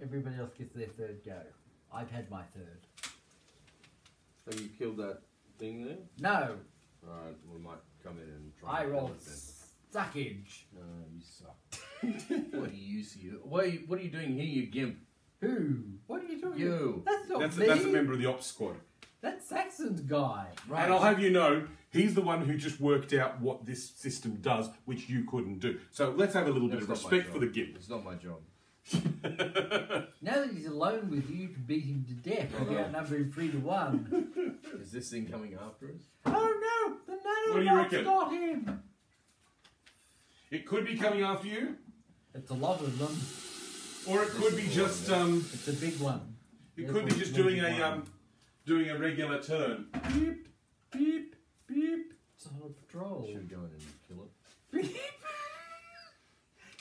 Everybody else gets their third go. I've had my third. Have you killed that thing there? No, Alright, we might come in and try I and rolled kill it then. suckage. No, you suck. What do you see? What are you doing here, you gimp? Who? What are you talking You. about? That's not That's me. a member of the ops squad. That's Saxon's guy. Right. And I'll have you know, he's the one who just worked out what this system does, which you couldn't do. So let's have a little bit of That's not my respect for the job. gimp. It's not my job. Now that he's alone with you, you can beat him to death and outnumber him 3-1. Is this thing coming after us? Oh no! The What do you nanobots reckon? got him! It could be coming after you, It's a lot of them. or it could be just It's a big one. it could be just doing a regular turn. Beep, beep, beep. It's on a patrol. Should we go in and kill it?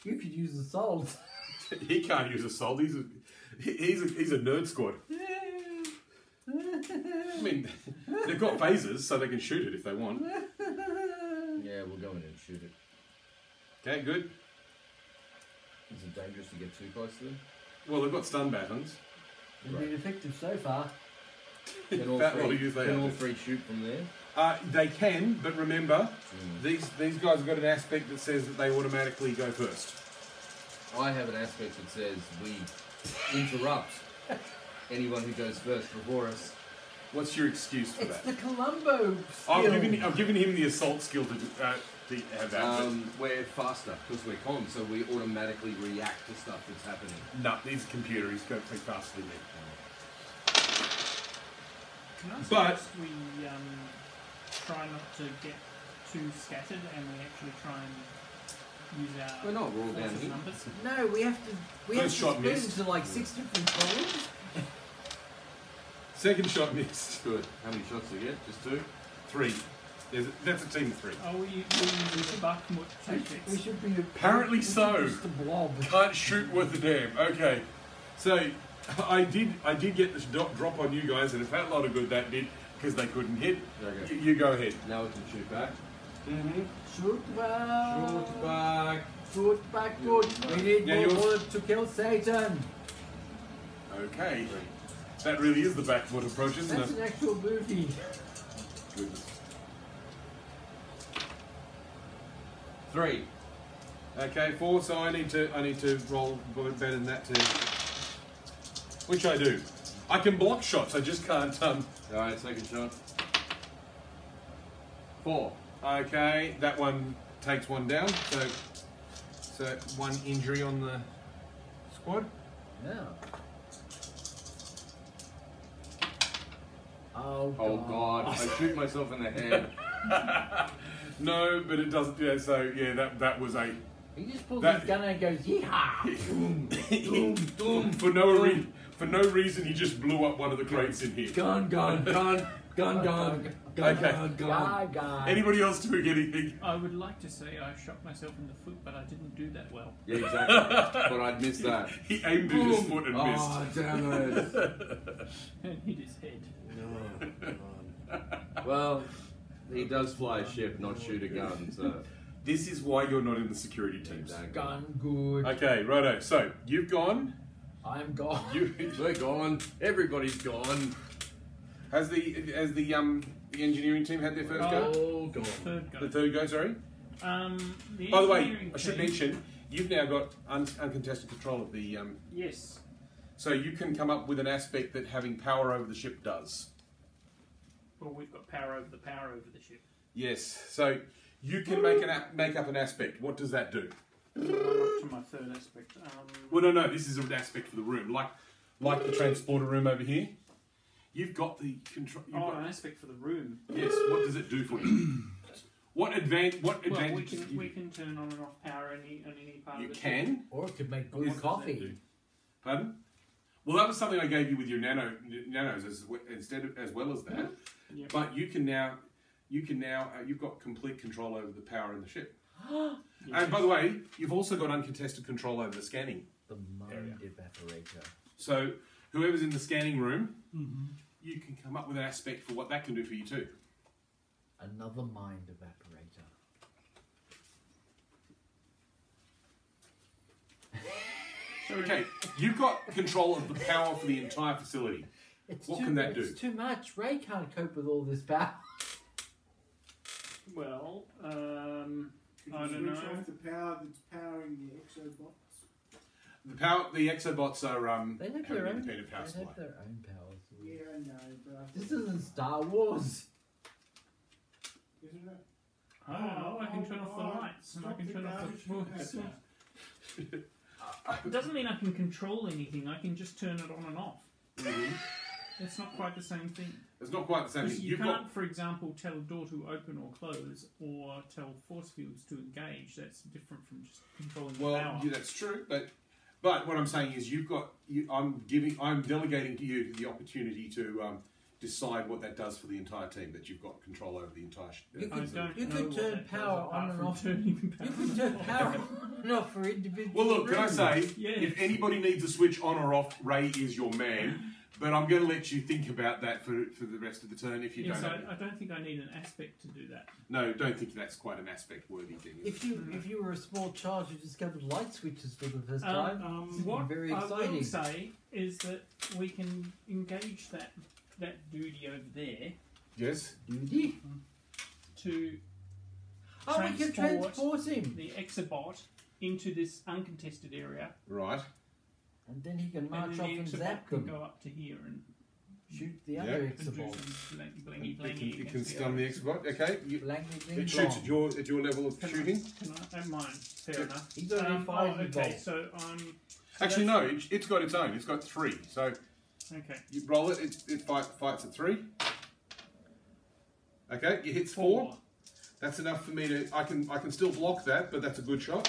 You could use assault. He can't use assault. He's a nerd squad. I mean, they've got phasers, so they can shoot it if they want. Yeah, we'll go in and shoot it. Okay, good. Is it dangerous to get too close to them? Well, they've got stun batons. It's been effective so far. Can all, Fat lot of use they can have. all 3 shoot from there? They can, but remember, these guys have got an aspect that says that they automatically go first. I have an aspect that says we interrupt anyone who goes first before us. What's your excuse for It's that? the Columbo skill. I've given him the assault skill to have that. We're faster because we're comms, so we automatically react to stuff that's happening. No, he's a computer. He's going pretty faster than me. Can I But- suggest we try not to get too scattered and we actually try and use our We're not raw down forces here. numbers? No, we have to First shot split missed. into like 6 different columns. Second shot missed. Good. How many shots do you get? Just 2? 3. That's a team of 3. Oh, we use the Bakhmut We tactics. should be Apparently so. just a blob. Can't shoot worth a damn. Okay, so I did get this drop on you guys, and a fat lot of good that did because they couldn't hit. Okay. You go ahead. Now we can shoot back. Mm-hmm. Shoot back. Shoot back. Shoot back good. We need Yeah, more yours- bullets to kill Satan. Okay, that really is the backfoot approach, isn't That's it? an actual movie. Goodness. 3. Okay, 4. So I need to roll better than that too. Which I do. I can block shots. I just can't. Alright, second shot. 4. Okay, that one takes 1 down. So 1 injury on the squad. Yeah. Oh Oh God! I shoot myself in the head. No, but it doesn't. Yeah. So yeah, that was a. He just pulls That- his gun out and goes, yeehaw! Boom. For no reason, he just blew up one of the crates in here. Gun. Okay. Guy. Anybody else doing anything? I would like to say I shot myself in the foot, but I didn't do that well. Yeah, exactly. But I'd missed that. He aimed at his foot and missed. Oh damn it! And hit his head. Oh, God. Well, he does fly a ship, not shoot a gun. So This is why you're not in the security teams. exactly. Gun good. Okay, righto. So you've gone. I'm gone. We're gone. Everybody's gone. Has the engineering team had their first go? Oh, gone. Third go. The third go, sorry. The By the way, engineering I should team- mention you've now got uncontested control of the. Yes. So you can come up with an aspect that having power over the ship does. Well, we've got power over the ship. Yes. So you can make up an aspect. What does that do? I'm up to my third aspect. Well, no. This is an aspect for the room, like the transporter room over here. You've got the control. an aspect for the room. Yes. What does it do for you? What advantage? Well, we can turn on and off power on any part You of the can. Or it could make What good does coffee. that do? Pardon? Well, that was something I gave you with your nanos as well as that. Yep. But you can now you've got complete control over the power in the ship. Yes. And by the way, you've also got uncontested control over the scanning. The mind evaporator. So whoever's in the scanning room, you can come up with an aspect for what that can do for you too. Another mind evaporator. Okay, you've got control of the power for the entire facility. What can that do? It's too much. Ray can't cope with all this power. Well, I Could don't you know. switch off the power that's powering the exobots? The exobots are They have have their an own. independent power They supply. have their own powers. Yeah, I know, but This isn't Star Wars. isn't it? I don't know. I can turn off the lights and I Stop can the turn off garbage the. can It doesn't mean I can control anything. I can just turn it on and off. Mhm. It's not quite the same thing. It's not quite the same Because thing. you You've can't, got for example, tell a door to open or close, or tell force fields to engage. That's different from just controlling the well, power. yeah, that's true, but what I'm saying is I'm delegating to you the opportunity to decide what that does for the entire team. That you've got control over the entire. You I could- don't you know could what turn that does power apart on and from off. turning power You can turn power on and off for individual. Well, look, can I say, Yes. if anybody needs a switch on or off, Ray is your man. But I'm going to let you think about that for the rest of the turn if you Yes, don't. I don't think I need an aspect to do that. No, don't think that's quite an aspect-worthy thing. If you were a small child who discovered light switches for the first time, this would What be very I will exciting. say is that we can engage that duty over there Yes. Duty. to Oh, we can transport him, the exobot into this uncontested area, Right. and then he can and march then off the and exobot zap can them. go up to here and Shoot the Yeah. other do some exobot. blingy blingy. You can stun the Xbox. Okay. Blanky bling It shoots blong. at your level of shooting. I don't mind. Fair enough. He's only 5 okay, involved. so Actually, no. It's got its own. It's got 3. So okay. you roll it. It fights at 3. Okay. You hits 4. That's enough for me to. I can still block that, but that's a good shot.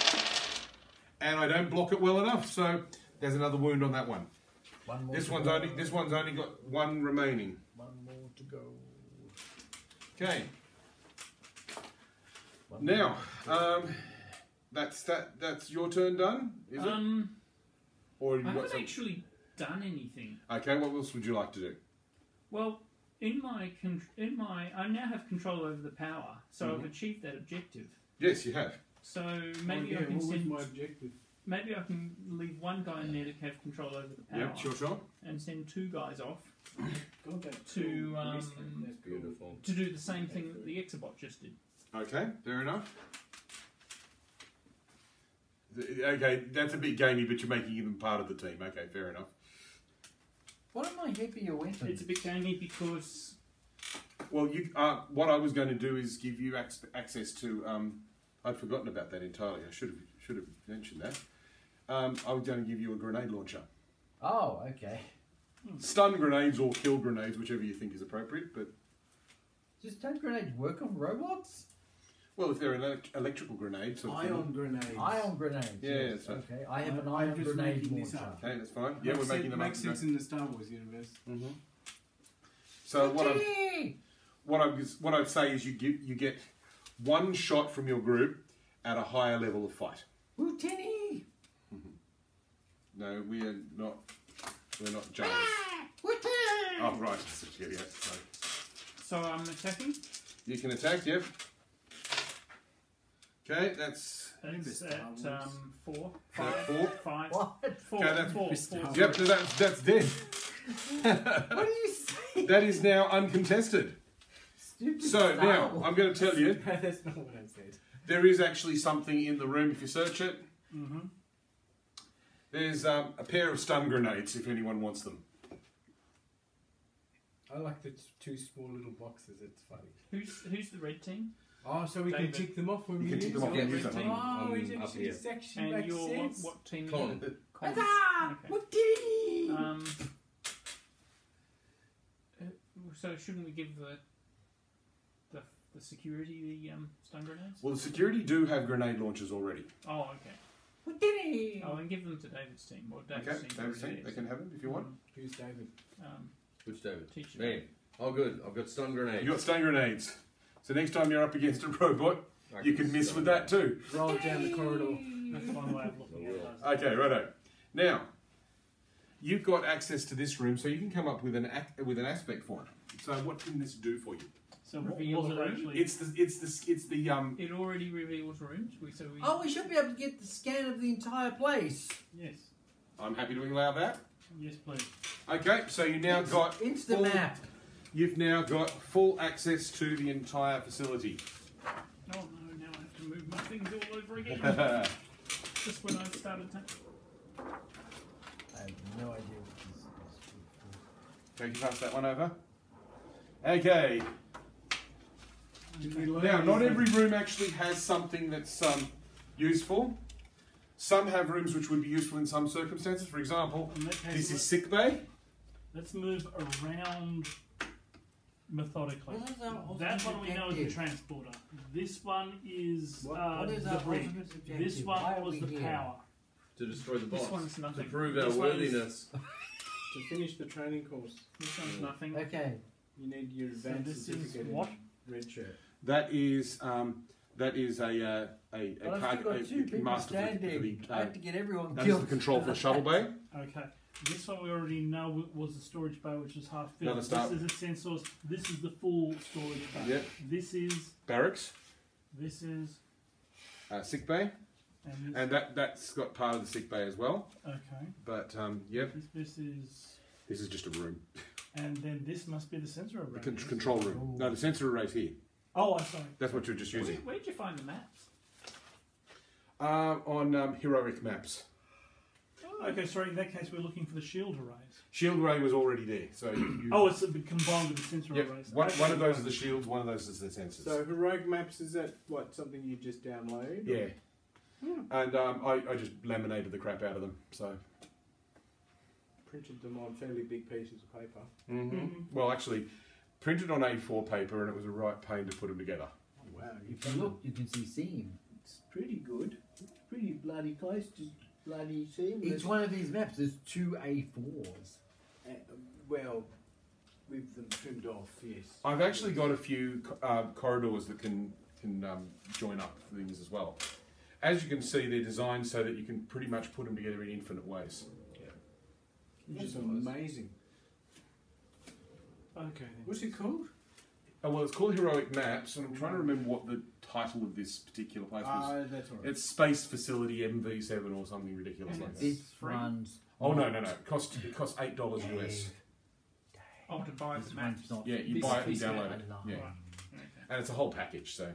And I don't block it well enough, so there's another wound on that one. One more This to one's go. only got 1 remaining. One more to go. Okay. One Now, more to go. that's your turn done, is it? Or I you got haven't some? actually done anything. Okay. What else would you like to do? Well, in my I now have control over the power, so I've achieved that objective. Yes, you have. So maybe yeah, I can what was send. my objective? Maybe I can leave one guy in there to have control over the power, Yep. Sure. and send 2 guys off God, that's To, cool. um, That's cool. Beautiful. to do the same thing that the exobot just did. Okay. Fair enough. Okay, that's a bit gamey, but you're making them part of the team. Okay, fair enough. What are my heavier weapons? It's a bit gamey because Well, you. What I was going to do is give you access to. I'd forgotten about that entirely. I should have mentioned that. I was going to give you a grenade launcher. Oh, okay. Stun grenades or kill grenades, whichever you think is appropriate. But Does stun grenades work on robots? well, if they're an electrical grenade, sort of thing. Ion grenades. Ion grenades. Yeah, yes. that's right. Okay, I have an I'm ion just grenade making this launcher. up. Okay, that's fine. Yeah, we're making them up. Makes sense in the Star Wars universe. Mm-hmm. So what I'd say is you get one shot from your group at a higher level of fight. Ooh, Tenny! No, we're not giants. Oh right, yeah, sorry. so I'm attacking. You can attack, yep. Okay, that's That's at 4, that 5, four. 5, What? 4, Okay, that's- 4, Mr. 4. Yep, that's dead. What do you say? That is now uncontested. Stupid So Star now Wars. I'm going to tell you That's not what I said. there is actually something in the room if you search it. Mm-hmm. There's a pair of stun grenades if anyone wants them. I like the two small little boxes. It's funny. Who's the red team? Oh, so we David. can tick them off when You we can tick use them off them. when you use them. Oh, I'm it up actually, here. it actually And makes you're sense. what team? Colin. Colin. Huzzah! Okay. Whoopee! So shouldn't we give the security the stun grenades? Well, the security do have grenade launchers already. Oh, okay. Whoopee! Oh, then give them to David's team. Or David's Okay, team. David's already team, they is. can have them if you want. Who's David? Which David? Teacher. Me. Oh, good. I've got stun grenades. You got stun grenades. So next time you're up against a robot, you can miss with that too. Roll it down the corridor. That's one way of looking at it. Okay, righto. Now, you've got access to this room, so you can come up with an aspect for it. So what can this do for you? So Reveal was the it room? actually? It's the It already reveals rooms. Oh, we should be able to get the scan of the entire place. Yes. I'm happy to allow that. Yes, please. Okay, so you now got Insta full- map. You've now got full access to the entire facility. Oh no! Now I have to move my things all over again. Just when I started. I have no idea what this is. Can you pass that one over? Okay. Did we learn Now, not anything? every room actually has something that's useful. Some have rooms which would be useful in some circumstances. For example, In that case, this is sick bay. let's move around methodically. What is our That ultimate one we know is the objective? transporter. This one is What is the our brig. ultimate objective? This Why one are was we the here? power. To destroy the This boss. one's To nothing. prove our This one is- worthiness. To finish the training course, This one's nothing. Okay. you need your So advanced this is certificate what? in red shirt. That is a But I've still card, got two people master for standing. the I have to get everyone that is killed. the control for the shuttle bay. Okay. This one we already know was the storage bay, which is half filled. Another start. This is the sensors. This is the full storage bay. Yep. This is. Barracks, This is. sick bay, And this. and that's got part of the sick bay as well. Okay. But yep, This is. this is just a room. And then this must be the sensor array. The control room. No, the sensor array's here. Oh, I'm sorry. That's what you're just using. Where'd you find the maps? On heroic maps. Okay, sorry. In that case, we're looking for the shield arrays. Shield array was already there, so you. Oh, it's combined with the sensor Yep. arrays. One Okay. of those is the shields, one of those is the sensors. So heroic maps, is that what, something you just download? yeah. And I just laminated the crap out of them. So. Printed them on fairly big pieces of paper. Well, actually, printed on A4 paper, and it was a right pain to put them together. Oh, wow, If you look, you can see seam. it's pretty good. It's pretty bloody close to bloody seamless. Each one of these maps is 2 A4s. Well, with them trimmed off, yes. I've actually got a few corridors that can join up things as well. As you can see, they're designed so that you can pretty much put them together in infinite ways. Which is amazing. Okay. Then. What's it called? Oh, well, it's called Heroic Maps, and I'm trying to remember what the title of this particular place was. That's all right. It's Space Facility MV7 or something ridiculous like that. This free? one's. Oh no! It costs $8 US. Oh, to buy This the maps. one's not. Yeah, you This buy it and is download it. alone. Yeah, Right. and it's a whole package. So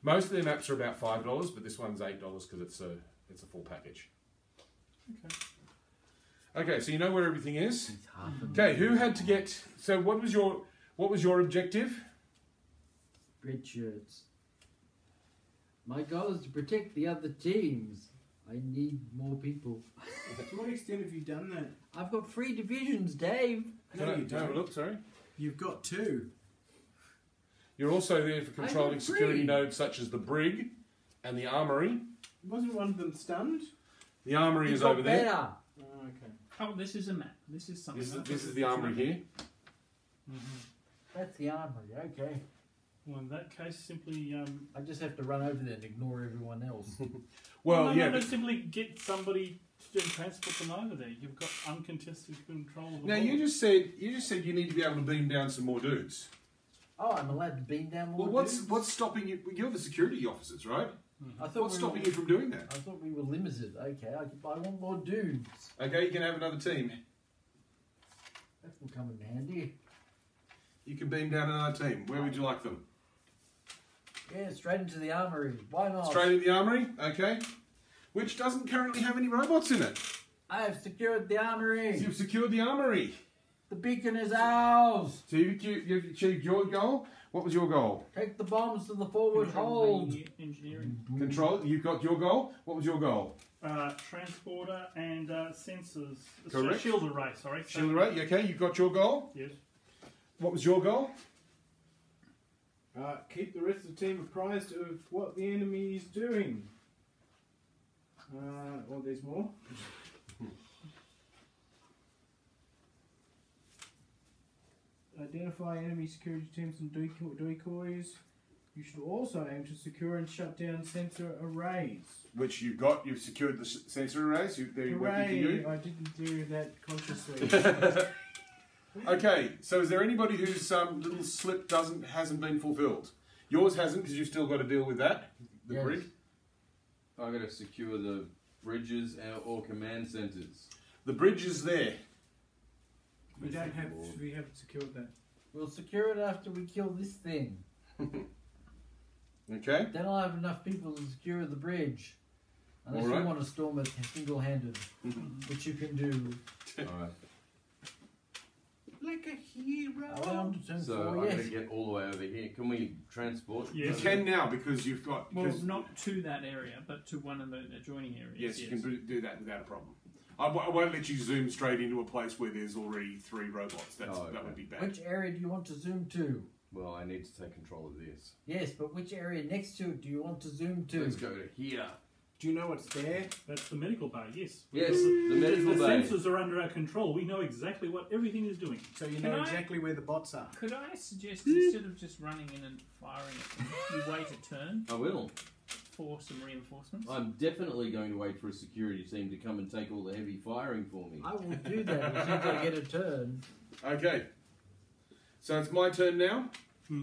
most of their maps are about $5, but this one's $8 because It's a full package. Okay. Okay, so you know where everything is. It's half a Okay, who had to get? So what was your objective? red shirts. My goal is to protect the other teams. I need more people. To what extent have you done that? I've got 3 divisions, Dave. No, you Can I have a don't. look, sorry. You've got 2. You're also there for controlling got security 3. nodes such as the brig and the armory. Wasn't one of them stunned? The armory It is got over there. better. Oh, okay. Oh, this is a map. This is something. This is the armory here. That's the armory, okay. Well, in that case, simply. I just have to run over there and ignore everyone else. Well, no, yeah. no, but- simply get somebody to transport them over there. You've got uncontested control of the Now ball. you just said you need to be able to beam down some more dudes. Oh, I'm allowed to beam down more Well, dudes? what's stopping you? You're the security officers, right? I thought What's we stopping were, you from doing that? I thought we were limited. Okay, I want more dudes. Okay, you can have another team. That will come in handy. You can beam down another team. Where would you like them? Yeah, straight into the armory. Why not? Straight in the armory, okay. Which doesn't currently have any robots in it. I have secured the armory. You've secured the armory. The beacon is ours. So you've achieved your goal. What was your goal? Take the bombs to the forward Control hold. the engineering. Control. You got your goal. What was your goal? Transporter and sensors. Correct. So shield array, sorry. So- Shield array. Okay, you got your goal. Yes. What was your goal? Keep the rest of the team apprised of what the enemy is doing. Well, there's more. Identify enemy security teams and decoys. You should also aim to secure and shut down sensor arrays. Which you got. You've secured the sensor arrays. They're working for you. I didn't do that consciously. Okay, so is there anybody whose little slip hasn't been fulfilled? Yours hasn't because you've still got to deal with that. The Yes. brig. I've got to secure the bridges or command centres. The bridge is there. we haven't secured that. We'll secure it after we kill this thing. Okay. Then I'll have enough people to secure the bridge. Unless Alright. you want to storm it single-handed, which you can do. Alright. Like a hero. I want to turn So 4, I'm going yes. to get all the way over here. Can we transport? You Yes. can now because you've got. Well, because- not to that area, but to one of the adjoining areas. yes, you can do that without a problem. I won't let you zoom straight into a place where there's already 3 robots. That okay. would be bad. Which area do you want to zoom to? Well, I need to take control of this. Yes, but which area next to it do you want to zoom to? Let's go to here. Do you know what's there? That's the medical bay, yes. Yes, Because the medical the bay. sensors are under our control. We know exactly what everything is doing. So you Can know I- exactly where the bots are. Could I suggest instead of just running in and firing at them, you wait a turn I will. for some reinforcements? I'm definitely going to wait for a security team to come and take all the heavy firing for me. I will do that as soon as I get a turn. Okay. So it's my turn now.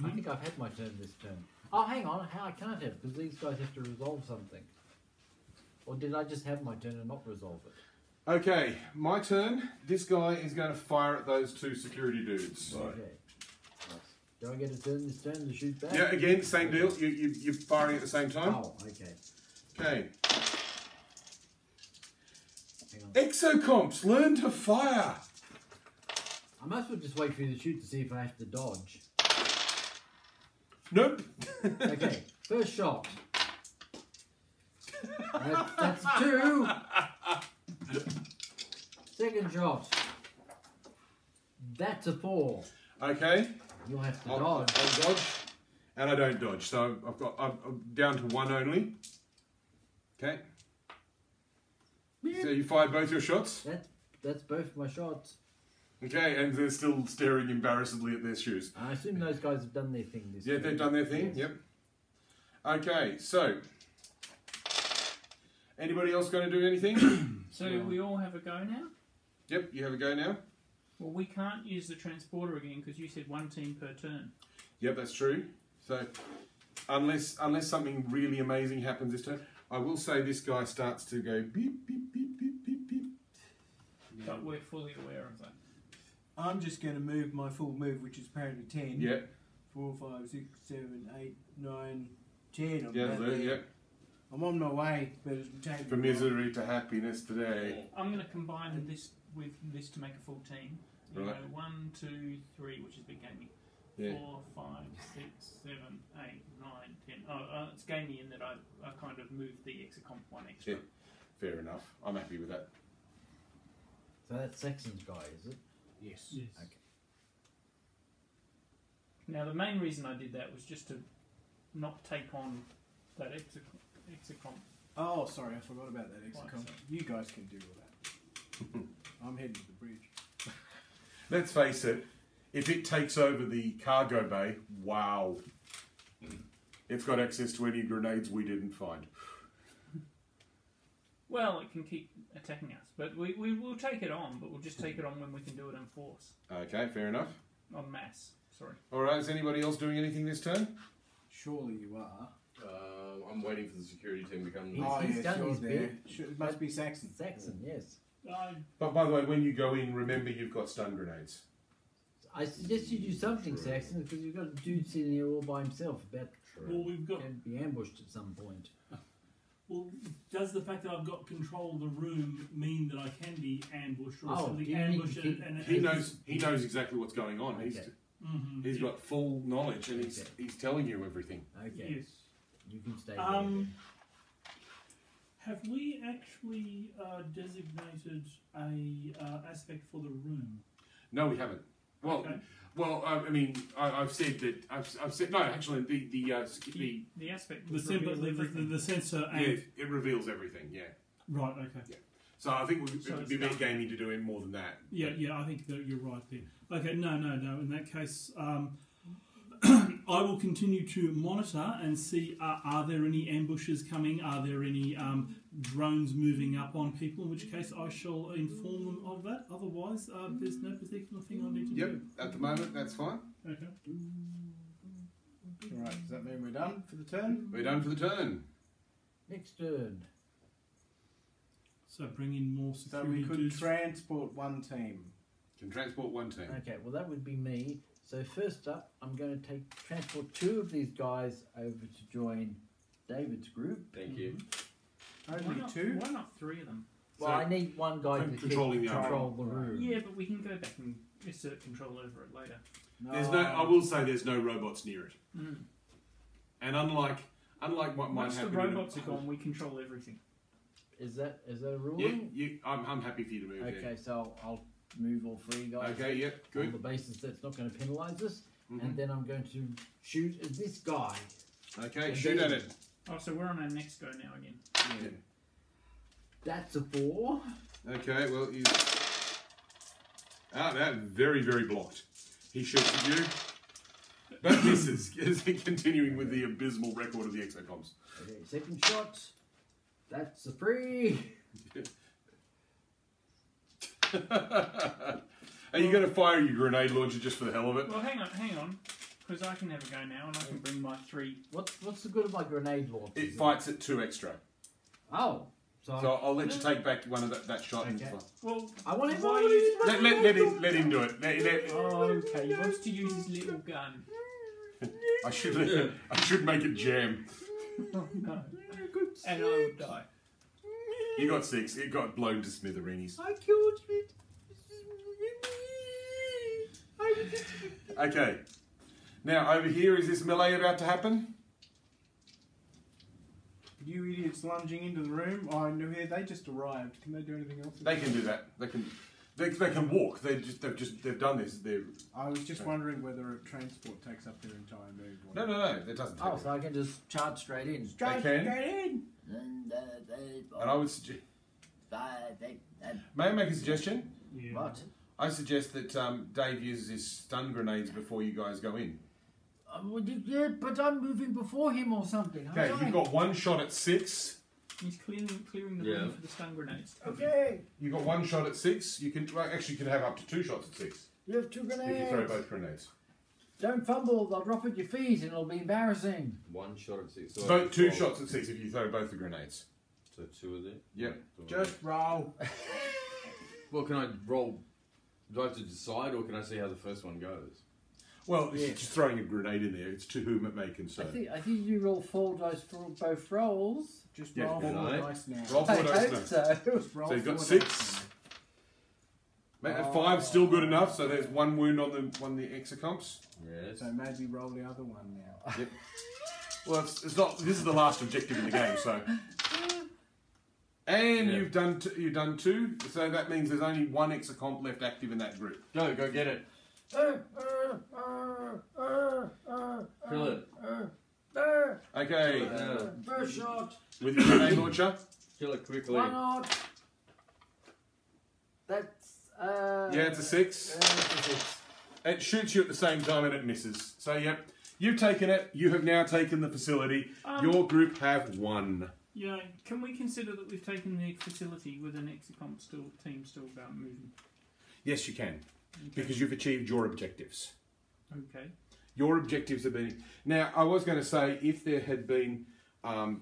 I think I've had my turn this turn. Oh, hang on. How I can't have, because these guys have to resolve something. Or did I just have my turn and not resolve it? Okay, my turn. This guy is going to fire at those 2 security dudes. Right. Okay. Do I get a turn this turn to shoot back? Yeah, again, same deal. You're firing at the same time. Oh, okay. Okay. Hang on. Exocomps, learn to fire. I might as well just wait for you to shoot to see if I have to dodge. Nope. Okay, first shot. That's 2. Second shot. That's a 4. Okay. You'll have to I'll dodge. dodge, and I don't dodge. So I'm down to 1 only. Okay. So you fired both your shots. That's both my shots. Okay, and they're still staring embarrassedly at their shoes. I assume those guys have done their thing this Yeah, turn. they've done their thing. Yes. Yep. Okay, so anybody else going to do anything? So we all have a go now? Yep, you have a go now. Well, we can't use the transporter again because you said 1 team per turn. Yep, that's true. So unless something really amazing happens this turn, I will say this guy starts to go beep beep beep beep beep beep. But we're fully aware of that. I'm just going to move my full move, which is apparently 10. Yep. 4, 5, 6, 7, 8, 9, 10. On Yeah, that there, there. yep. I'm on my way, but it'll take From me a while. misery to happiness today. I'm going to combine this with this to make a full team. You Right. know, 1, 2, 3, which is big gaming. Yeah. 4, 5, 6, 7, 8, 9, 10. Oh, it's gaming in that I kind of moved the Exicomp one extra. Yeah. Fair enough. I'm happy with that. So that's Saxon's guy, is it? Yes. Yes. Okay. Now, the main reason I did that was just to not take on that Exicomp. Oh, sorry, I forgot about that Right, Exicom. so- You guys can deal with that. I'm heading to the bridge. Let's face it, if it takes over the cargo bay, wow. It's got access to any grenades we didn't find. Well, it can keep attacking us, but we will take it on, but we'll just take it on when we can do it in force. Okay, fair enough. En masse, sorry. Alright, is anybody else doing anything this turn? Surely you are. I'm waiting for the security team to come. He's done you're his there. bit. It must be Saxon. Saxon, yes. But by the way, when you go in, remember you've got stun grenades. I suggest you do something, Saxon, because you've got a dude sitting here all by himself about Well, we've got. to be ambushed at some point. Well, does the fact that I've got control of the room mean that I can be ambushed, or Oh, simply do you need ambush to it? keep- And He knows exactly what's going on. Okay. He's got full knowledge and Okay. he's telling you everything. Okay, Yes. you can stay Have we actually designated a aspect for the room? No, we haven't. Well, Okay. well, I mean, I've said that. I've said no. Actually, the aspect The, would symbol, reveal the, everything. the sensor and yeah, it reveals everything. Yeah. right. Okay. So I think it So would it's be done. gaming to do it more than that. Yeah. I think that you're right there. Okay. No. In that case, I will continue to monitor and see are there any ambushes coming? Are there any drones moving up on people? In which case, I shall inform them of that. Otherwise, there's no particular thing I need to Yep. do. At the moment, that's fine. Okay. Alright, does that mean we're done for the turn? We're done for the turn. Next turn. So bring in more So security we could dudes. transport one team. Can transport one team. Okay, well that would be me. So first up, I'm going to transport 2 of these guys over to join David's group. Thank you. Only two? Why not 3 of them? Well, I need one guy to controlling the control the room. Yeah, but we can go back and assert control over it later. There's no. I will say there's no robots near it. Mm. And unlike what might Once the happen. robots are gone, we control everything. Is that a rule? Yeah, I'm happy for you to move. Okay, so I'll move all 3 guys. Okay. Yep. On Good. the basis that's not going to penalise us, Mhm. and then I'm going to shoot at this guy. Okay. And Shoot then- at it. Oh, so we're on our next go now again. Yeah. That's a 4. Okay. Well, he's that very blocked. He shoots at you. But misses. Continuing with the abysmal record of the exocoms. Okay, second shot. That's a 3. Are you going to fire your grenade launcher just for the hell of it? Well, hang on, because I can have a go now, and I can bring my 3. What's the good of my grenade launcher? It fights at 2 extra. Oh, so So I'll let you take back one of that shot. Okay. And Well, I want him. why let him do it. Oh, okay. He wants to use his little gun. I should make it jam. Oh no. And I will die. You got 6. It got blown to smithereens. I killed it. Okay. Now over here, is this melee about to happen? You idiots lunging into the room. Oh, no, here they just arrived. Can they do anything else? They can do that. They can walk. They've done this. I was just wondering whether a transport takes up their entire move. Or No. That doesn't. Take Oh, it. so I can just charge straight in. Straight can. in. And I would suggest. May I make a suggestion? Yeah. What? I suggest that Dave uses his stun grenades before you guys go in. Yeah, but I'm moving before him or something. Okay, you've got 1 shot at 6. He's clearing the Yeah. room for the stun grenades. Okay. You've got 1 shot at 6. You can actually have up to 2 shots at 6 You have 2 if you grenades. throw both grenades. Don't fumble. They'll drop at your feet and it'll be embarrassing. 1 shot at 6. So Both 2 shots at 6 if you throw both the grenades. So 2 of it? Yep. Just roll. Well, can I roll? Do I have to decide, or can I see how the first one goes? Well, it's just throwing a grenade in there. It's to whom it may concern. I think you roll 4 dice for both rolls. Just Yeah, roll 4 right. dice now. Roll 4 I dice hope now. so. Just roll So you've got 4 6. dice Mate, 5's still good enough. So there's 1 wound on the exocomps. Yes. now. So maybe roll the other one now. Yep. Well, it's not. This is the last objective in the game, so. And Yeah. you've done 2, so that means there's only 1 exocomp left active in that group. Go get it. Kill it. Okay, First shot. with your grenade launcher. Kill it quickly. Why not? That's Yeah, it's a 6. it's a 6. It shoots you at the same time and it misses. So yep, you've taken it. You have now taken the facility. Your group have won. Yeah, can we consider that we've taken the facility with an execomp team still about moving? Yes, you can, Okay. because you've achieved your objectives. Okay. Your objectives have been. Now, I was going to say, if there had been,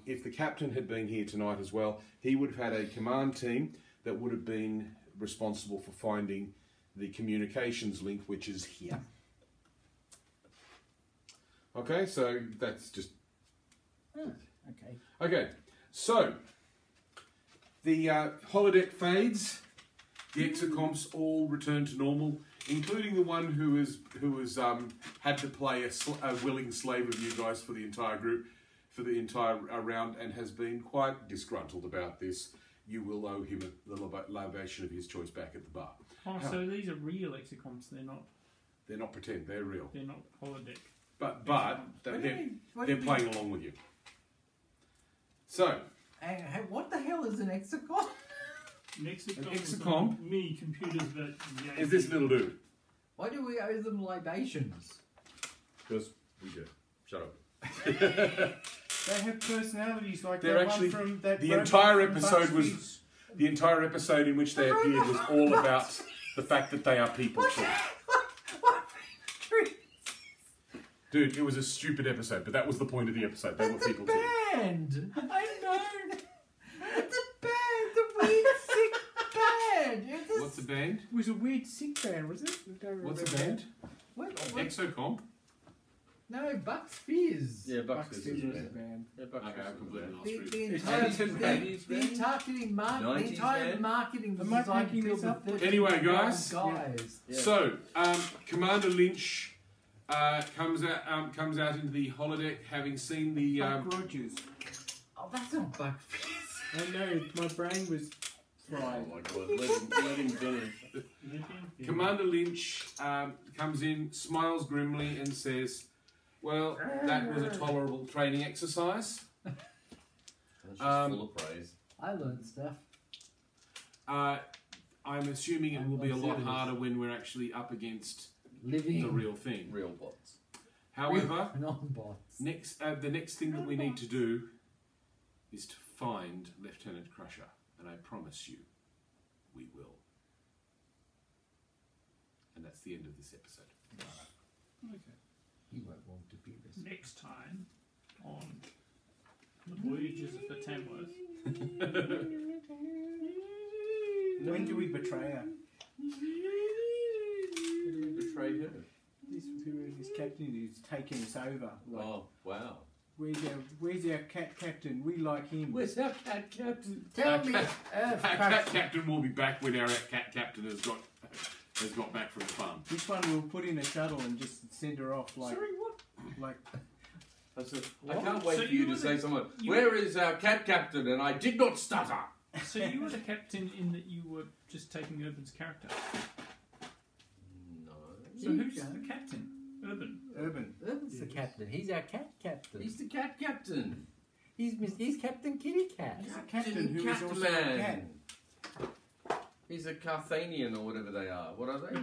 if the captain had been here tonight as well, he would have had a command team that would have been responsible for finding the communications link, which is here. Okay, so that's just. Okay. Okay, so the holodeck fades. The exocomps all return to normal, including the one who has had to play a willing slave of you guys for the entire group, for the entire round, and has been quite disgruntled about this. You will owe him a libation of his choice back at the bar. Oh, so these are real execomps, They're not pretend, they're real. they're not holodeck. But What they're playing along with you. So, What the hell is an exocomp? An execomp, An execomp? me computers that is this little dude? Why do we owe them libations? Because we do. Shut up. They have personalities like They're that actually- one from that the robot entire from episode was- Bugs The entire episode in which they appeared was all about the fact that they are people too. Dude, it was a stupid episode, but that was the point of the episode. They were people too. Band! I know! It's a band! The weird sick band! It's a What's the band? It was a weird sick band, was it? I don't What's the remember. band? what? Exocomp? No, Bucks Fizz. Yeah, Bucks Bucks Fizz is was a the band. band. Yeah, Bucks Okay, I is completely a lost The, read. the It's entire, 80s the, band. the marketing, the 90s entire band. marketing was Am I designed to making fill this the up? 13 Anyway, guys. guys. Yeah. So, Commander Lynch comes out into the holodeck, having seen the. Buck Rogers. Oh, that's not Buck Fizz. I know, my brain was fried. Oh my god, let him finish. Commander Lynch comes in, smiles grimly, and says, "Well, that was a tolerable training exercise. That's just full of praise. I learned stuff. I'm assuming it will be a lot serious. harder when we're actually up against Living. the real thing. Real bots. However, non-bots. the next thing that we need to do is to find Lieutenant Crusher, and I promise you, we will." And that's the end of this episode. You won't want to be this. Next time on the Voyages of the Tamworth. When do we betray her? Betray who? This captain who's taking us over. Like, Oh, wow. where's our cat captain? We like him. Where's our cat captain? Tell me, Our cat captain will be back when our cat captain has got back from the farm. This one we'll put in a shuttle and just send her off like. Sorry, what? Like I can't wait So for you you to were say the- someone, you- where is our cat captain? And I did not stutter. So you were the captain in that you were just taking Urban's character. No. So who's the captain? Urban. Urban. Urban's the captain. He's our cat captain. He's the cat captain. He's Captain Kitty Cat. He's a captain who is also a cat. He's a Carthanian or whatever they are. What are they?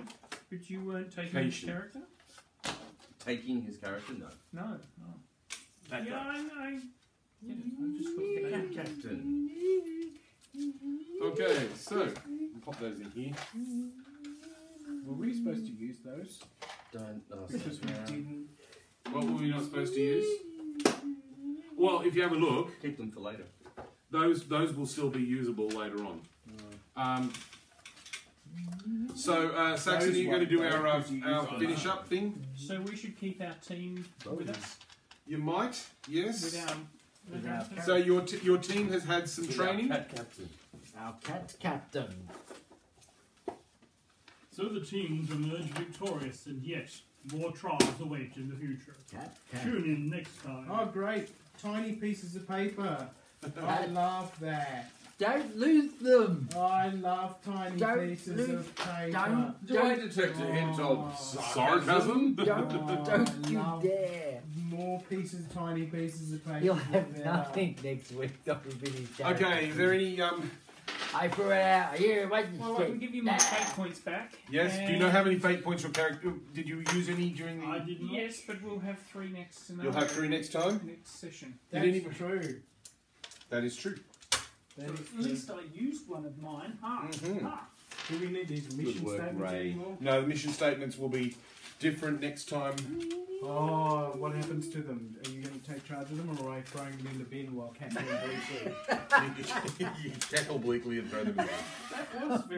But you weren't taking his Cation. character? Taking his character? No. No, no. That Yeah, guy. I get it. I just The thought cat that. captain. Okay, so we'll pop those in here. Were we supposed to use those? Don't ask Because we didn't. What were we not supposed to use? Well, if you have a look, Keep them for later. those will still be usable later on. So, Saxon, are you going to do our finish up thing? So we should keep our team with us. You might, yes. With our So your team has had some training. Cat captain. Our cat captain. So the teams emerge victorious, and yet more trials await in the future. Cat Tune in next time. Oh, great. Tiny pieces of paper. I love that. Don't lose them. I love tiny Don't pieces lose- of paper. Don't, Do I detect a hint of Oh. sarcasm? don't you love dare. More pieces, tiny pieces of paper. You'll have Yeah. nothing next week. Don't be finished. Okay, is there any I threw it out. Here, wait a Well, I can give you my fate points back. yes? Do you not have any fate points for character? Did you use any during I the? did not. Yes, but we'll have 3 next. You'll have 3 next time. next session. That's Did any- true. That is true. That So is at true. least I used one of mine. Mhm. Do we need these mission work, statements Ray. anymore? No, the mission statements will be different next time. Oh, what happens to them? Are you going to take charge of them, or are I throwing them in the bin while Catherine Blue You tackle Bleakley and throw them in. That was very